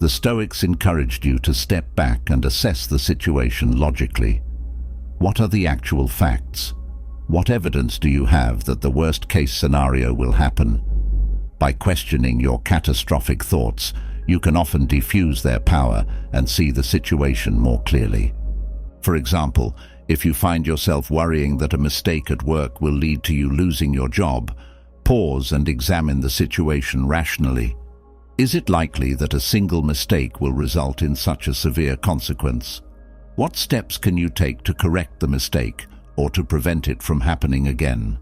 Speaker 1: the Stoics encouraged you to step back and assess the situation logically. What are the actual facts? What evidence do you have that the worst-case scenario will happen? By questioning your catastrophic thoughts, you can often diffuse their power and see the situation more clearly. For example, if you find yourself worrying that a mistake at work will lead to you losing your job, pause and examine the situation rationally. Is it likely that a single mistake will result in such a severe consequence? What steps can you take to correct the mistake or to prevent it from happening again?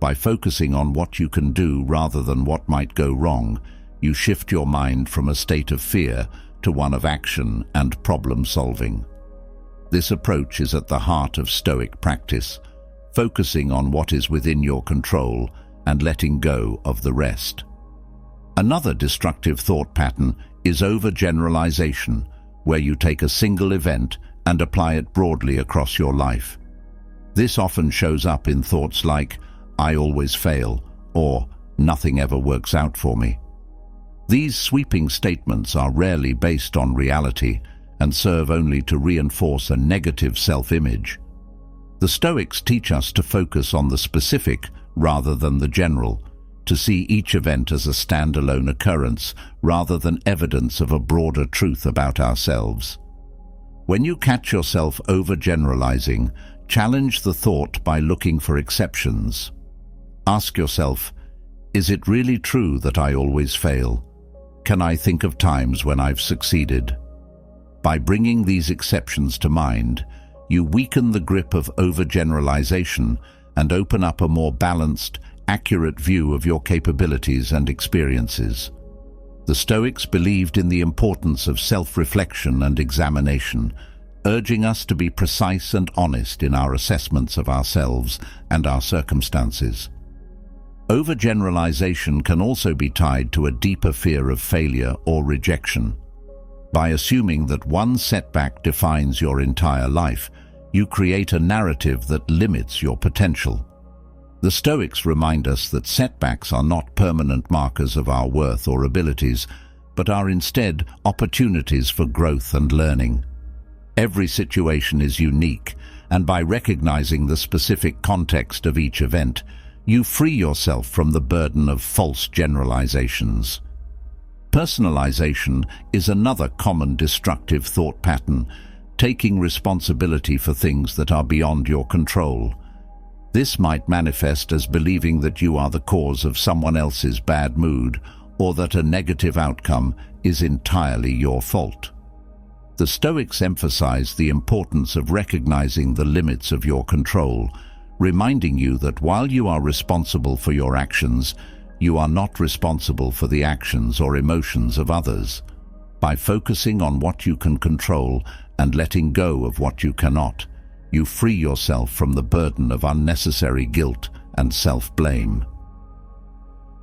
Speaker 1: By focusing on what you can do rather than what might go wrong, you shift your mind from a state of fear to one of action and problem-solving. This approach is at the heart of Stoic practice, focusing on what is within your control and letting go of the rest. Another destructive thought pattern is overgeneralization, where you take a single event and apply it broadly across your life. This often shows up in thoughts like, "I always fail," or "nothing ever works out for me." These sweeping statements are rarely based on reality and serve only to reinforce a negative self-image. The Stoics teach us to focus on the specific rather than the general, to see each event as a standalone occurrence rather than evidence of a broader truth about ourselves. When you catch yourself overgeneralizing, challenge the thought by looking for exceptions. Ask yourself, is it really true that I always fail? Can I think of times when I've succeeded? By bringing these exceptions to mind, you weaken the grip of overgeneralization and open up a more balanced, accurate view of your capabilities and experiences. The Stoics believed in the importance of self-reflection and examination, urging us to be precise and honest in our assessments of ourselves and our circumstances. Overgeneralization can also be tied to a deeper fear of failure or rejection. By assuming that one setback defines your entire life, you create a narrative that limits your potential. The Stoics remind us that setbacks are not permanent markers of our worth or abilities, but are instead opportunities for growth and learning. Every situation is unique, and by recognizing the specific context of each event, you free yourself from the burden of false generalizations. Personalization is another common destructive thought pattern, taking responsibility for things that are beyond your control. This might manifest as believing that you are the cause of someone else's bad mood, or that a negative outcome is entirely your fault. The Stoics emphasize the importance of recognizing the limits of your control, reminding you that while you are responsible for your actions, you are not responsible for the actions or emotions of others. By focusing on what you can control and letting go of what you cannot, you free yourself from the burden of unnecessary guilt and self-blame.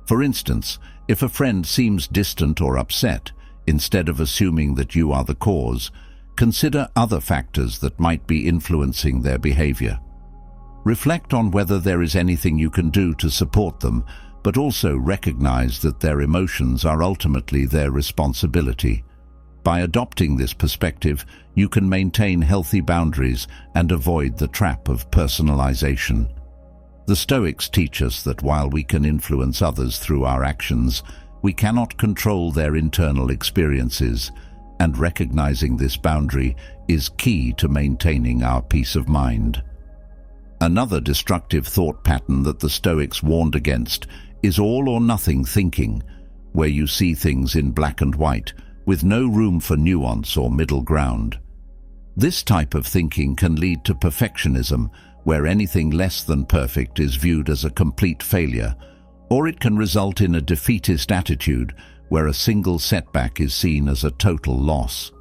Speaker 1: For instance, If a friend seems distant or upset, instead of assuming that you are the cause, consider other factors that might be influencing their behavior. Reflect on whether there is anything you can do to support them, but also recognize that their emotions are ultimately their responsibility. By adopting this perspective, you can maintain healthy boundaries and avoid the trap of personalization. The Stoics teach us that while we can influence others through our actions, we cannot control their internal experiences, and recognizing this boundary is key to maintaining our peace of mind. Another destructive thought pattern that the Stoics warned against is all-or-nothing thinking, where you see things in black and white, with no room for nuance or middle ground. This type of thinking can lead to perfectionism, where anything less than perfect is viewed as a complete failure, or it can result in a defeatist attitude, where a single setback is seen as a total loss.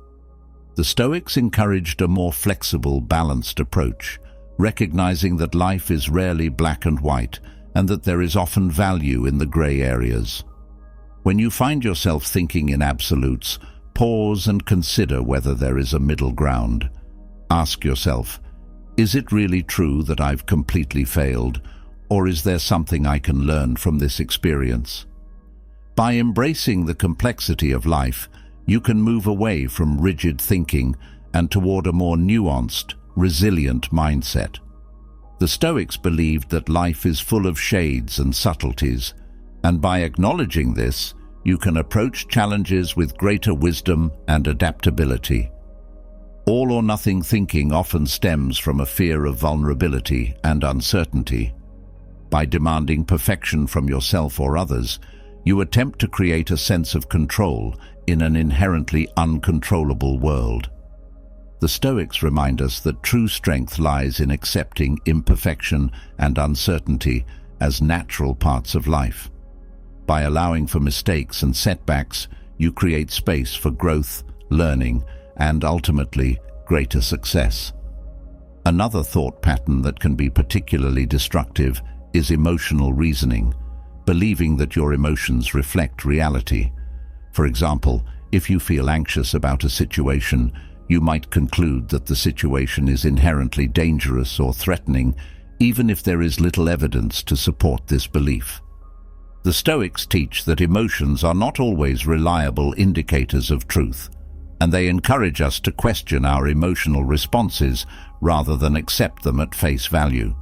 Speaker 1: The Stoics encouraged a more flexible, balanced approach, recognizing that life is rarely black and white, and that there is often value in the gray areas. When you find yourself thinking in absolutes, pause and consider whether there is a middle ground. Ask yourself, is it really true that I've completely failed, or is there something I can learn from this experience? By embracing the complexity of life, you can move away from rigid thinking and toward a more nuanced, resilient mindset. The Stoics believed that life is full of shades and subtleties, and by acknowledging this, you can approach challenges with greater wisdom and adaptability. All-or-nothing thinking often stems from a fear of vulnerability and uncertainty. By demanding perfection from yourself or others, you attempt to create a sense of control in an inherently uncontrollable world. The Stoics remind us that true strength lies in accepting imperfection and uncertainty as natural parts of life. By allowing for mistakes and setbacks, you create space for growth, learning, and ultimately, greater success. Another thought pattern that can be particularly destructive is emotional reasoning, believing that your emotions reflect reality. For example, if you feel anxious about a situation, you might conclude that the situation is inherently dangerous or threatening, even if there is little evidence to support this belief. The Stoics teach that emotions are not always reliable indicators of truth, and they encourage us to question our emotional responses rather than accept them at face value.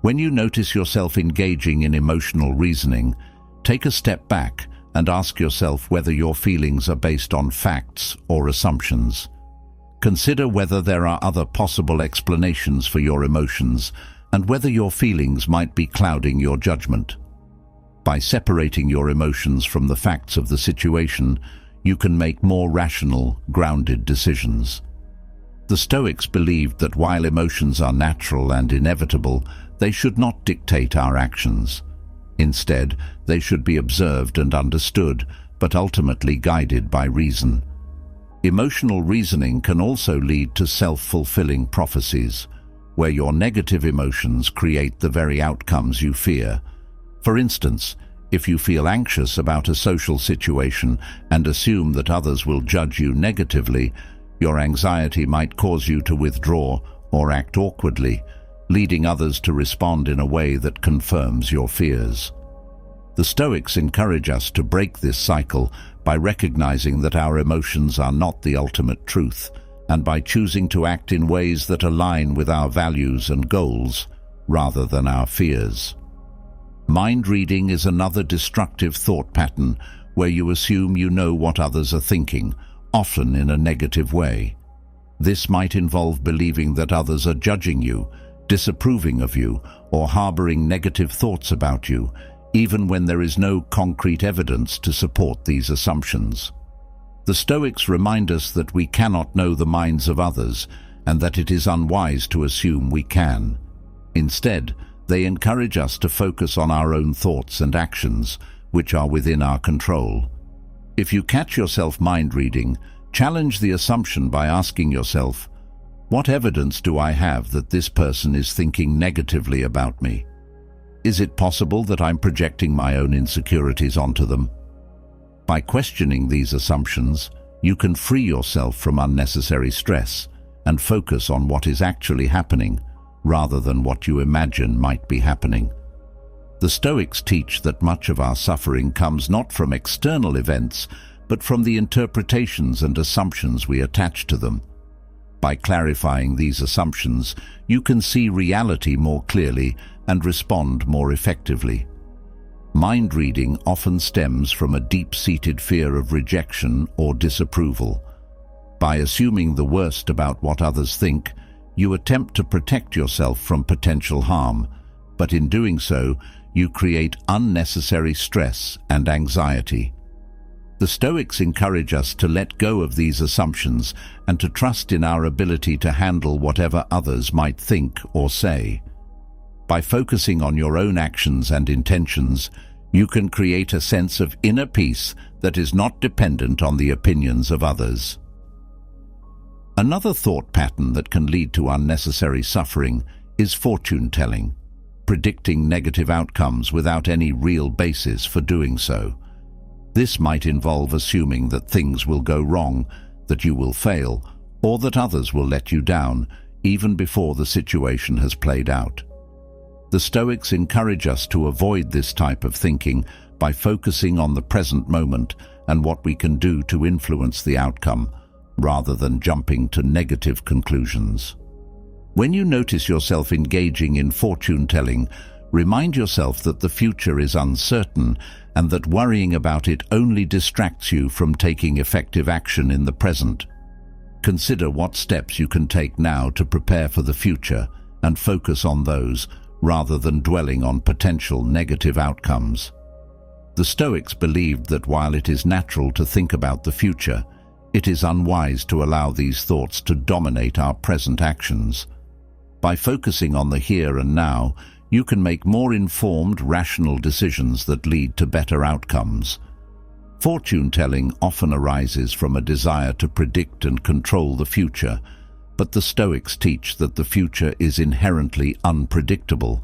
Speaker 1: When you notice yourself engaging in emotional reasoning, take a step back and ask yourself whether your feelings are based on facts or assumptions. Consider whether there are other possible explanations for your emotions and whether your feelings might be clouding your judgment. By separating your emotions from the facts of the situation, you can make more rational, grounded decisions. The Stoics believed that while emotions are natural and inevitable, they should not dictate our actions. Instead, they should be observed and understood, but ultimately guided by reason. Emotional reasoning can also lead to self-fulfilling prophecies, where your negative emotions create the very outcomes you fear. For instance, if you feel anxious about a social situation and assume that others will judge you negatively, your anxiety might cause you to withdraw or act awkwardly, leading others to respond in a way that confirms your fears. The Stoics encourage us to break this cycle by recognizing that our emotions are not the ultimate truth, and by choosing to act in ways that align with our values and goals, rather than our fears. Mind reading is another destructive thought pattern where you assume you know what others are thinking, often in a negative way. This might involve believing that others are judging you, disapproving of you, or harboring negative thoughts about you, even when there is no concrete evidence to support these assumptions. The Stoics remind us that we cannot know the minds of others, and that it is unwise to assume we can. Instead, they encourage us to focus on our own thoughts and actions, which are within our control. If you catch yourself mind-reading, challenge the assumption by asking yourself, what evidence do I have that this person is thinking negatively about me? Is it possible that I'm projecting my own insecurities onto them? By questioning these assumptions, you can free yourself from unnecessary stress and focus on what is actually happening rather than what you imagine might be happening. The Stoics teach that much of our suffering comes not from external events, but from the interpretations and assumptions we attach to them. By clarifying these assumptions, you can see reality more clearly and respond more effectively. Mind reading often stems from a deep-seated fear of rejection or disapproval. By assuming the worst about what others think, you attempt to protect yourself from potential harm, but in doing so, you create unnecessary stress and anxiety. The Stoics encourage us to let go of these assumptions and to trust in our ability to handle whatever others might think or say. By focusing on your own actions and intentions, you can create a sense of inner peace that is not dependent on the opinions of others. Another thought pattern that can lead to unnecessary suffering is fortune-telling, predicting negative outcomes without any real basis for doing so. This might involve assuming that things will go wrong, that you will fail, or that others will let you down, even before the situation has played out. The Stoics encourage us to avoid this type of thinking by focusing on the present moment and what we can do to influence the outcome, rather than jumping to negative conclusions. When you notice yourself engaging in fortune-telling, remind yourself that the future is uncertain and that worrying about it only distracts you from taking effective action in the present. Consider what steps you can take now to prepare for the future and focus on those, rather than dwelling on potential negative outcomes. The Stoics believed that while it is natural to think about the future, it is unwise to allow these thoughts to dominate our present actions. By focusing on the here and now, you can make more informed, rational decisions that lead to better outcomes. Fortune-telling often arises from a desire to predict and control the future, but the Stoics teach that the future is inherently unpredictable.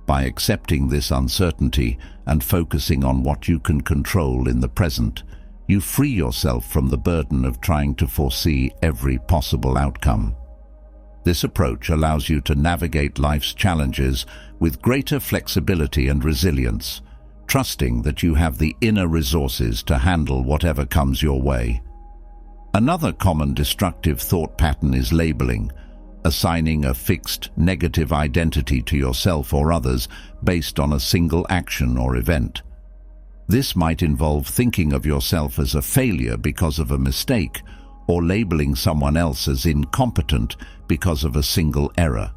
Speaker 1: By accepting this uncertainty and focusing on what you can control in the present, you free yourself from the burden of trying to foresee every possible outcome. This approach allows you to navigate life's challenges with greater flexibility and resilience, trusting that you have the inner resources to handle whatever comes your way. Another common destructive thought pattern is labeling, assigning a fixed, negative identity to yourself or others based on a single action or event. This might involve thinking of yourself as a failure because of a mistake, or labeling someone else as incompetent because of a single error.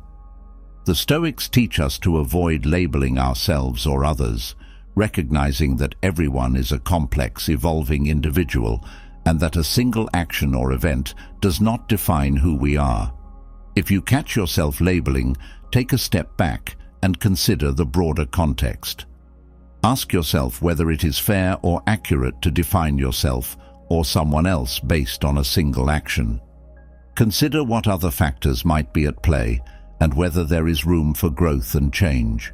Speaker 1: The Stoics teach us to avoid labeling ourselves or others, recognizing that everyone is a complex, evolving individual, and that a single action or event does not define who we are. If you catch yourself labeling, take a step back and consider the broader context. Ask yourself whether it is fair or accurate to define yourself or someone else based on a single action. Consider what other factors might be at play and whether there is room for growth and change.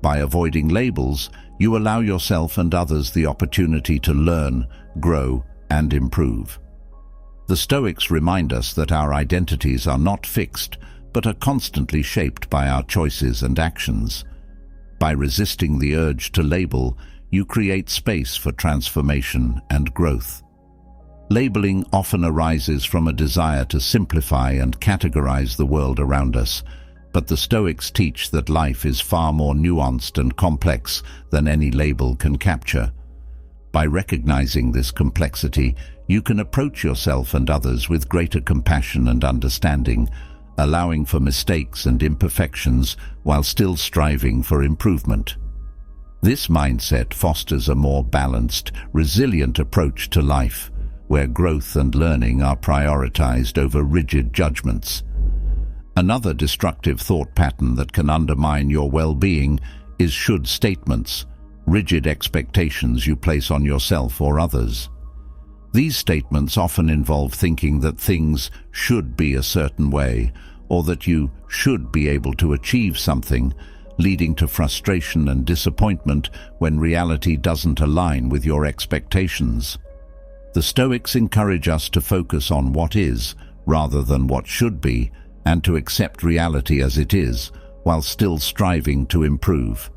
Speaker 1: By avoiding labels, you allow yourself and others the opportunity to learn, grow, and improve. The Stoics remind us that our identities are not fixed, but are constantly shaped by our choices and actions. By resisting the urge to label, you create space for transformation and growth. Labeling often arises from a desire to simplify and categorize the world around us, but the Stoics teach that life is far more nuanced and complex than any label can capture. By recognizing this complexity, you can approach yourself and others with greater compassion and understanding, allowing for mistakes and imperfections while still striving for improvement. This mindset fosters a more balanced, resilient approach to life, where growth and learning are prioritized over rigid judgments. Another destructive thought pattern that can undermine your well-being is should statements, rigid expectations you place on yourself or others. These statements often involve thinking that things should be a certain way, or that you should be able to achieve something, leading to frustration and disappointment when reality doesn't align with your expectations. The Stoics encourage us to focus on what is, rather than what should be, and to accept reality as it is, while still striving to improve.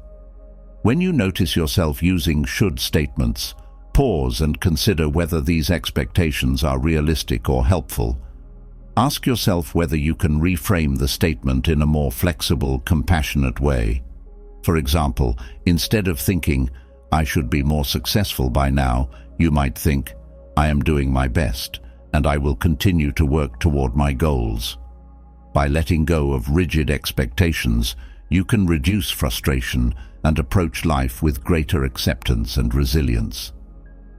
Speaker 1: When you notice yourself using should statements, pause and consider whether these expectations are realistic or helpful. Ask yourself whether you can reframe the statement in a more flexible, compassionate way. For example, instead of thinking, "I should be more successful by now," you might think, "I am doing my best, and I will continue to work toward my goals." By letting go of rigid expectations, you can reduce frustration and approach life with greater acceptance and resilience.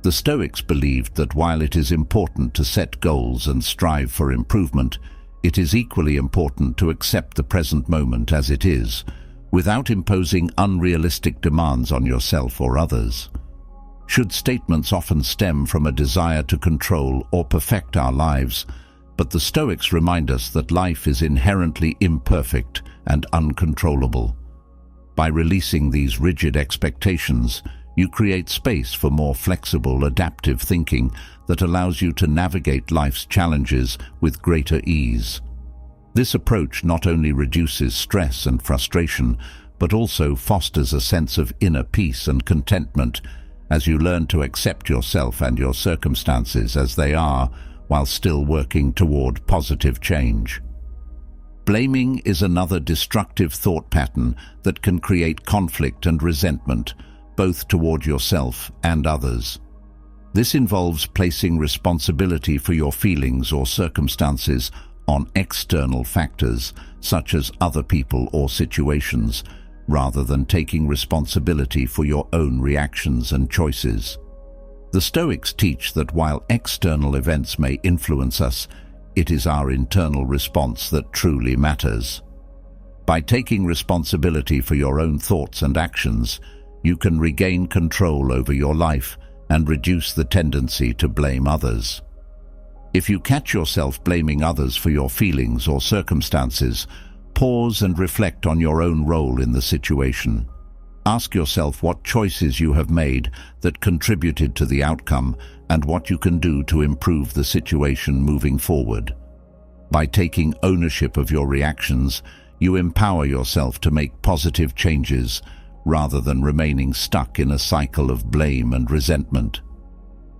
Speaker 1: The Stoics believed that while it is important to set goals and strive for improvement, it is equally important to accept the present moment as it is, without imposing unrealistic demands on yourself or others. Should statements often stem from a desire to control or perfect our lives, but the Stoics remind us that life is inherently imperfect and uncontrollable. By releasing these rigid expectations, you create space for more flexible, adaptive thinking that allows you to navigate life's challenges with greater ease. This approach not only reduces stress and frustration, but also fosters a sense of inner peace and contentment as you learn to accept yourself and your circumstances as they are, while still working toward positive change. Blaming is another destructive thought pattern that can create conflict and resentment, both toward yourself and others. This involves placing responsibility for your feelings or circumstances on external factors, such as other people or situations, rather than taking responsibility for your own reactions and choices. The Stoics teach that while external events may influence us, it is our internal response that truly matters. By taking responsibility for your own thoughts and actions, you can regain control over your life and reduce the tendency to blame others. If you catch yourself blaming others for your feelings or circumstances, pause and reflect on your own role in the situation. Ask yourself what choices you have made that contributed to the outcome and what you can do to improve the situation moving forward. By taking ownership of your reactions, you empower yourself to make positive changes rather than remaining stuck in a cycle of blame and resentment.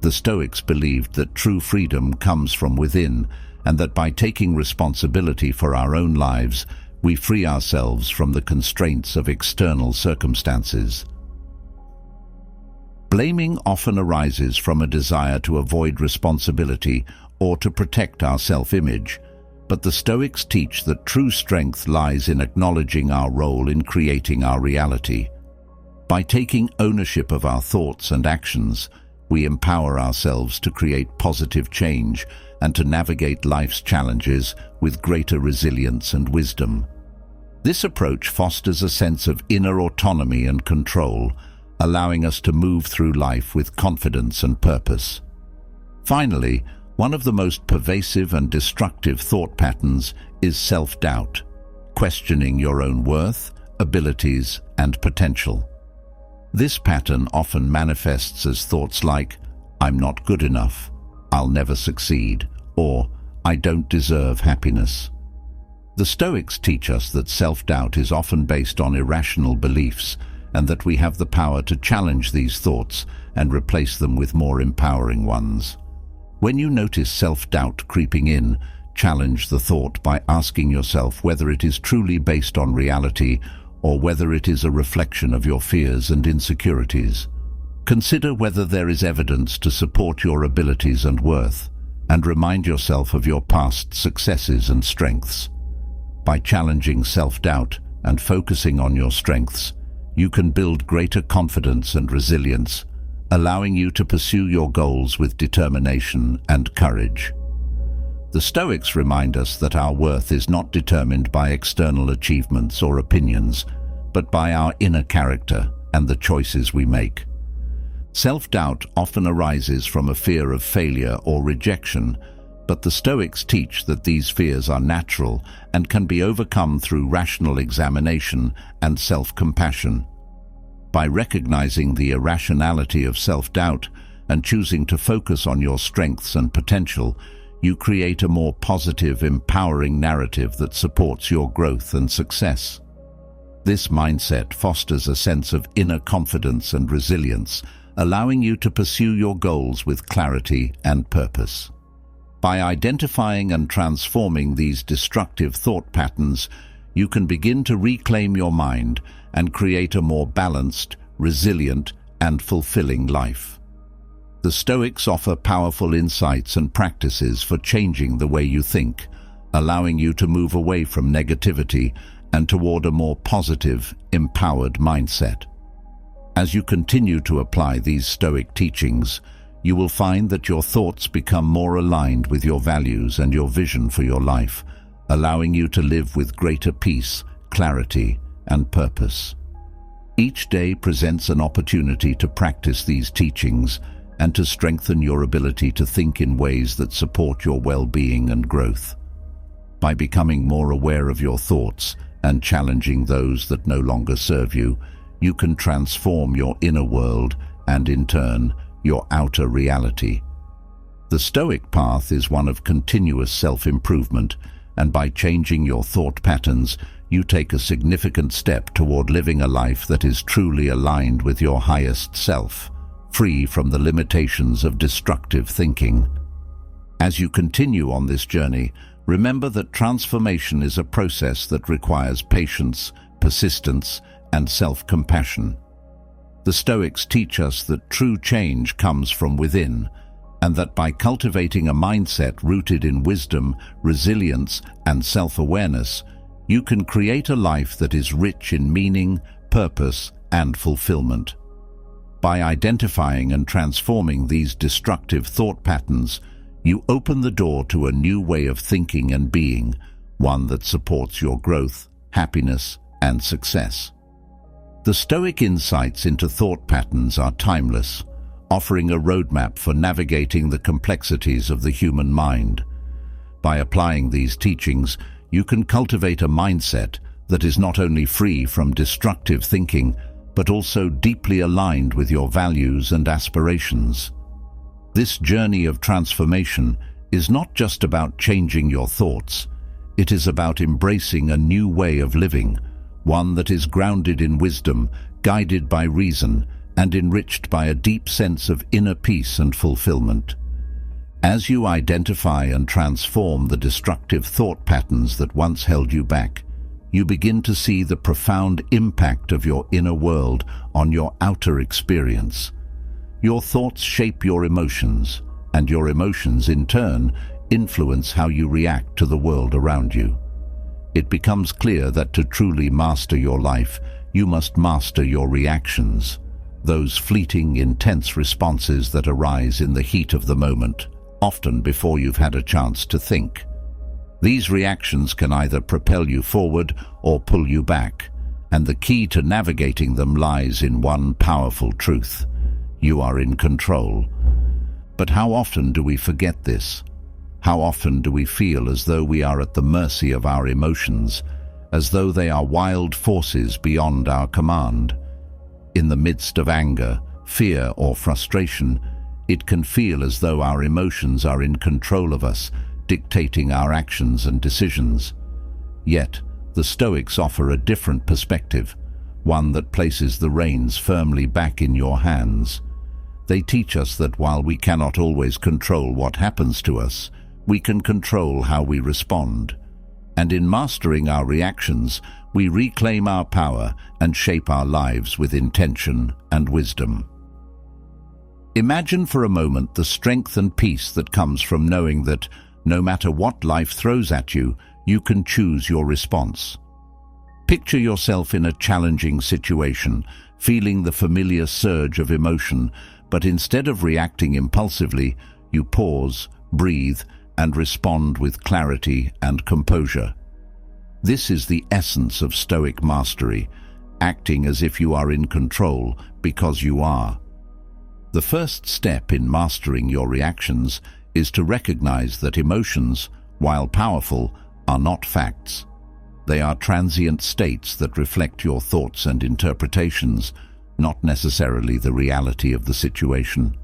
Speaker 1: The Stoics believed that true freedom comes from within, and that by taking responsibility for our own lives, we free ourselves from the constraints of external circumstances. Blaming often arises from a desire to avoid responsibility or to protect our self-image, but the Stoics teach that true strength lies in acknowledging our role in creating our reality. By taking ownership of our thoughts and actions, we empower ourselves to create positive change and to navigate life's challenges with greater resilience and wisdom. This approach fosters a sense of inner autonomy and control, allowing us to move through life with confidence and purpose. Finally, one of the most pervasive and destructive thought patterns is self-doubt, questioning your own worth, abilities, and potential. This pattern often manifests as thoughts like, "I'm not good enough," "I'll never succeed," or "I don't deserve happiness." The Stoics teach us that self-doubt is often based on irrational beliefs, and that we have the power to challenge these thoughts and replace them with more empowering ones. When you notice self-doubt creeping in, challenge the thought by asking yourself whether it is truly based on reality or whether it is a reflection of your fears and insecurities. Consider whether there is evidence to support your abilities and worth, and remind yourself of your past successes and strengths. By challenging self-doubt and focusing on your strengths, you can build greater confidence and resilience, allowing you to pursue your goals with determination and courage. The Stoics remind us that our worth is not determined by external achievements or opinions, but by our inner character and the choices we make. Self-doubt often arises from a fear of failure or rejection, But the Stoics teach that these fears are natural and can be overcome through rational examination and self-compassion. By recognizing the irrationality of self-doubt and choosing to focus on your strengths and potential, you create a more positive, empowering narrative that supports your growth and success. This mindset fosters a sense of inner confidence and resilience, allowing you to pursue your goals with clarity and purpose. By identifying and transforming these destructive thought patterns, you can begin to reclaim your mind and create a more balanced, resilient, and fulfilling life. The Stoics offer powerful insights and practices for changing the way you think, allowing you to move away from negativity and toward a more positive, empowered mindset. As you continue to apply these Stoic teachings, you will find that your thoughts become more aligned with your values and your vision for your life, allowing you to live with greater peace, clarity, and purpose. Each day presents an opportunity to practice these teachings and to strengthen your ability to think in ways that support your well-being and growth. By becoming more aware of your thoughts and challenging those that no longer serve you, you can transform your inner world and, in turn, your outer reality. The Stoic path is one of continuous self-improvement, and by changing your thought patterns, you take a significant step toward living a life that is truly aligned with your highest self, free from the limitations of destructive thinking. As you continue on this journey, remember that transformation is a process that requires patience, persistence, and self-compassion. The Stoics teach us that true change comes from within, and that by cultivating a mindset rooted in wisdom, resilience, and self-awareness, you can create a life that is rich in meaning, purpose, and fulfillment. By identifying and transforming these destructive thought patterns, you open the door to a new way of thinking and being, one that supports your growth, happiness, and success. The Stoic insights into thought patterns are timeless, offering a roadmap for navigating the complexities of the human mind. By applying these teachings, you can cultivate a mindset that is not only free from destructive thinking, but also deeply aligned with your values and aspirations. This journey of transformation is not just about changing your thoughts. It is about embracing a new way of living, one that is grounded in wisdom, guided by reason, and enriched by a deep sense of inner peace and fulfillment. As you identify and transform the destructive thought patterns that once held you back, you begin to see the profound impact of your inner world on your outer experience. Your thoughts shape your emotions, and your emotions, in turn, influence how you react to the world around you. It becomes clear that to truly master your life, you must master your reactions, those fleeting, intense responses that arise in the heat of the moment, often before you've had a chance to think. These reactions can either propel you forward or pull you back, and the key to navigating them lies in one powerful truth: you are in control. But how often do we forget this? How often do we feel as though we are at the mercy of our emotions, as though they are wild forces beyond our command? In the midst of anger, fear, or frustration, it can feel as though our emotions are in control of us, dictating our actions and decisions. Yet, the Stoics offer a different perspective, one that places the reins firmly back in your hands. They teach us that while we cannot always control what happens to us, we can control how we respond. And in mastering our reactions, we reclaim our power and shape our lives with intention and wisdom. Imagine for a moment the strength and peace that comes from knowing that, no matter what life throws at you, you can choose your response. Picture yourself in a challenging situation, feeling the familiar surge of emotion, but instead of reacting impulsively, you pause, breathe, and respond with clarity and composure. This is the essence of Stoic mastery, acting as if you are in control because you are. The first step in mastering your reactions is to recognize that emotions, while powerful, are not facts. They are transient states that reflect your thoughts and interpretations, not necessarily the reality of the situation.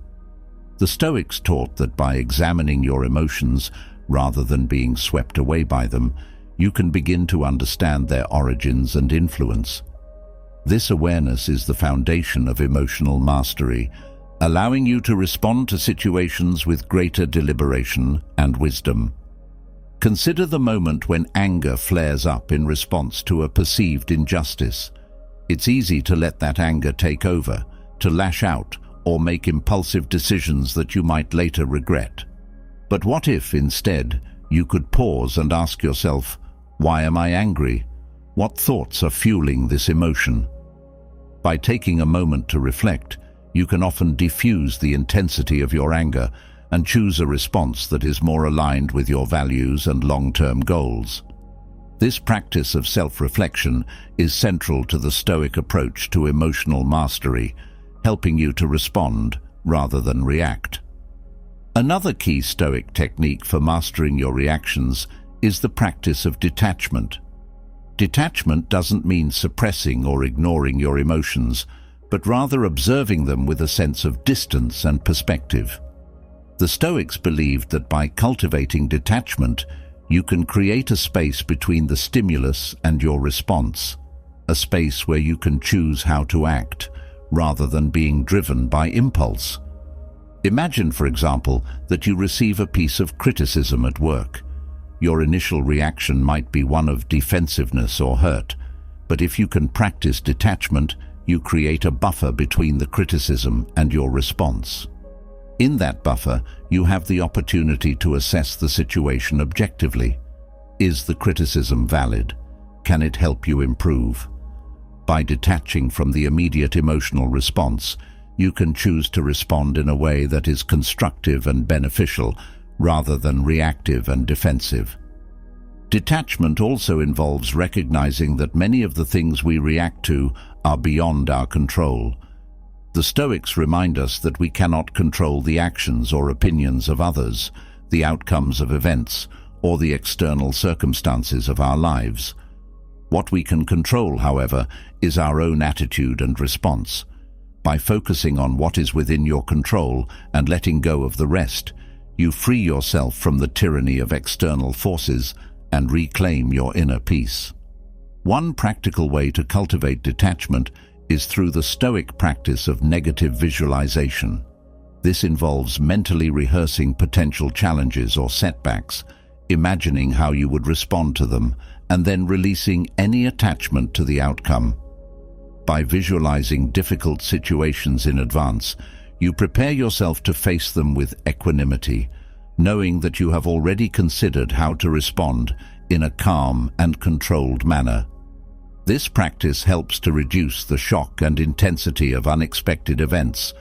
Speaker 1: The Stoics taught that by examining your emotions, rather than being swept away by them, you can begin to understand their origins and influence. This awareness is the foundation of emotional mastery, allowing you to respond to situations with greater deliberation and wisdom. Consider the moment when anger flares up in response to a perceived injustice. It's easy to let that anger take over, to lash out, or make impulsive decisions that you might later regret. But what if, instead, you could pause and ask yourself, why am I angry? What thoughts are fueling this emotion? By taking a moment to reflect, you can often diffuse the intensity of your anger and choose a response that is more aligned with your values and long-term goals. This practice of self-reflection is central to the Stoic approach to emotional mastery, helping you to respond rather than react. Another key Stoic technique for mastering your reactions is the practice of detachment. Detachment doesn't mean suppressing or ignoring your emotions, but rather observing them with a sense of distance and perspective. The Stoics believed that by cultivating detachment, you can create a space between the stimulus and your response, a space where you can choose how to act, rather than being driven by impulse. Imagine, for example, that you receive a piece of criticism at work. Your initial reaction might be one of defensiveness or hurt, but if you can practice detachment, you create a buffer between the criticism and your response. In that buffer, you have the opportunity to assess the situation objectively. Is the criticism valid? Can it help you improve? By detaching from the immediate emotional response, you can choose to respond in a way that is constructive and beneficial, rather than reactive and defensive. Detachment also involves recognizing that many of the things we react to are beyond our control. The Stoics remind us that we cannot control the actions or opinions of others, the outcomes of events, or the external circumstances of our lives. What we can control, however, is our own attitude and response. By focusing on what is within your control and letting go of the rest, you free yourself from the tyranny of external forces and reclaim your inner peace. One practical way to cultivate detachment is through the Stoic practice of negative visualization. This involves mentally rehearsing potential challenges or setbacks, imagining how you would respond to them, and then releasing any attachment to the outcome. By visualizing difficult situations in advance, you prepare yourself to face them with equanimity, knowing that you have already considered how to respond in a calm and controlled manner. This practice helps to reduce the shock and intensity of unexpected events,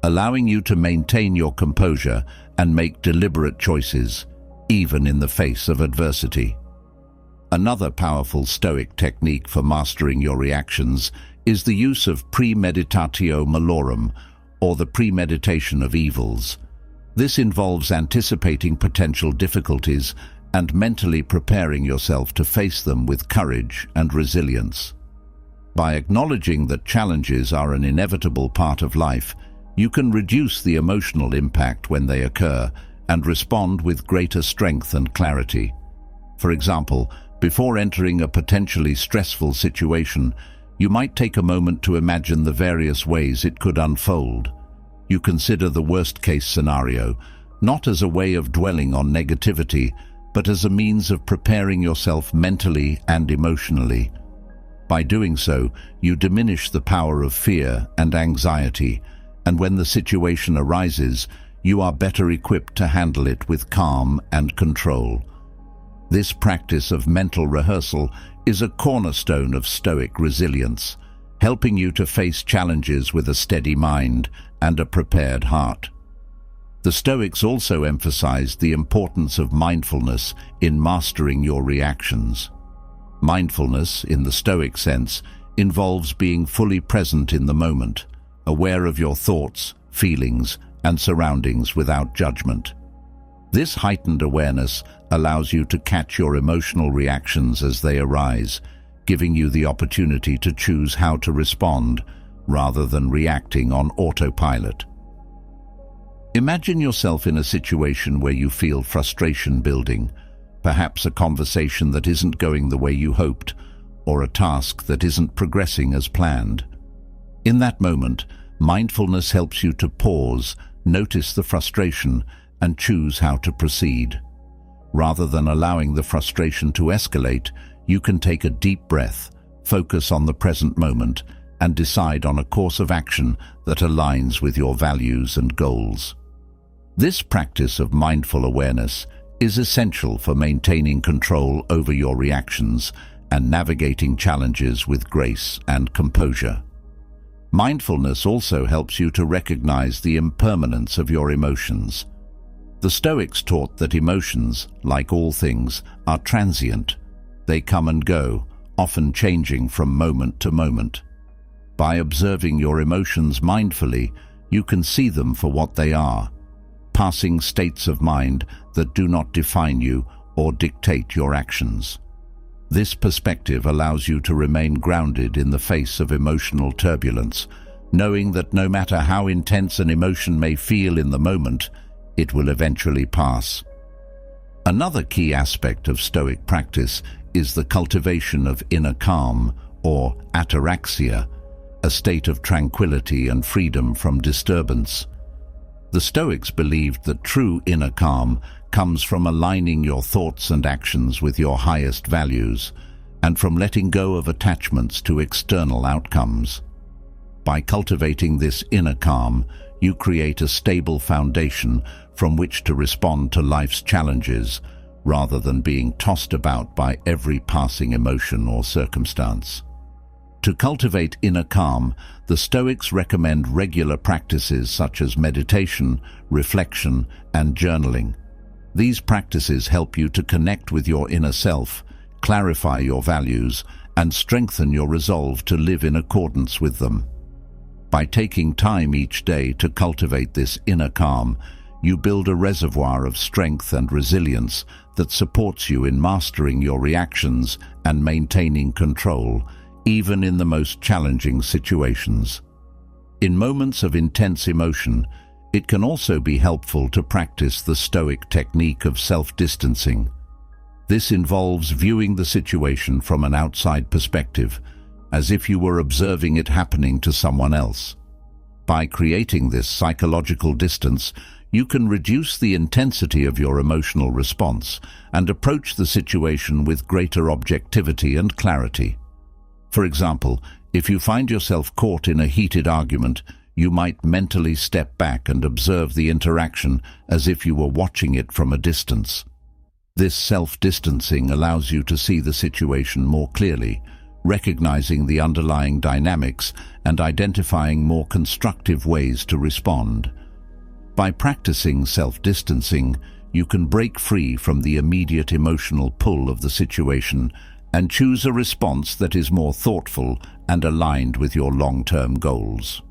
Speaker 1: allowing you to maintain your composure and make deliberate choices, even in the face of adversity. Another powerful Stoic technique for mastering your reactions is the use of premeditatio malorum, or the premeditation of evils. This involves anticipating potential difficulties and mentally preparing yourself to face them with courage and resilience. By acknowledging that challenges are an inevitable part of life, you can reduce the emotional impact when they occur and respond with greater strength and clarity. For example, before entering a potentially stressful situation, you might take a moment to imagine the various ways it could unfold. You consider the worst-case scenario, not as a way of dwelling on negativity, but as a means of preparing yourself mentally and emotionally. By doing so, you diminish the power of fear and anxiety, and when the situation arises, you are better equipped to handle it with calm and control. This practice of mental rehearsal is a cornerstone of Stoic resilience, helping you to face challenges with a steady mind and a prepared heart. The Stoics also emphasized the importance of mindfulness in mastering your reactions. Mindfulness, in the Stoic sense, involves being fully present in the moment, aware of your thoughts, feelings, and surroundings without judgment. This heightened awareness allows you to catch your emotional reactions as they arise, giving you the opportunity to choose how to respond rather than reacting on autopilot. Imagine yourself in a situation where you feel frustration building, perhaps a conversation that isn't going the way you hoped, or a task that isn't progressing as planned. In that moment, mindfulness helps you to pause, notice the frustration, and choose how to proceed. Rather than allowing the frustration to escalate, you can take a deep breath, focus on the present moment, and decide on a course of action that aligns with your values and goals. This practice of mindful awareness is essential for maintaining control over your reactions and navigating challenges with grace and composure. Mindfulness also helps you to recognize the impermanence of your emotions. The Stoics taught that emotions, like all things, are transient. They come and go, often changing from moment to moment. By observing your emotions mindfully, you can see them for what they are, passing states of mind that do not define you or dictate your actions. This perspective allows you to remain grounded in the face of emotional turbulence, knowing that no matter how intense an emotion may feel in the moment, it will eventually pass. Another key aspect of Stoic practice is the cultivation of inner calm, or ataraxia, a state of tranquility and freedom from disturbance. The Stoics believed that true inner calm comes from aligning your thoughts and actions with your highest values, and from letting go of attachments to external outcomes. By cultivating this inner calm, you create a stable foundation from which to respond to life's challenges, rather than being tossed about by every passing emotion or circumstance. To cultivate inner calm, the Stoics recommend regular practices such as meditation, reflection, and journaling. These practices help you to connect with your inner self, clarify your values, and strengthen your resolve to live in accordance with them. By taking time each day to cultivate this inner calm, you build a reservoir of strength and resilience that supports you in mastering your reactions and maintaining control, even in the most challenging situations. In moments of intense emotion, it can also be helpful to practice the Stoic technique of self-distancing. This involves viewing the situation from an outside perspective, as if you were observing it happening to someone else. By creating this psychological distance, you can reduce the intensity of your emotional response and approach the situation with greater objectivity and clarity. For example, if you find yourself caught in a heated argument, you might mentally step back and observe the interaction as if you were watching it from a distance. This self-distancing allows you to see the situation more clearly, recognizing the underlying dynamics and identifying more constructive ways to respond. By practicing self-distancing, you can break free from the immediate emotional pull of the situation and choose a response that is more thoughtful and aligned with your long-term goals.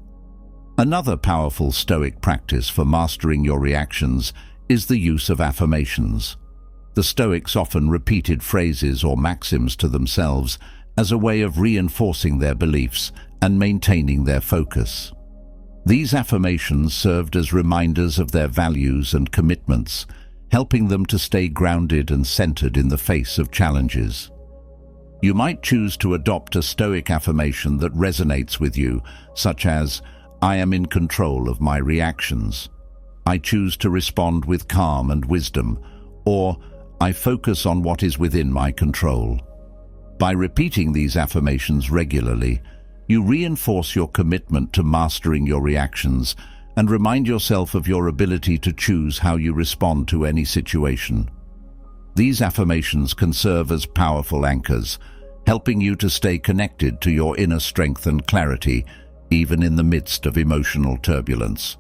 Speaker 1: Another powerful Stoic practice for mastering your reactions is the use of affirmations. The Stoics often repeated phrases or maxims to themselves as a way of reinforcing their beliefs and maintaining their focus. These affirmations served as reminders of their values and commitments, helping them to stay grounded and centered in the face of challenges. You might choose to adopt a Stoic affirmation that resonates with you, such as, "I am in control of my reactions," "I choose to respond with calm and wisdom," or "I focus on what is within my control." By repeating these affirmations regularly, you reinforce your commitment to mastering your reactions and remind yourself of your ability to choose how you respond to any situation. These affirmations can serve as powerful anchors, helping you to stay connected to your inner strength and clarity, even in the midst of emotional turbulence.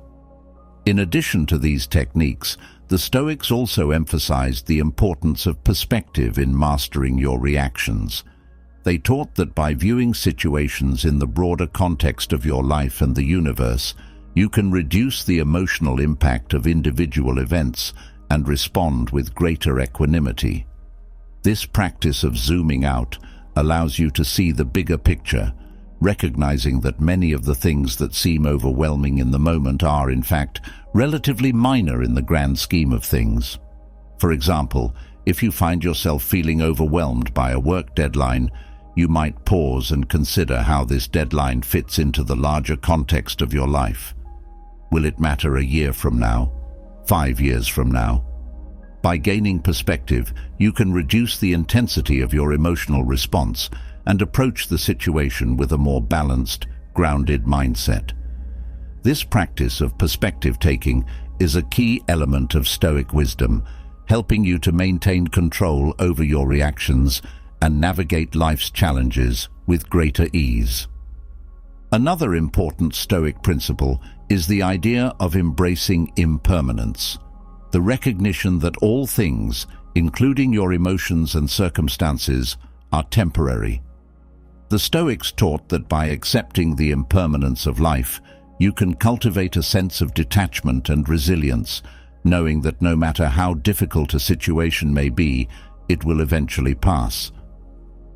Speaker 1: In addition to these techniques, the Stoics also emphasized the importance of perspective in mastering your reactions. They taught that by viewing situations in the broader context of your life and the universe, you can reduce the emotional impact of individual events and respond with greater equanimity. This practice of zooming out allows you to see the bigger picture, recognizing that many of the things that seem overwhelming in the moment are, in fact, relatively minor in the grand scheme of things. For example, if you find yourself feeling overwhelmed by a work deadline, you might pause and consider how this deadline fits into the larger context of your life. Will it matter a year from now? 5 years from now? By gaining perspective, you can reduce the intensity of your emotional response and approach the situation with a more balanced, grounded mindset. This practice of perspective-taking is a key element of Stoic wisdom, helping you to maintain control over your reactions and navigate life's challenges with greater ease. Another important Stoic principle is the idea of embracing impermanence, the recognition that all things, including your emotions and circumstances, are temporary. The Stoics taught that by accepting the impermanence of life, you can cultivate a sense of detachment and resilience, knowing that no matter how difficult a situation may be, it will eventually pass.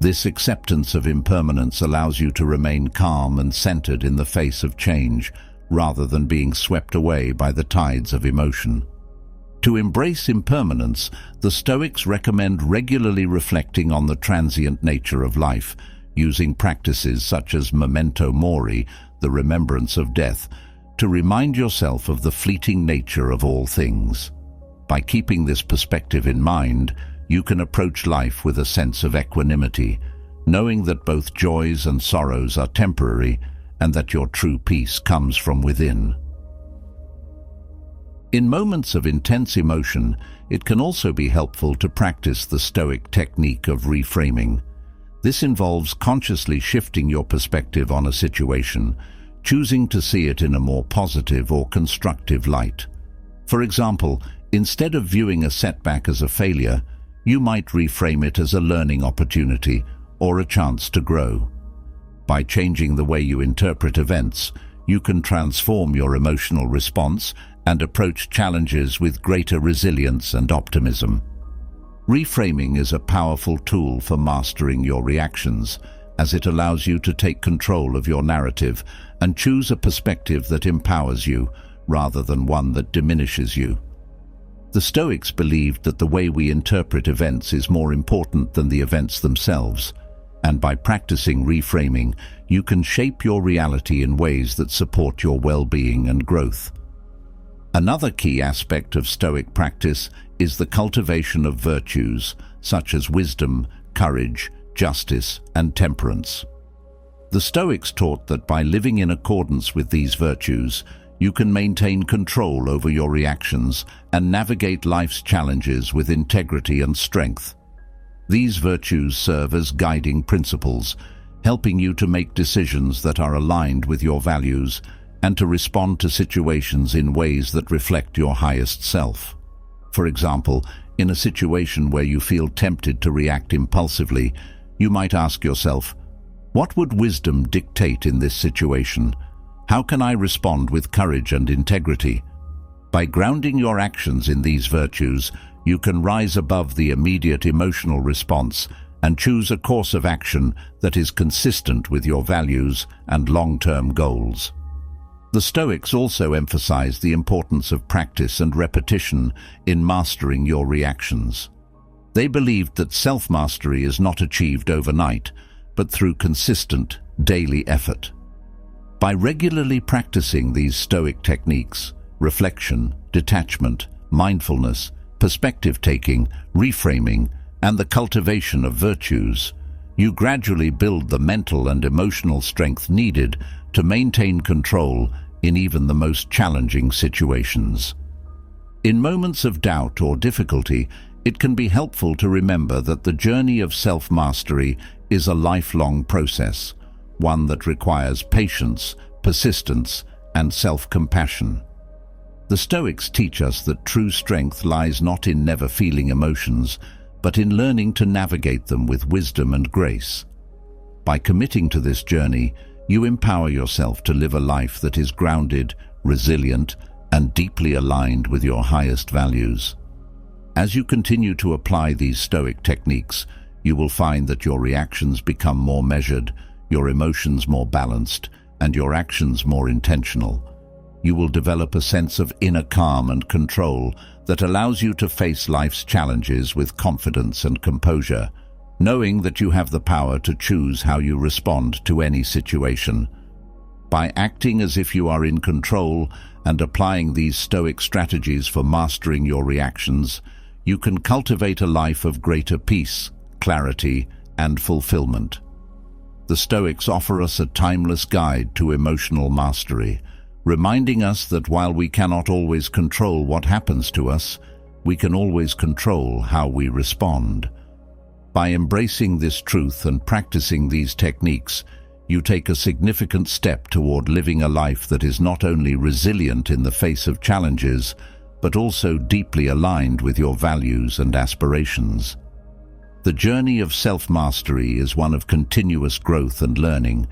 Speaker 1: This acceptance of impermanence allows you to remain calm and centered in the face of change, rather than being swept away by the tides of emotion. To embrace impermanence, the Stoics recommend regularly reflecting on the transient nature of life, using practices such as memento mori, the remembrance of death, to remind yourself of the fleeting nature of all things. By keeping this perspective in mind, you can approach life with a sense of equanimity, knowing that both joys and sorrows are temporary and that your true peace comes from within. In moments of intense emotion, it can also be helpful to practice the Stoic technique of reframing. This involves consciously shifting your perspective on a situation, choosing to see it in a more positive or constructive light. For example, instead of viewing a setback as a failure, you might reframe it as a learning opportunity or a chance to grow. By changing the way you interpret events, you can transform your emotional response and approach challenges with greater resilience and optimism. Reframing is a powerful tool for mastering your reactions, as it allows you to take control of your narrative and choose a perspective that empowers you, rather than one that diminishes you. The Stoics believed that the way we interpret events is more important than the events themselves, and by practicing reframing, you can shape your reality in ways that support your well-being and growth. Another key aspect of Stoic practice is the cultivation of virtues such as wisdom, courage, justice, and temperance. The Stoics taught that by living in accordance with these virtues, you can maintain control over your reactions and navigate life's challenges with integrity and strength. These virtues serve as guiding principles, helping you to make decisions that are aligned with your values and to respond to situations in ways that reflect your highest self. For example, in a situation where you feel tempted to react impulsively, you might ask yourself, what would wisdom dictate in this situation? How can I respond with courage and integrity? By grounding your actions in these virtues, you can rise above the immediate emotional response and choose a course of action that is consistent with your values and long-term goals. The Stoics also emphasize the importance of practice and repetition in mastering your reactions. They believed that self-mastery is not achieved overnight, but through consistent, daily effort. By regularly practicing these Stoic techniques, reflection, detachment, mindfulness, perspective-taking, reframing, and the cultivation of virtues, you gradually build the mental and emotional strength needed to maintain control in even the most challenging situations. In moments of doubt or difficulty, it can be helpful to remember that the journey of self-mastery is a lifelong process, one that requires patience, persistence, and self-compassion. The Stoics teach us that true strength lies not in never feeling emotions, but in learning to navigate them with wisdom and grace. By committing to this journey, you empower yourself to live a life that is grounded, resilient, and deeply aligned with your highest values. As you continue to apply these Stoic techniques, you will find that your reactions become more measured, your emotions more balanced, and your actions more intentional. You will develop a sense of inner calm and control that allows you to face life's challenges with confidence and composure, knowing that you have the power to choose how you respond to any situation. By acting as if you are in control and applying these Stoic strategies for mastering your reactions, you can cultivate a life of greater peace, clarity, and fulfillment. The Stoics offer us a timeless guide to emotional mastery, reminding us that while we cannot always control what happens to us, we can always control how we respond. By embracing this truth and practicing these techniques, you take a significant step toward living a life that is not only resilient in the face of challenges, but also deeply aligned with your values and aspirations. The journey of self-mastery is one of continuous growth and learning,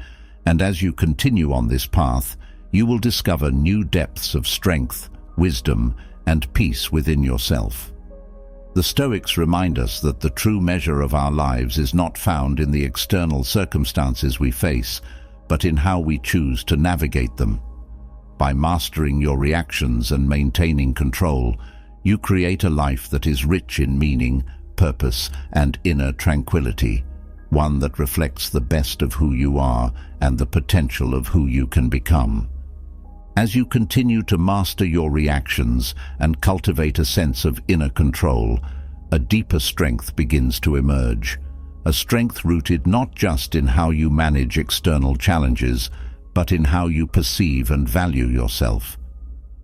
Speaker 1: and as you continue on this path, you will discover new depths of strength, wisdom, and peace within yourself. The Stoics remind us that the true measure of our lives is not found in the external circumstances we face, but in how we choose to navigate them. By mastering your reactions and maintaining control, you create a life that is rich in meaning, purpose, and inner tranquility, one that reflects the best of who you are and the potential of who you can become. As you continue to master your reactions and cultivate a sense of inner control, a deeper strength begins to emerge, a strength rooted not just in how you manage external challenges, but in how you perceive and value yourself.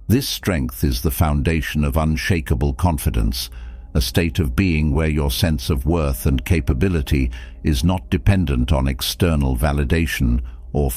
Speaker 1: This strength is the foundation of unshakable confidence, a state of being where your sense of worth and capability is not dependent on external validation or